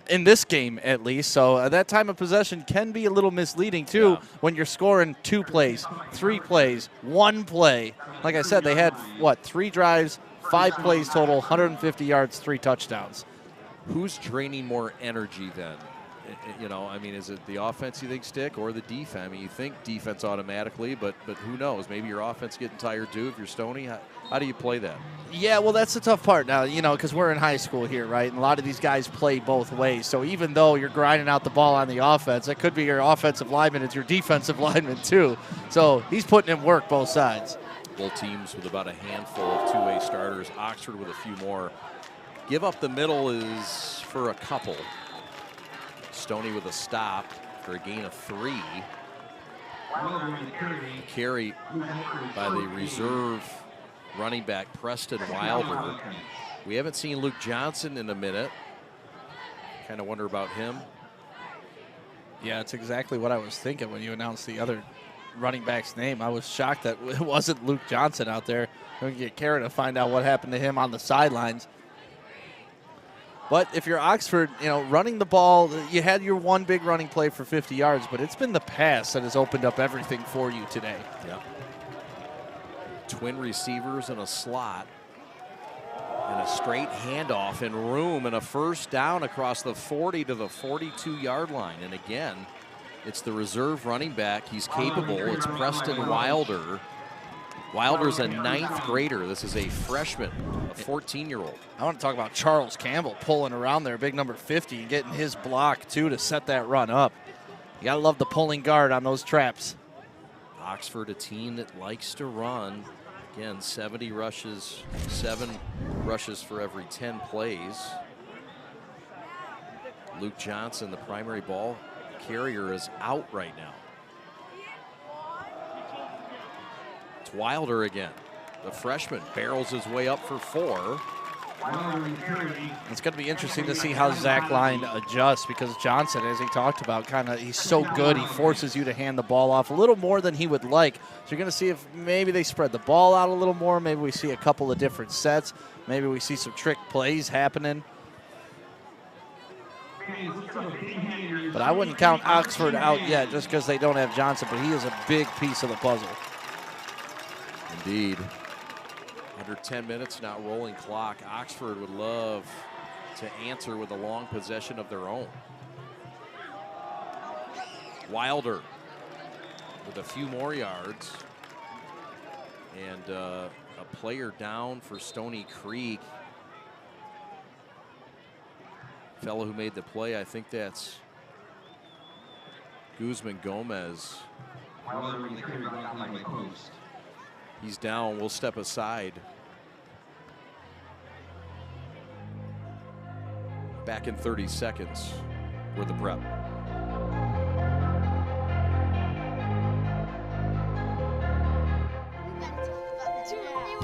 in this game, at least. So that time of possession can be a little misleading, too, when you're scoring 2 plays, 3 plays, 1 play. Like I said, they had, 3 drives, 5 plays total, 150 yards, 3 touchdowns. Who's draining more energy then? You know, I mean, is it the offense you think, Stick, or the defense? I mean, you think defense automatically, but who knows? Maybe your offense getting tired too if you're Stoney. How do you play that? Yeah, well, that's the tough part now, you know, because we're in high school here, right? And a lot of these guys play both ways. So even though you're grinding out the ball on the offense, it could be your offensive lineman, it's your defensive lineman too. So he's putting in work both sides. Both teams with about a handful of two-way starters. Oxford with a few more. Give up the middle is for a couple. Stoney with a stop for a gain of 3. Carry by the reserve running back Preston Wilder. We haven't seen Luke Johnson in a minute. Kind of wonder about him. Yeah, it's exactly what I was thinking when you announced the other running back's name. I was shocked that it wasn't Luke Johnson out there. We can get Karen to find out what happened to him on the sidelines. But if you're Oxford, you know, running the ball, you had your one big running play for 50 yards, but it's been the pass that has opened up everything for you today. Yeah. Twin receivers in a slot and a straight handoff and room and a first down across the 40 to the 42-yard line. And again, it's the reserve running back. He's capable. It's Preston Wilder. Wilder's a 9th grader. This is a freshman, a 14-year-old. I want to talk about Charles Campbell pulling around there, big number 50, and getting his block, too, to set that run up. You got to love the pulling guard on those traps. Oxford, a team that likes to run. Again, 70 rushes, 7 rushes for every 10 plays. Luke Johnson, the primary ball carrier, is out right now. Wilder again. The freshman barrels his way up for 4. It's going to be interesting to see how Zach Line adjusts because Johnson, as he talked about, he's so good. He forces you to hand the ball off a little more than he would like. So you're going to see if maybe they spread the ball out a little more. Maybe we see a couple of different sets. Maybe we see some trick plays happening. But I wouldn't count Oxford out yet just because they don't have Johnson, but he is a big piece of the puzzle. Indeed. Under 10 minutes now, rolling clock. Oxford would love to answer with a long possession of their own. Wilder with a few more yards. And a player down for Stony Creek. Fellow who made the play, I think that's Guzman Gomez. He's down. We'll step aside. Back in 30 seconds with the prep.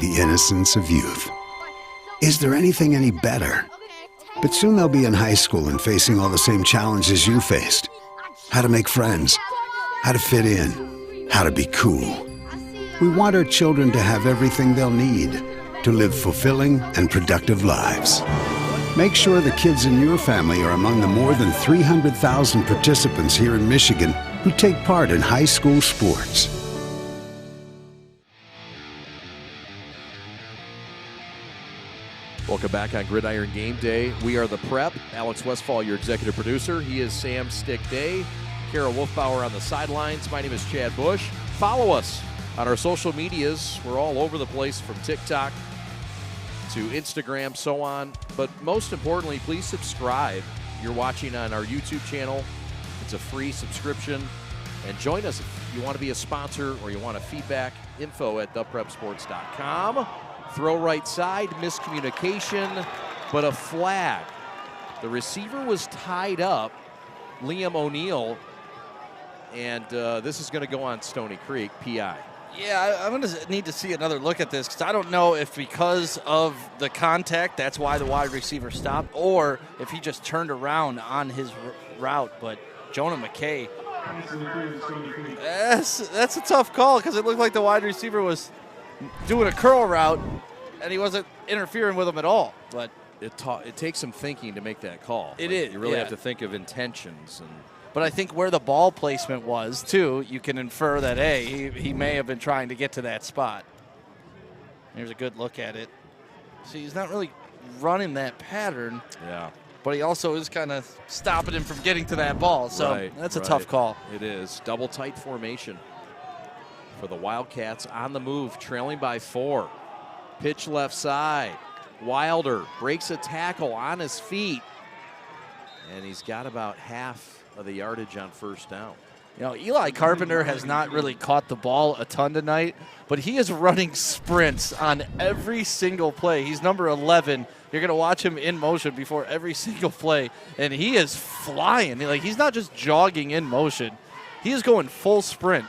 The innocence of youth. Is there anything any better? But soon they'll be in high school and facing all the same challenges you faced. How to make friends, how to fit in, how to be cool. We want our children to have everything they'll need to live fulfilling and productive lives. Make sure the kids in your family are among the more than 300,000 participants here in Michigan who take part in high school sports. Welcome back on Gridiron Game Day. We are the Prep. Alex Westfall, your executive producer. He is Sam Stick Day. Kara Wolfbauer on the sidelines. My name is Chad Bush. Follow us on our social medias. We're all over the place, from TikTok to Instagram, so on. But most importantly, please subscribe. You're watching on our YouTube channel. It's a free subscription. And join us if you want to be a sponsor or you want a feedback. info@theprepsports.com. Throw right side, miscommunication, but a flag. The receiver was tied up, Liam O'Neill, and this is going to go on Stony Creek, PI. Yeah, I'm going to need to see another look at this because I don't know if because of the contact, that's why the wide receiver stopped, or if he just turned around on his route. But Jonah McKay That's a tough call because it looked like the wide receiver was doing a curl route, and he wasn't interfering with him at all. But it takes some thinking to make that call. It is. You really have to think of intentions. But I think where the ball placement was, too, you can infer that, hey, he may have been trying to get to that spot. Here's a good look at it. See, he's not really running that pattern. Yeah. But he also is kind of stopping him from getting to that ball. So that's a tough call. It is. Double tight formation for the Wildcats on the move, trailing by 4. Pitch left side. Wilder breaks a tackle on his feet. And he's got about half of the yardage on first down. You know, Eli Carpenter has not really caught the ball a ton tonight, but he is running sprints on every single play. He's number 11. You're going to watch him in motion before every single play, and he is flying. Like, he's not just jogging in motion. He is going full sprint.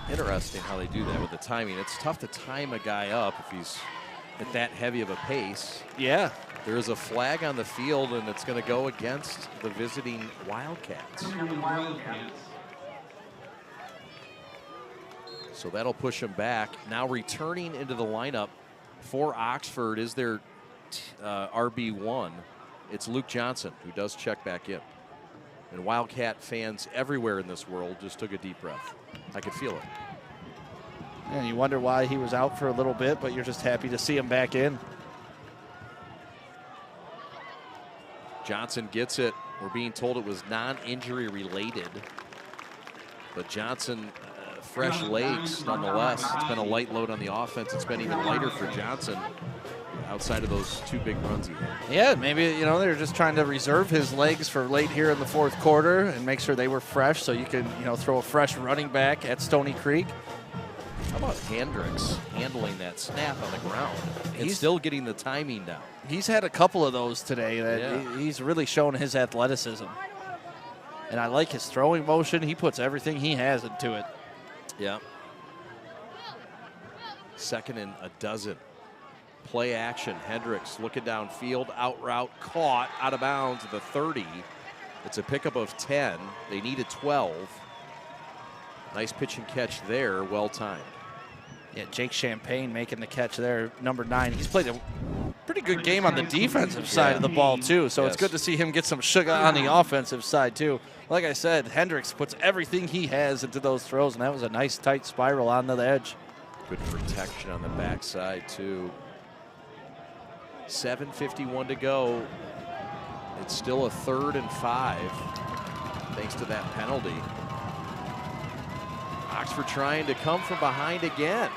Interesting how they do that with the timing. It's tough to time a guy up if he's at that heavy of a pace. Yeah. There is a flag on the field, and it's going to go against the visiting Wildcats. So that'll push him back. Now returning into the lineup for Oxford is their RB1. It's Luke Johnson, who does check back in. And Wildcat fans everywhere in this world just took a deep breath. I could feel it. And you wonder why he was out for a little bit, but you're just happy to see him back in. Johnson gets it. We're being told it was non-injury related. But Johnson, fresh legs nonetheless. It's been a light load on the offense. It's been even lighter for Johnson outside of those 2 big runs he had. Yeah, maybe, you know, they're just trying to reserve his legs for late here in the 4th quarter and make sure they were fresh so you can, you know, throw a fresh running back at Stony Creek. How about Hendricks handling that snap on the ground? He's still getting the timing down. He's had a couple of those today. He's really shown his athleticism. And I like his throwing motion. He puts everything he has into it. Yeah. 2nd and a dozen. Play action. Hendricks looking downfield. Out route caught out of bounds at the 30. It's a pickup of 10. They needed 12. Nice pitch and catch there. Well timed. Yeah, Jake Champagne making the catch there, number 9. He's played a pretty good game on the defensive side of the ball, too. So it's good to see him get some sugar on the offensive side, too. Like I said, Hendricks puts everything he has into those throws, and that was a nice tight spiral on the edge. Good protection on the backside, too. 7:51 to go. It's still a 3rd and 5, thanks to that penalty. Oxford trying to come from behind again.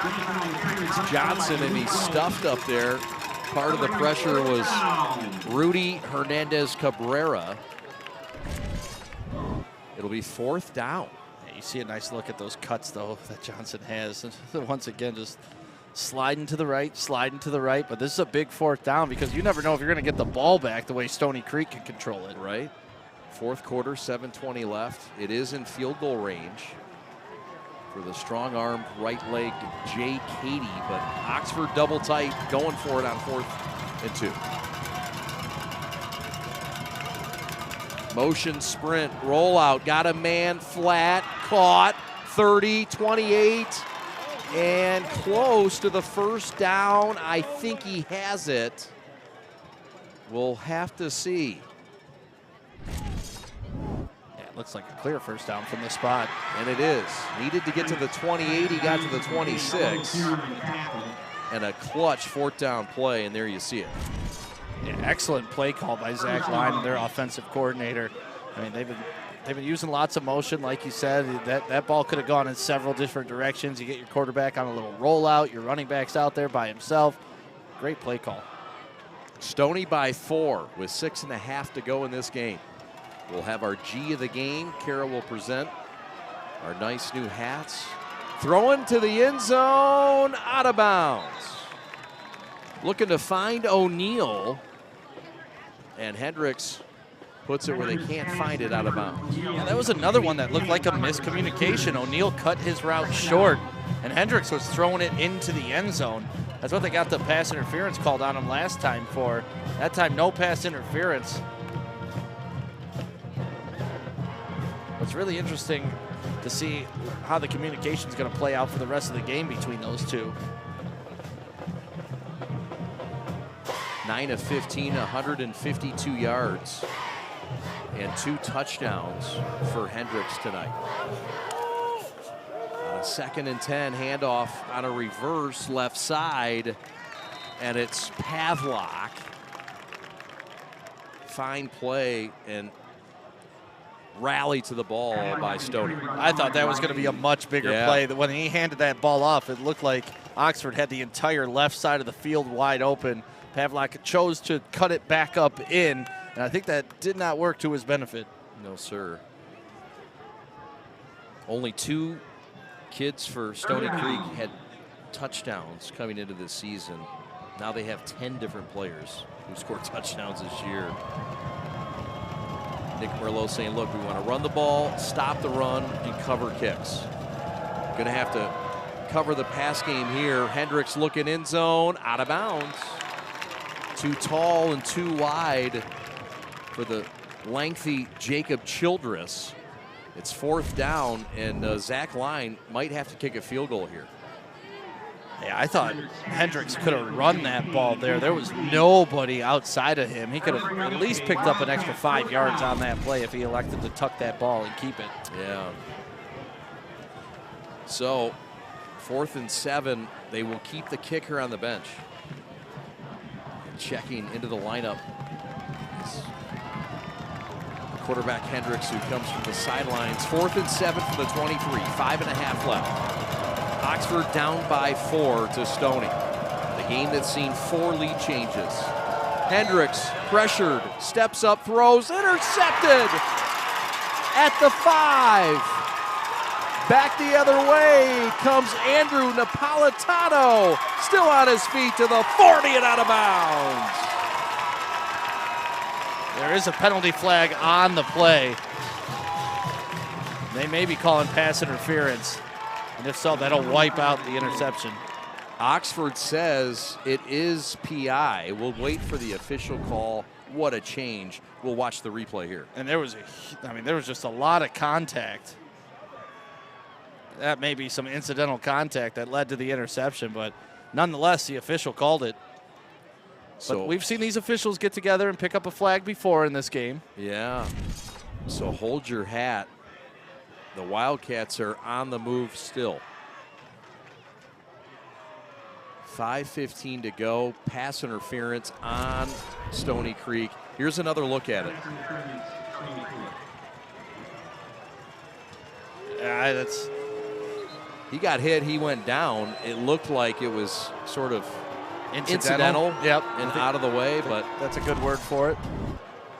It's Johnson, and he's stuffed up there. Part of the pressure was Rudy Hernandez Cabrera. It'll be 4th down. Yeah, you see a nice look at those cuts, though, that Johnson has. And once again, just sliding to the right. But this is a big 4th down because you never know if you're going to get the ball back the way Stony Creek can control it. Right. 4th quarter, 7:20 left. It is in field goal range for the strong-armed, right-legged Jay Cady, but Oxford double tight, going for it on 4th and 2. Motion sprint, rollout, got a man flat, caught, 30, 28, and close to the 1st down. I think he has it. We'll have to see. Looks like a clear 1st down from the spot. And it is. Needed to get to the 28. He got to the 26. And a clutch 4th down play, and there you see it. Yeah, excellent play call by Zach Lyman, their offensive coordinator. I mean, they've been using lots of motion, like you said. That ball could have gone in several different directions. You get your quarterback on a little rollout. Your running back's out there by himself. Great play call. Stoney by 4 with 6.5 to go in this game. We'll have our G of the game. Kara will present our nice new hats. Throwing to the end zone, out of bounds. Looking to find O'Neal. And Hendricks puts it where they can't find it, out of bounds. Yeah, that was another one that looked like a miscommunication. O'Neal cut his route short. And Hendricks was throwing it into the end zone. That's what they got the pass interference called on him last time for. That time, no pass interference. It's really interesting to see how the communication is going to play out for the rest of the game between those two. 9 of 15, 152 yards, and 2 touchdowns for Hendricks tonight. On a 2nd and 10, handoff on a reverse left side, and it's Pavlock. Fine play and rally to the ball by Stony. I thought that was going to be a much bigger play. When he handed that ball off, it looked like Oxford had the entire left side of the field wide open. Pavlock chose to cut it back up in, and I think that did not work to his benefit. No, sir. Only 2 kids for Stony Creek had touchdowns coming into this season. Now they have 10 different players who scored touchdowns this year. Nick Merlo saying, look, we want to run the ball, stop the run, and cover kicks. Going to have to cover the pass game here. Hendricks looking end zone, out of bounds. Too tall and too wide for the lengthy Jacob Childress. It's 4th down, and Zach Line might have to kick a field goal here. Yeah, I thought Hendricks could have run that ball there. There was nobody outside of him. He could have at least picked up an extra 5 yards on that play if he elected to tuck that ball and keep it. Yeah. So, 4th and 7, they will keep the kicker on the bench. And checking into the lineup is quarterback Hendricks, who comes from the sidelines. 4th and 7 from the 23, 5.5 left. Oxford down by 4 to Stony. The game that's seen 4 lead changes. Hendricks pressured, steps up, throws, intercepted at the 5. Back the other way comes Andrew Napolitano, still on his feet to the 40 and out of bounds. There is a penalty flag on the play. They may be calling pass interference. And if so, that'll wipe out the interception. Oxford says it is PI. We'll wait for the official call. What a change. We'll watch the replay here. And there was just a lot of contact. That may be some incidental contact that led to the interception, but nonetheless, the official called it. But we've seen these officials get together and pick up a flag before in this game. Yeah. So hold your hat. The Wildcats are on the move still. 5:15 to go. Pass interference on Stony Creek. Here's another look at it. He got hit. He went down. It looked like it was sort of incidental. Yep. And out of the way, but that's a good word for it.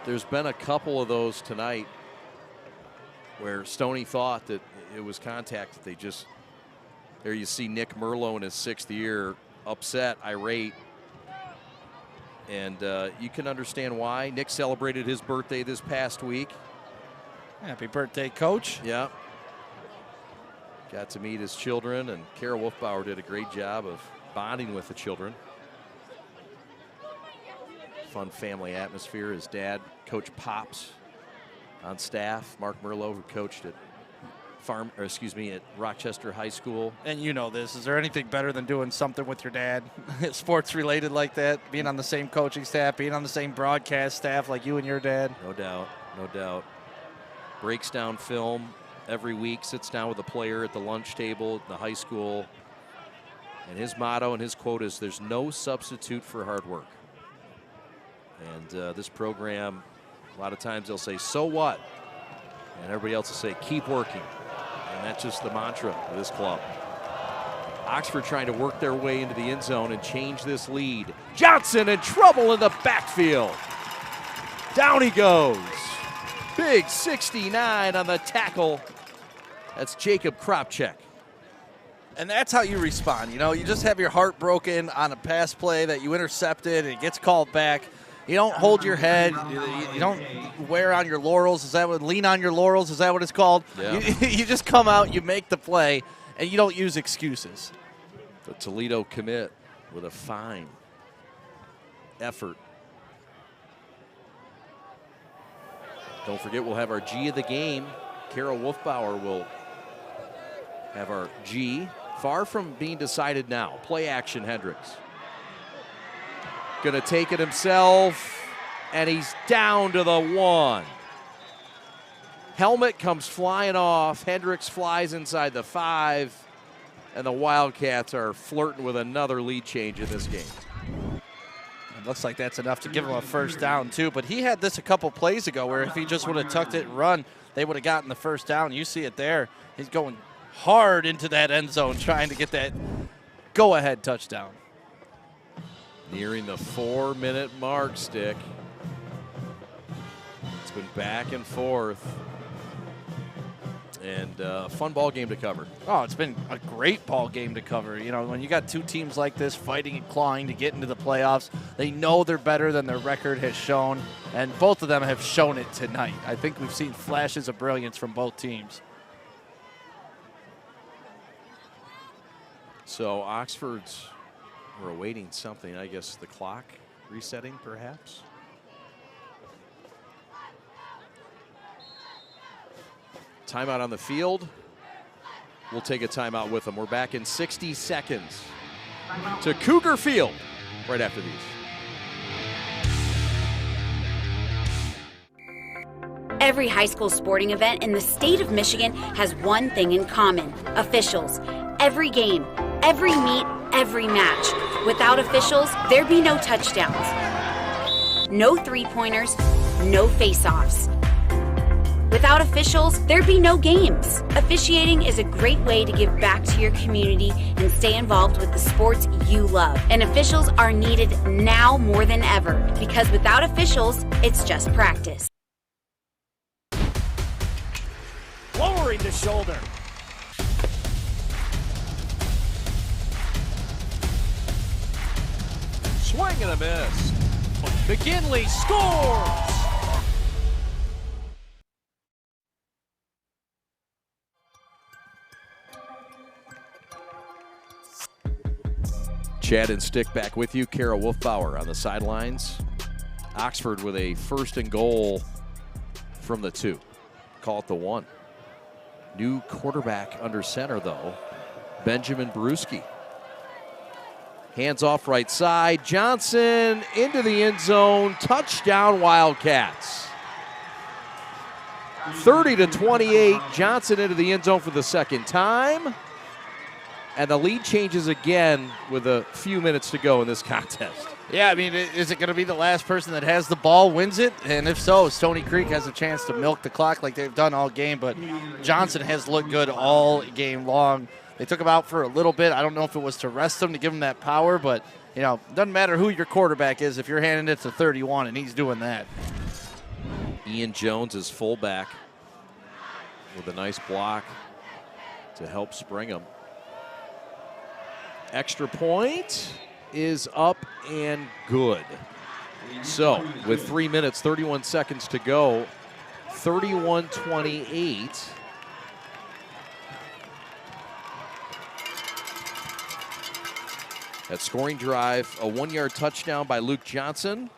There's been a couple of those tonight where Stony thought that it was contact. That they just, there you see Nick Merlo in his 6th year, upset, irate. And you can understand why. Nick celebrated his birthday this past week. Happy birthday, Coach. Yeah. Got to meet his children, and Kara Wolfbauer did a great job of bonding with the children. Fun family atmosphere. His dad, Coach Pops, on staff. Mark Merlo, who coached at at Rochester High School. And you know this. Is there anything better than doing something with your dad, sports related like that? Being on the same coaching staff, being on the same broadcast staff like you and your dad. No doubt, no doubt. Breaks down film every week, sits down with a player at the lunch table at the high school. And his motto and his quote is, there's no substitute for hard work. And this program, a lot of times they'll say, so what? And everybody else will say, keep working. And that's just the mantra of this club. Oxford trying to work their way into the end zone and change this lead. Johnson in trouble in the backfield. Down he goes. Big 69 on the tackle. That's Jacob Kropchak. And that's how you respond. You know, you just have your heart broken on a pass play that you intercepted and it gets called back. You don't hold your head. You don't wear on your laurels. Lean on your laurels? Is that what it's called? Yeah. You just come out, you make the play, and you don't use excuses. The Toledo commit with a fine effort. Don't forget, we'll have our G of the game. Kara Wolfbauer will have our G. Far from being decided now. Play action, Hendricks. Gonna take it himself, and he's down to the 1. Helmet comes flying off. Hendricks flies inside the 5, and the Wildcats are flirting with another lead change in this game. It looks like that's enough to give him a first down, too. But he had this a couple plays ago where if he just would have tucked it and run, they would have gotten the first down. You see it there. He's going hard into that end zone trying to get that go-ahead touchdown. Nearing the 4-minute mark, Stick. It's been back and forth. And a fun ball game to cover. Oh, it's been a great ball game to cover. You know, when you got two teams like this fighting and clawing to get into the playoffs, they know they're better than their record has shown, and both of them have shown it tonight. I think we've seen flashes of brilliance from both teams. So Oxford's, we're awaiting something, I guess the clock resetting perhaps. Timeout on the field. We'll take a timeout with them. We're back in 60 seconds to Cougar Field right after these. Every high school sporting event in the state of Michigan has one thing in common: officials. Every game, every meet, every match. Without officials, there'd be no touchdowns, no three-pointers, no face-offs. Without officials, there'd be no games. Officiating is a great way to give back to your community and stay involved with the sports you love. And officials are needed now more than ever, because without officials, it's just practice. Lowering the shoulder. Swing and a miss. McGinley scores! Chad and Stick back with you. Kara Wolfbauer on the sidelines. Oxford with a 1st and goal from the 2. Call it the 1. New quarterback under center, though. Benjamin Brewski. Hands off right side. Johnson into the end zone. Touchdown, Wildcats. 30-28. Johnson into the end zone for the 2nd time. And the lead changes again with a few minutes to go in this contest. Yeah, I mean, is it going to be the last person that has the ball wins it? And if so, Stony Creek has a chance to milk the clock like they've done all game. But Johnson has looked good all game long. They took him out for a little bit. I don't know if it was to rest him to give him that power. But, you know, it doesn't matter who your quarterback is if you're handing it to 31, and he's doing that. Ian Jones is fullback with a nice block to help spring him. Extra point is up and good. So with 3 minutes, 31 seconds to go, 31-28. That scoring drive, a 1-yard touchdown by Luke Johnson,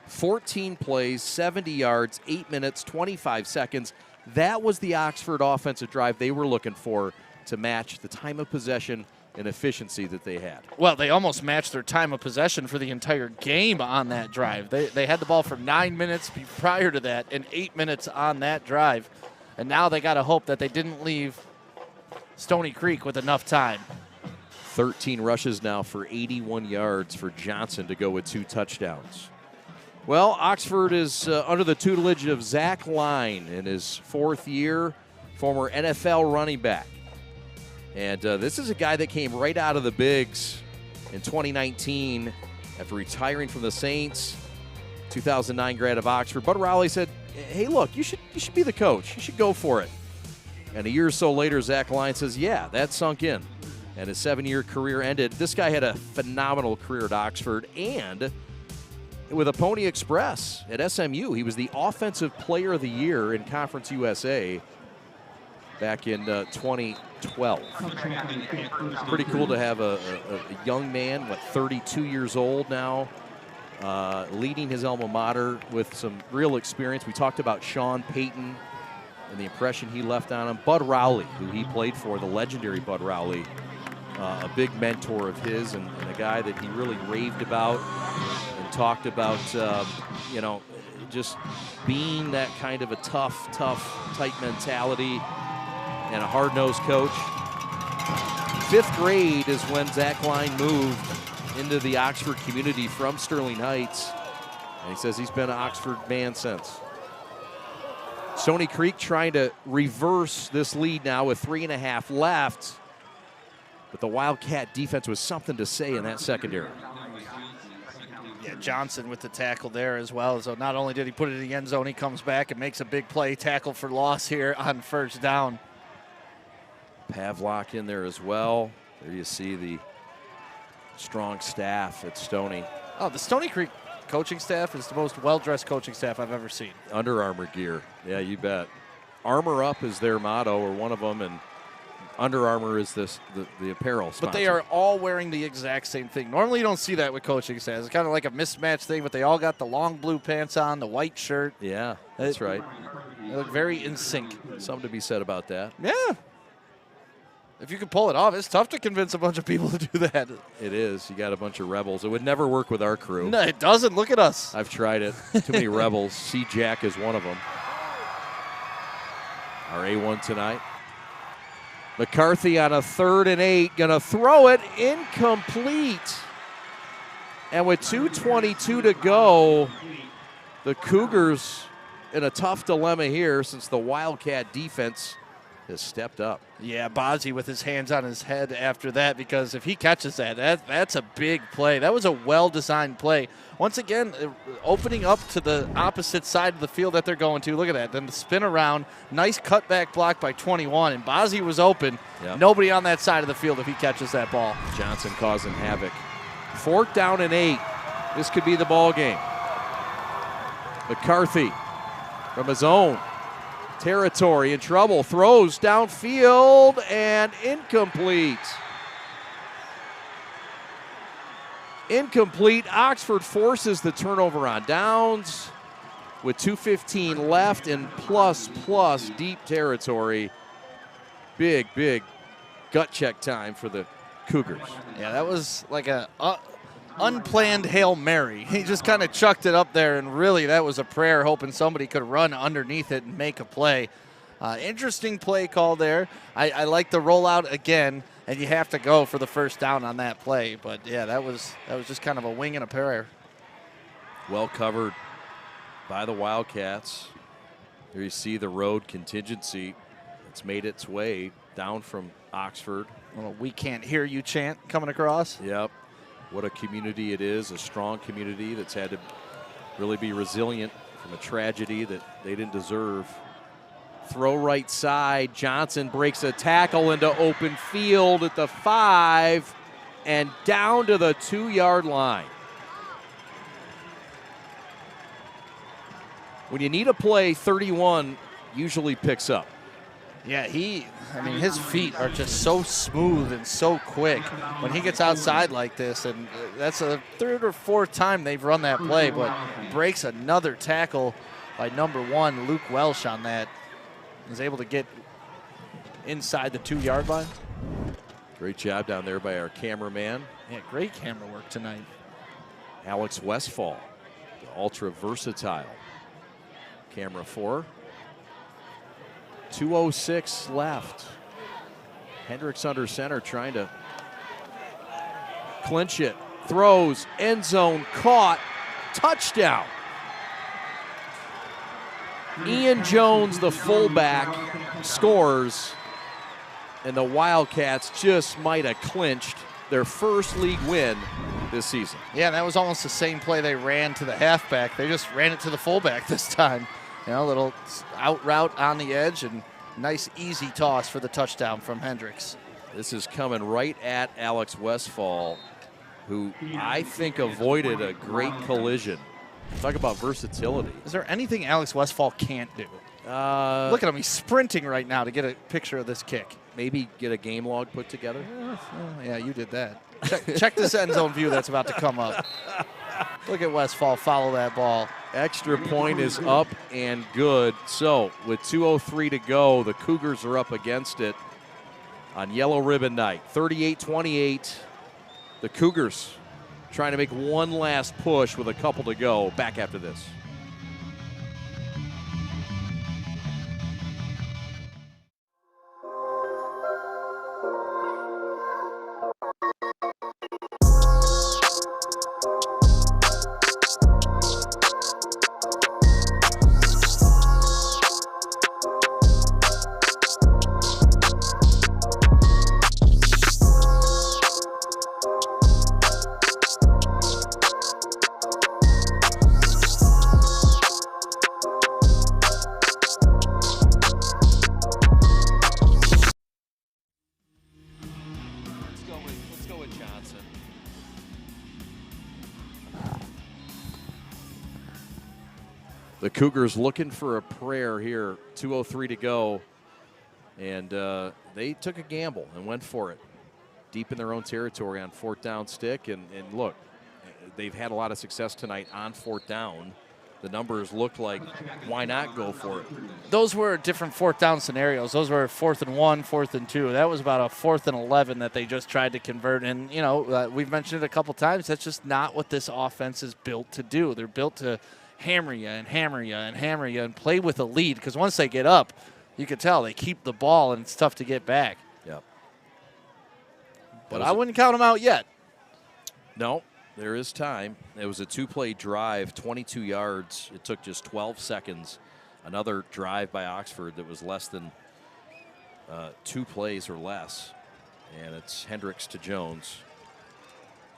14 plays, 70 yards, 8 minutes, 25 seconds. That was the Oxford offensive drive they were looking for to match the time of possession and efficiency that they had. Well, they almost matched their time of possession for the entire game on that drive. They had the ball for 9 minutes prior to that and 8 minutes on that drive. And now they got to hope that they didn't leave Stony Creek with enough time. 13 rushes now for 81 yards for Johnson to go with 2 touchdowns. Well, Oxford is under the tutelage of Zach Line in his 4th year, former NFL running back. And this is a guy that came right out of the bigs in 2019 after retiring from the Saints, 2009 grad of Oxford. Bud Rowley said, hey, look, you should be the coach. You should go for it. And a year or so later, Zach Line says, yeah, that sunk in. And his 7-year career ended. This guy had a phenomenal career at Oxford and with a Pony Express at SMU. He was the Offensive Player of the Year in Conference USA. back in 2012. Pretty cool to have a young man, 32 years old now, leading his alma mater with some real experience. We talked about Sean Payton and the impression he left on him. Bud Rowley, who he played for, the legendary Bud Rowley, a big mentor of his and a guy that he really raved about and talked about, just being that kind of a tough, tight mentality and a hard-nosed coach. 5th grade is when Zach Line moved into the Oxford community from Sterling Heights, and he says he's been an Oxford man since. Stony Creek trying to reverse this lead now with 3.5 left, but the Wildcat defense was something to say in that secondary. Yeah, Johnson with the tackle there as well. So not only did he put it in the end zone, he comes back and makes a big play, tackle for loss here on first down. Pavlock in there as well. There you see the strong staff at Stony. Oh, the Stony Creek coaching staff is the most well-dressed coaching staff I've ever seen. Under Armour gear. Yeah, you bet. Armor Up is their motto, or one of them, and Under Armour is the apparel sponsor. But they are all wearing the exact same thing. Normally you don't see that with coaching staffs. It's kind of like a mismatched thing, but they all got the long blue pants on, the white shirt. Yeah, that's right. They look very in sync. Something to be said about that. Yeah. If you can pull it off, it's tough to convince a bunch of people to do that. It is. You got a bunch of rebels. It would never work with our crew. No, it doesn't. Look at us. I've tried it. Too many rebels. C. Jack is one of them. Our A1 tonight. McCarthy on a 3rd and 8. Going to throw it incomplete. And with 2:22 to go, the Cougars in a tough dilemma here since the Wildcat defense has stepped up. Yeah, Bozzi with his hands on his head after that, because if he catches that's a big play. That was a well-designed play. Once again, opening up to the opposite side of the field that they're going to. Look at that. Then the spin around. Nice cutback block by 21, and Bozzi was open. Yep. Nobody on that side of the field if he catches that ball. Johnson causing havoc. 4th down and 8. This could be the ball game. McCarthy from his own territory in trouble. Throws downfield and incomplete. Incomplete. Oxford forces the turnover on downs with 2:15 left and plus deep territory. Big gut check time for the Cougars. Yeah, that was like a unplanned Hail Mary. He just kind of chucked it up there, and really that was a prayer, hoping somebody could run underneath it and make a play. Interesting play call there. I like the rollout again, and you have to go for the first down on that play. But yeah, that was just kind of a wing and a prayer. Well covered by the Wildcats. Here you see the road contingency. It's made its way down from Oxford. Well, we can't hear you chant coming across. Yep. What a community it is, a strong community that's had to really be resilient from a tragedy that they didn't deserve. Throw right side. Johnson breaks a tackle into open field at the 5 and down to the 2-yard line. When you need a play, 31 usually picks up. Yeah, his feet are just so smooth and so quick when he gets outside like this, and that's a 3rd or 4th time they've run that play, but breaks another tackle by number 1, Luke Welsh, on that. He's able to get inside the 2-yard line. Great job down there by our cameraman. Yeah, great camera work tonight. Alex Westfall, the ultra versatile camera 4. 2:06 left. Hendricks under center trying to clinch it. Throws, end zone, caught, touchdown. Ian Jones, the fullback, scores, and the Wildcats just might have clinched their first league win this season. Yeah, that was almost the same play they ran to the halfback. They just ran it to the fullback this time. You know, a little out route on the edge, and nice easy toss for the touchdown from Hendricks. This is coming right at Alex Westfall, who I think avoided a great collision. Talk about versatility. Is there anything Alex Westfall can't do? Look at him. He's sprinting right now to get a picture of this kick. Maybe get a game log put together. Yeah, you did that. Check this end zone view that's about to come up. Look at Westfall follow that ball. Extra point is up and good. So with 2:03 to go, the Cougars are up against it on Yellow Ribbon Night. 38-28. The Cougars trying to make one last push with a couple to go. Back after this. Let's go with Johnson. The Cougars looking for a prayer here. 2:03 to go. And they took a gamble and went for it. Deep in their own territory on fourth down stick. And look, they've had a lot of success tonight on fourth down. The numbers look like, why not go for it? Those were different fourth down scenarios. Those were 4th and 1, 4th and 2. That was about a 4th and 11 that they just tried to convert. And, you know, we've mentioned it a couple times. That's just not what this offense is built to do. They're built to hammer you and hammer you and hammer you and play with a lead. Because once they get up, you can tell they keep the ball, and it's tough to get back. Yep. But I wouldn't count them out yet. No. There is time. It was a two-play drive, 22 yards. It took just 12 seconds. Another drive by Oxford that was less than 2 plays or less. And it's Hendricks to Jones.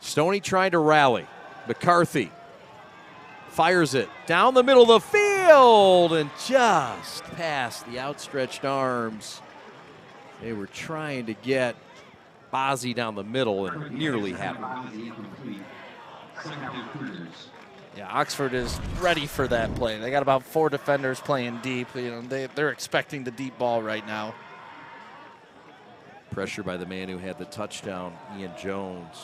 Stoney trying to rally. McCarthy fires it down the middle of the field and just past the outstretched arms. They were trying to get Bozzi down the middle and nearly had him. Yeah, Oxford is ready for that play. They got about 4 defenders playing deep. You know, they're expecting the deep ball right now. Pressure by the man who had the touchdown, Ian Jones.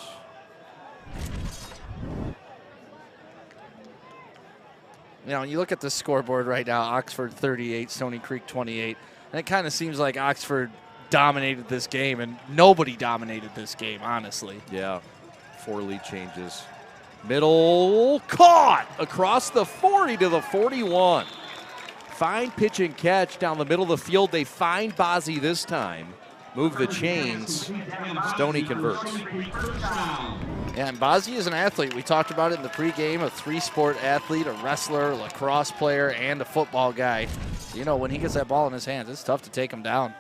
You know, you look at the scoreboard right now, Oxford 38, Stony Creek 28. And it kind of seems like Oxford dominated this game, and nobody dominated this game, honestly. Yeah, 4 lead changes. Middle, caught across the 40 to the 41. Fine pitch and catch down the middle of the field. They find Bozzi this time. Move the chains. Stoney converts. Yeah, and Bozzi is an athlete. We talked about it in the pregame, a 3-sport athlete, a wrestler, a lacrosse player, and a football guy. You know, when he gets that ball in his hands, it's tough to take him down.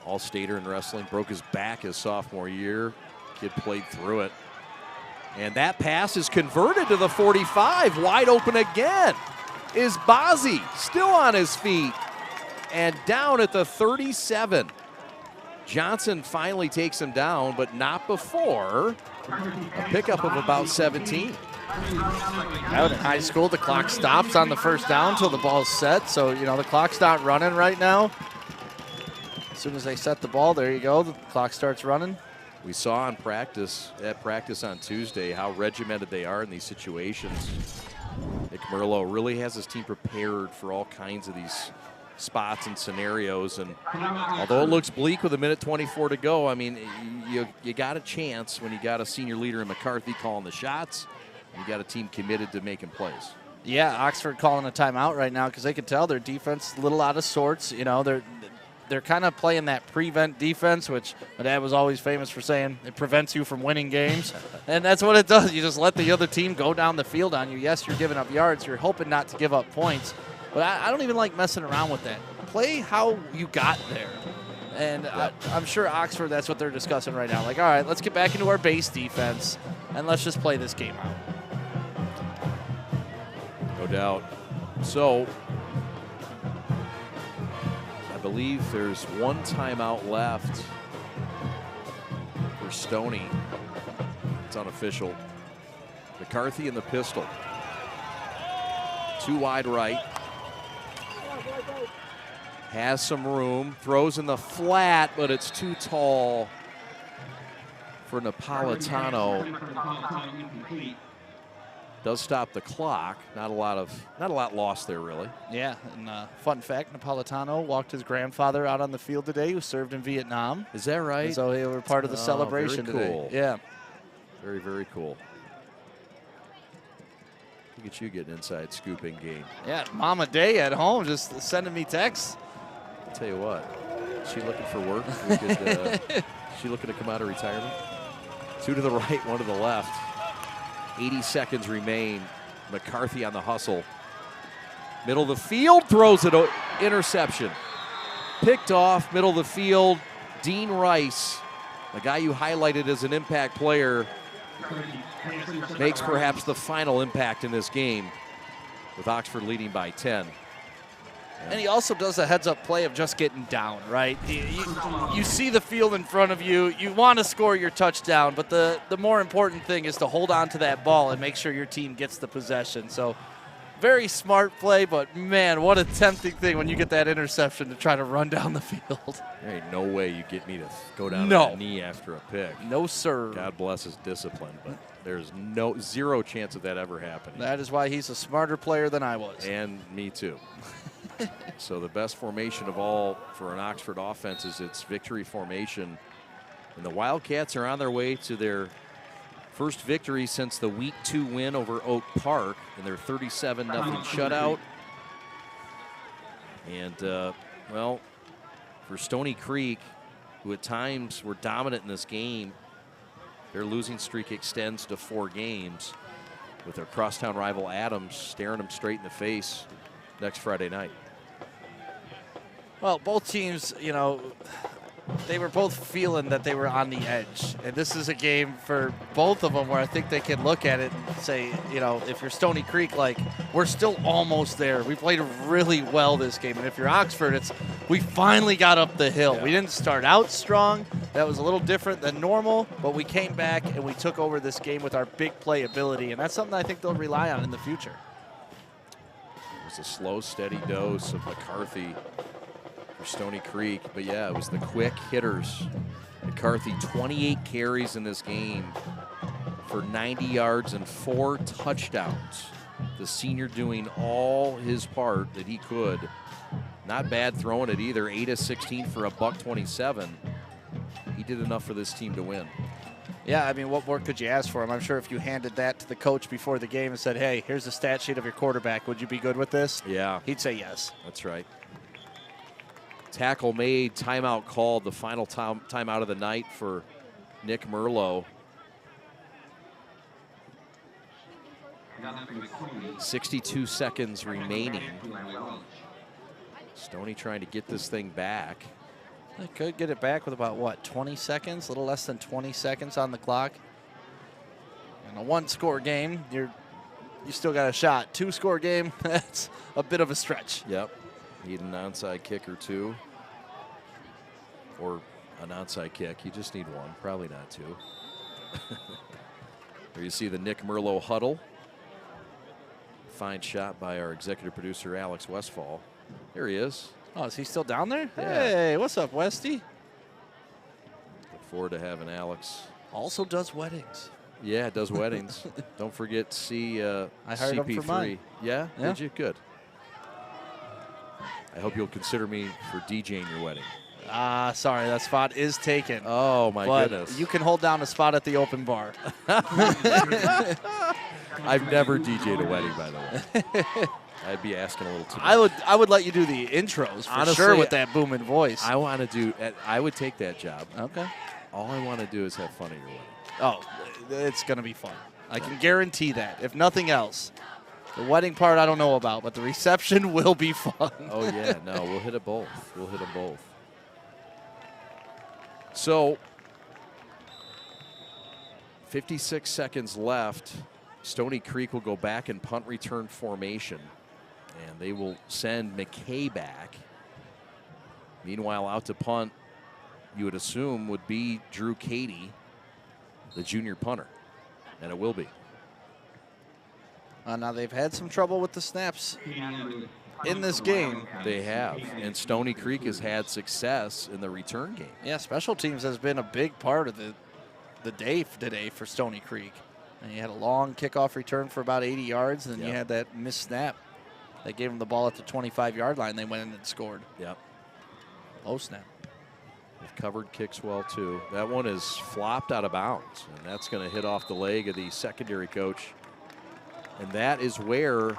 All-stater in wrestling, broke his back his sophomore year. Kid played through it. And that pass is converted to the 45. Wide open again is Bozzi, still on his feet. And down at the 37. Johnson finally takes him down, but not before a pickup of about 17. Out in high school, the clock stops on the first down until the ball's set. So, you know, the clock's not running right now. As soon as they set the ball, there you go, the clock starts running. We saw at practice on Tuesday how regimented they are in these situations. Nick Merlo really has his team prepared for all kinds of these spots and scenarios. And although it looks bleak with 1:24 to go, I mean, you got a chance when you got a senior leader in McCarthy calling the shots. And you got a team committed to making plays. Yeah, Oxford calling a timeout right now because they can tell their defense is a little out of sorts. You know, they're kind of playing that prevent defense, which my dad was always famous for saying it prevents you from winning games. And that's what it does. You just let the other team go down the field on you. Yes, you're giving up yards. You're hoping not to give up points. But I don't even like messing around with that. Play how you got there. And I'm sure Oxford, that's what they're discussing right now. Like, all right, let's get back into our base defense, and let's just play this game out. No doubt. So, I believe there's one timeout left for Stoney. It's unofficial. McCarthy in the pistol. 2 wide right. Has some room, throws in the flat, but it's too tall for Napolitano. Does stop the clock. Not a lot lost there, really. Yeah, and fun fact, Napolitano walked his grandfather out on the field today, who served in Vietnam. Is that right? And so they were part of the celebration very cool. today. Yeah. Very, very cool. Look at you getting inside scooping game. Yeah, Mama Day at home just sending me texts. I'll tell you what, is she looking for work? We could, is she looking to come out of retirement? 2 to the right, 1 to the left. 80 seconds remain. McCarthy on the hustle. Middle of the field, throws it, interception. Picked off, middle of the field. Dean Rice, the guy you highlighted as an impact player, makes perhaps the final impact in this game with Oxford leading by 10. And he also does a heads-up play of just getting down, right? You see the field in front of you. You want to score your touchdown, but the more important thing is to hold on to that ball and make sure your team gets the possession. So very smart play, but, man, what a tempting thing when you get that interception to try to run down the field. There ain't no way you get me to go down on my knee after a pick. No, sir. God bless his discipline, but there's zero chance of that ever happening. That is why he's a smarter player than I was. And me too. So the best formation of all for an Oxford offense is its victory formation. And the Wildcats are on their way to their first victory since the Week 2 win over Oak Park in their 37-0 shutout. And, well, for Stony Creek, who at times were dominant in this game, their losing streak extends to 4 games, with their crosstown rival Adams staring them straight in the face next Friday night. Well, both teams, you know, they were both feeling that they were on the edge. And this is a game for both of them where I think they can look at it and say, you know, if you're Stony Creek, like, we're still almost there. We played really well this game. And if you're Oxford, it's we finally got up the hill. Yeah. We didn't start out strong. That was a little different than normal, but we came back and we took over this game with our big play ability. And that's something I think they'll rely on in the future. It was a slow, steady dose of McCarthy for Stony Creek, but yeah, it was the quick hitters. McCarthy, 28 carries in this game for 90 yards and 4 touchdowns. The senior doing all his part that he could. Not bad throwing it either, 8 of 16 for a $127. He did enough for this team to win. Yeah, I mean, what more could you ask for him? I'm sure if you handed that to the coach before the game and said, hey, here's the stat sheet of your quarterback, would you be good with this? Yeah. He'd say yes. That's right. Tackle made, timeout called, the final timeout of the night for Nick Merlo. 62 seconds remaining. Stoney trying to get this thing back. They could get it back with about, what, 20 seconds? A little less than 20 seconds on the clock. In a 1-score game, you still got a shot. 2-score game, that's a bit of a stretch. Yep. Need an onside kick or 2. Or an onside kick. You just need 1, probably not 2. There you see the Nick Merlo huddle. Fine shot by our executive producer, Alex Westfall. There he is. Oh, is he still down there? Yeah. Hey, what's up, Westy? Look forward to having Alex. Also does weddings. Yeah, does weddings. Don't forget to see I hired CP3. him for mine. Yeah? Yeah? Did you? Good. I hope you'll consider me for DJing your wedding. Sorry, that spot is taken. Oh, my but goodness. You can hold down a spot at the open bar. I've never DJ'd a wedding, by the way. I'd be asking a little too much. I would let you do the intros for Honestly, sure with that booming voice. I would take that job. Okay. All I want to do is have fun at your wedding. Oh, it's going to be fun. I can guarantee that. If nothing else, the wedding part I don't know about, but the reception will be fun. Oh, yeah. No, we'll hit it both. We'll hit them both. So, 56 seconds left. Stony Creek will go back in punt return formation, and they will send McKay back. Meanwhile, out to punt, you would assume, would be Drew Cady, the junior punter, and it will be. Now they've had some trouble with the snaps in this game. They have. And Stony Creek has had success in the return game. Yeah, special teams has been a big part of the day today for Stony Creek. And you had a long kickoff return for about 80 yards, and then you had that missed snap. They gave them the ball at the 25-yard line. They went in and scored. Yep. Low snap. They've covered kicks well, too. That one is flopped out of bounds, and that's going to hit off the leg of the secondary coach. And that is where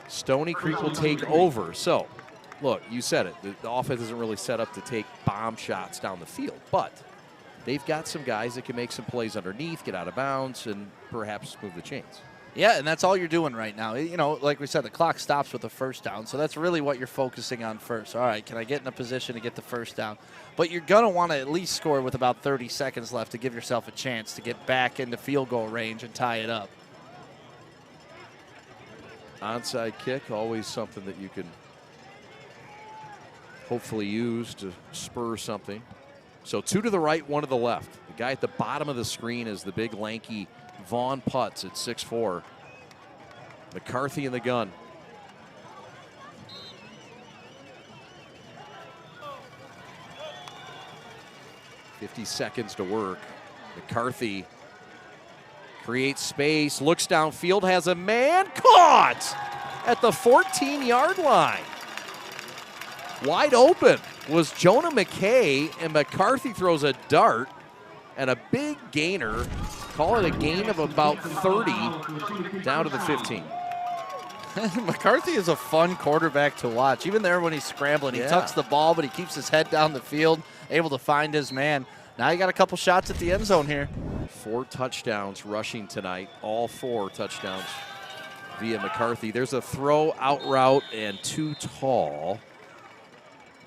Stony Creek will take over. So, look, you said it. The offense isn't really set up to take bomb shots down the field, but they've got some guys that can make some plays underneath, get out of bounds, and perhaps move the chains. Yeah, and that's all you're doing right now. You know, like we said, the clock stops with the first down, so that's really what you're focusing on first. All right, can I get in a position to get the first down? But you're going to want to at least score with about 30 seconds left to give yourself a chance to get back into field goal range and tie it up. Onside kick, always something that you can hopefully use to spur something. So 2 to the right, 1 to the left. The guy at the bottom of the screen is the big lanky Vaughn Putz at 6'4". McCarthy in the gun. .50 seconds to work. McCarthy creates space, looks downfield, has a man, caught at the 14-yard line. Wide open was Jonah McKay, and McCarthy throws a dart and a big gainer. Call it a gain of about 30 down to the 15. McCarthy is a fun quarterback to watch. Even there when he's scrambling, he tucks the ball, but he keeps his head down the field, able to find his man. Now you got a couple shots at the end zone here. 4 touchdowns rushing tonight, all 4 touchdowns via McCarthy. There's a throw out route and too tall.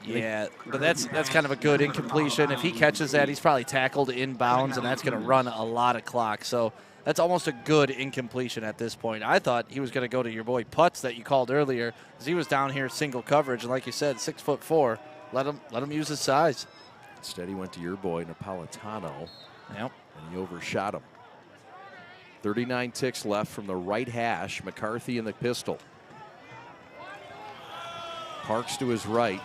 Yeah, but that's kind of a good incompletion. If he catches that, he's probably tackled inbounds, and that's going to run a lot of clock. So that's almost a good incompletion at this point. I thought he was going to go to your boy Putz that you called earlier, because he was down here single coverage, and like you said, 6'4". Let him use his size. Instead, he went to your boy Napolitano. Yep. And he overshot him. 39 ticks left from the right hash. McCarthy in the pistol. Parks to his right.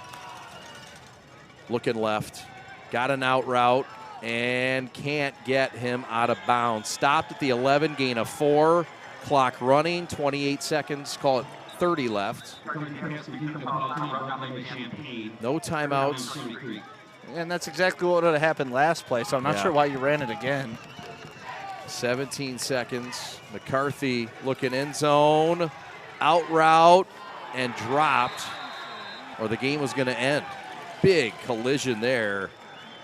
Looking left. Got an out route and can't get him out of bounds. Stopped at the 11, gain of 4. Clock running, 28 seconds, call it 30 left. No timeouts. And that's exactly what would have happened last play, so I'm not sure why you ran it again. 17 seconds. McCarthy looking end zone. Out route and dropped, or the game was going to end. Big collision there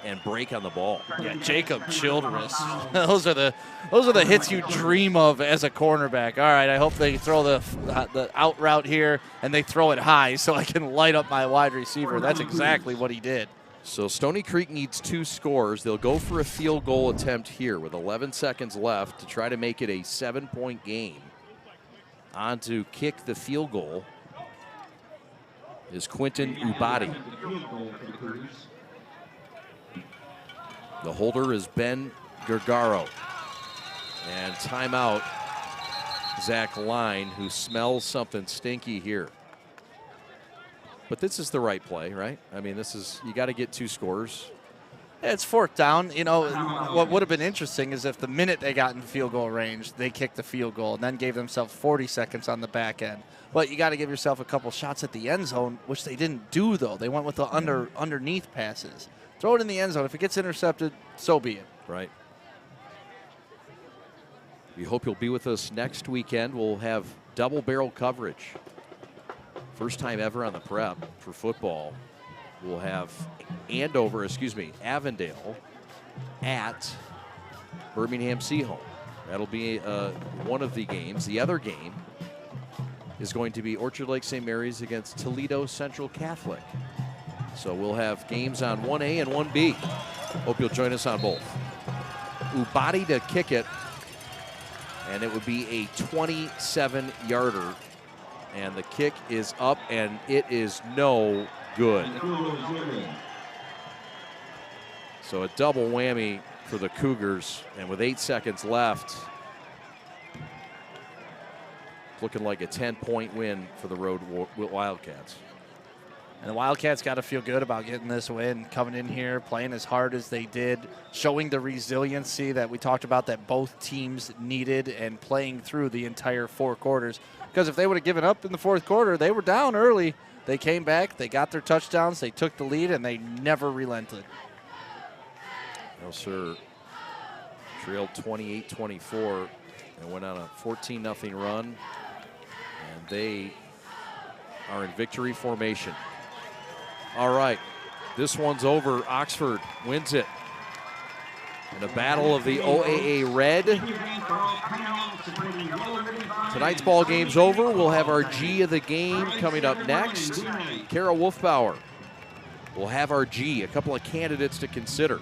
and break on the ball. Yeah, Jacob Childress. those are the hits you dream of as a cornerback. All right, I hope they throw the out route here and they throw it high so I can light up my wide receiver. That's exactly what he did. So Stony Creek needs 2 scores. They'll go for a field goal attempt here with 11 seconds left to try to make it a 7-point game. On to kick the field goal is Quinton Ubadi. The holder is Ben Gargaro. And timeout, Zach Line, who smells something stinky here. But this is the right play, right? I mean, you got to get 2 scores. Yeah, it's 4th down. You know, what would have been interesting is if the minute they got in field goal range, they kicked the field goal and then gave themselves 40 seconds on the back end. But you got to give yourself a couple shots at the end zone, which they didn't do, though. They went with the underneath passes. Throw it in the end zone. If it gets intercepted, so be it. Right. We hope you'll be with us next weekend. We'll have double barrel coverage. First time ever on the prep for football. We'll have Avondale at Birmingham Seahome. That'll be one of the games. The other game is going to be Orchard Lake St. Mary's against Toledo Central Catholic. So we'll have games on 1A and 1B. Hope you'll join us on both. Ubadi to kick it, and it would be a 27-yarder. And the kick is up, and it is no good. So a double whammy for the Cougars, and with 8 seconds left, looking like a 10-point win for the road Wildcats. And the Wildcats got to feel good about getting this win, coming in here, playing as hard as they did, showing the resiliency that we talked about that both teams needed, and playing through the entire 4 quarters. Because if they would have given up in the 4th quarter, they were down early. They came back, they got their touchdowns, they took the lead, and they never relented. No, sir. Trailed 28-24 and went on a 14-0 run. And they are in victory formation. All right, this one's over. Oxford wins it. In a battle of the OAA Red. Tonight's ball game's over. We'll have our G of the game coming up next. Kara Wolfbauer will have our G, a couple of candidates to consider.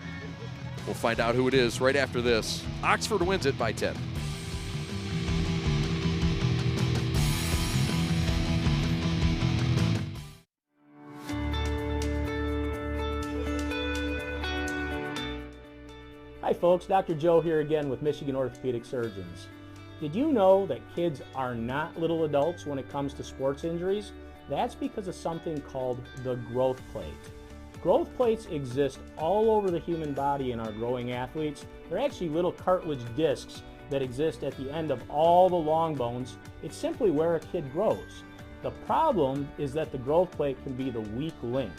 We'll find out who it is right after this. Oxford wins it by 10. Hi folks, Dr. Joe here again with Michigan Orthopedic Surgeons. Did you know that kids are not little adults when it comes to sports injuries? That's because of something called the growth plate. Growth plates exist all over the human body in our growing athletes. They're actually little cartilage discs that exist at the end of all the long bones. It's simply where a kid grows. The problem is that the growth plate can be the weak link.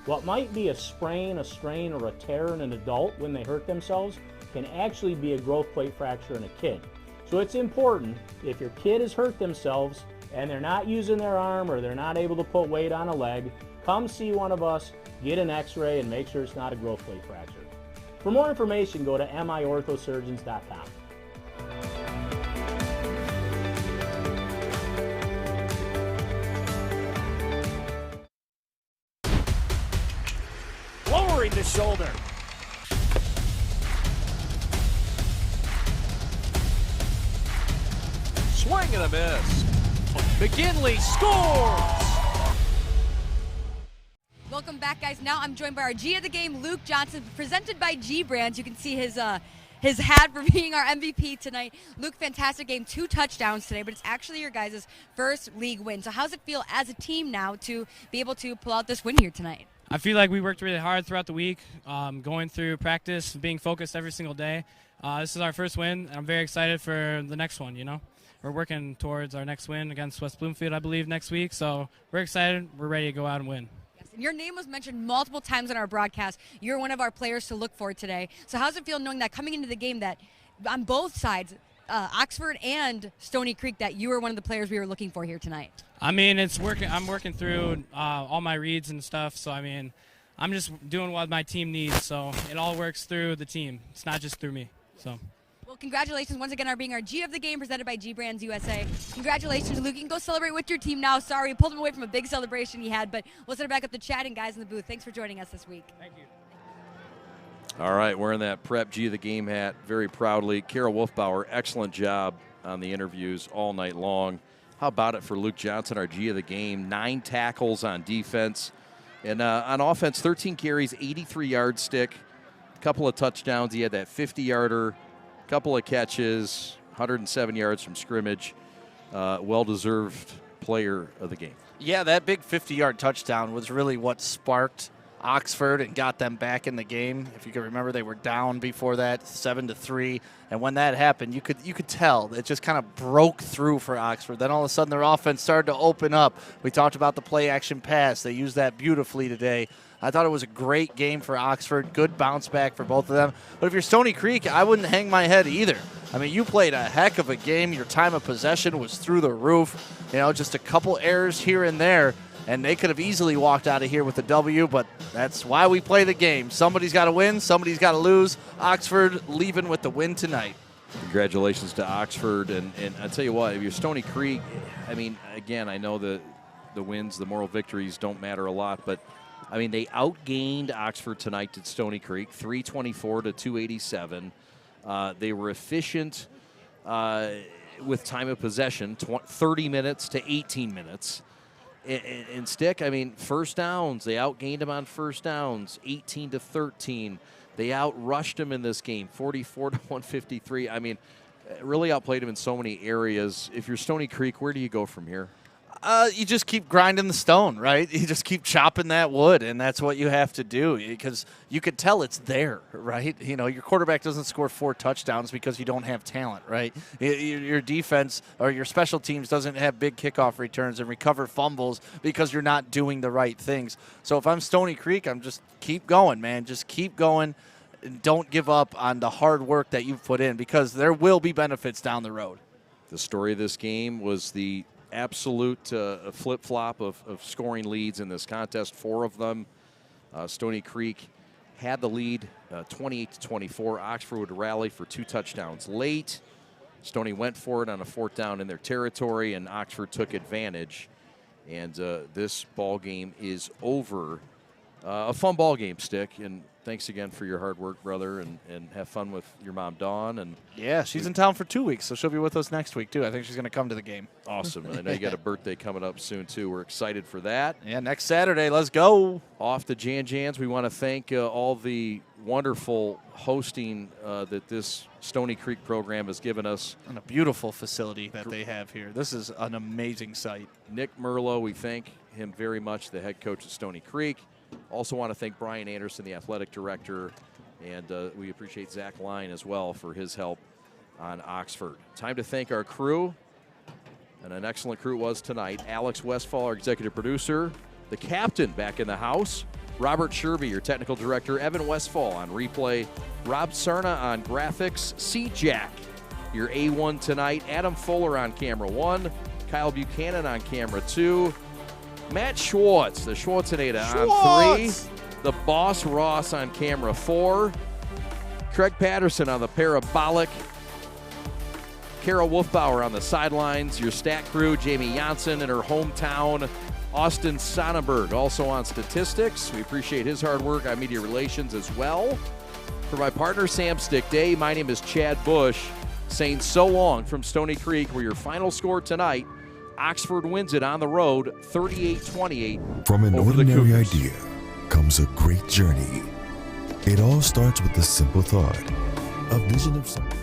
What might be a sprain, a strain, or a tear in an adult when they hurt themselves can actually be a growth plate fracture in a kid. So it's important, if your kid has hurt themselves and they're not using their arm or they're not able to put weight on a leg, come see one of us, get an x-ray, and make sure it's not a growth plate fracture. For more information, go to miorthosurgeons.com. Lowering the shoulder. Swing and a miss. McGinley scores! Welcome back, guys. Now I'm joined by our G of the game, Luke Johnson, presented by G Brands. You can see his hat for being our MVP tonight. Luke, fantastic game, 2 touchdowns today, but it's actually your guys' first league win. So how's it feel as a team now to be able to pull out this win here tonight? I feel like we worked really hard throughout the week, going through practice, being focused every single day. This is our first win, and I'm very excited for the next one, you know. We're working towards our next win against West Bloomfield, I believe, next week. So we're excited. We're ready to go out and win. Yes, and your name was mentioned multiple times on our broadcast. You're one of our players to look for today. So how's it feel knowing that coming into the game that on both sides, Oxford and Stony Creek, that you were one of the players we were looking for here tonight? I mean, it's working. I'm working through all my reads and stuff. So, I mean, I'm just doing what my team needs. So it all works through the team. It's not just through me. So. Well, congratulations once again on being our G of the game presented by G Brands USA. Congratulations, Luke. You can go celebrate with your team now. Sorry, we pulled him away from a big celebration he had, but we'll send it back up to chatting guys in the booth. Thanks for joining us this week. Thank you. All right, wearing that Prep G of the game hat very proudly. Kara Wolfbauer, excellent job on the interviews all night long. How about it for Luke Johnson, our G of the game? 9 tackles on defense. And on offense, 13 carries, 83-yard stick, a couple of touchdowns. He had that 50-yarder, couple of catches, 107 yards from scrimmage. Well-deserved player of the game. Yeah, that big 50-yard touchdown was really what sparked Oxford and got them back in the game. If you can remember, they were down before that, 7-3, and when that happened, you could tell it just kind of broke through for Oxford. Then all of a sudden, their offense started to open up. We talked about the play-action pass. They used that beautifully today. I thought it was a great game for Oxford. Good bounce back for both of them. But if you're Stony Creek, I wouldn't hang my head either. I mean, you played a heck of a game. Your time of possession was through the roof. You know, just a couple errors here and there, and they could have easily walked out of here with a W, but that's why we play the game. Somebody's got to win. Somebody's got to lose. Oxford leaving with the win tonight. Congratulations to Oxford. And I tell you what, if you're Stony Creek, I mean, again, I know the wins, the moral victories don't matter a lot, but I mean, they outgained Oxford tonight at Stony Creek, 324 to 287. They were efficient with time of possession, 30 minutes to 18 minutes. And Stick, I mean, first downs, they outgained them on first downs, 18 to 13. They outrushed them in this game, 44 to 153. I mean, really outplayed them in so many areas. If you're Stony Creek, where do you go from here? You just keep grinding the stone, right? You just keep chopping that wood, and that's what you have to do because you could tell it's there, right? You know, your quarterback doesn't score 4 touchdowns because you don't have talent, right? Your defense or your special teams doesn't have big kickoff returns and recover fumbles because you're not doing the right things. So if I'm Stony Creek, I'm just keep going, man. Just keep going. Don't give up on the hard work that you've put in because there will be benefits down the road. The story of this game was the absolute flip-flop of scoring leads in this contest, 4 of them. Stony Creek had the lead 28-24. Oxford would rally for 2 touchdowns late. Stoney went for it on a 4th down in their territory, and Oxford took advantage. And this ball game is over. A fun ball game, Stick, and thanks again for your hard work, brother, and have fun with your mom, Dawn. And yeah, she's in town for 2 weeks, so she'll be with us next week, too. I think she's going to come to the game. Awesome. I know you got a birthday coming up soon, too. We're excited for that. Yeah, next Saturday. Let's go. Off to Jan Jans. We want to thank all the wonderful hosting that this Stony Creek program has given us. And a beautiful facility that they have here. This is an amazing site. Nick Merlo, we thank him very much, the head coach at Stony Creek. Also want to thank Brian Anderson, the athletic director, and we appreciate Zach Line as well for his help on Oxford. Time to thank our crew, and an excellent crew it was tonight. Alex Westfall, our executive producer, the captain back in the house, Robert Sherby, your technical director, Evan Westfall on replay, Rob Sarna on graphics, C-Jack, your A1 tonight, Adam Fuller on camera 1, Kyle Buchanan on camera 2, Matt Schwartz, the Schwarzenegger on 3. The Boss Ross on camera 4. Craig Patterson on the parabolic. Carol Wolfbauer on the sidelines. Your stat crew, Jamie Janssen in her hometown. Austin Sonnenberg also on statistics. We appreciate his hard work on media relations as well. For my partner, Sam Stick Day, my name is Chad Bush, saying so long from Stony Creek, where your final score tonight, Oxford wins it on the road, 38-28. From an ordinary idea comes a great journey. It all starts with the simple thought, a vision of something.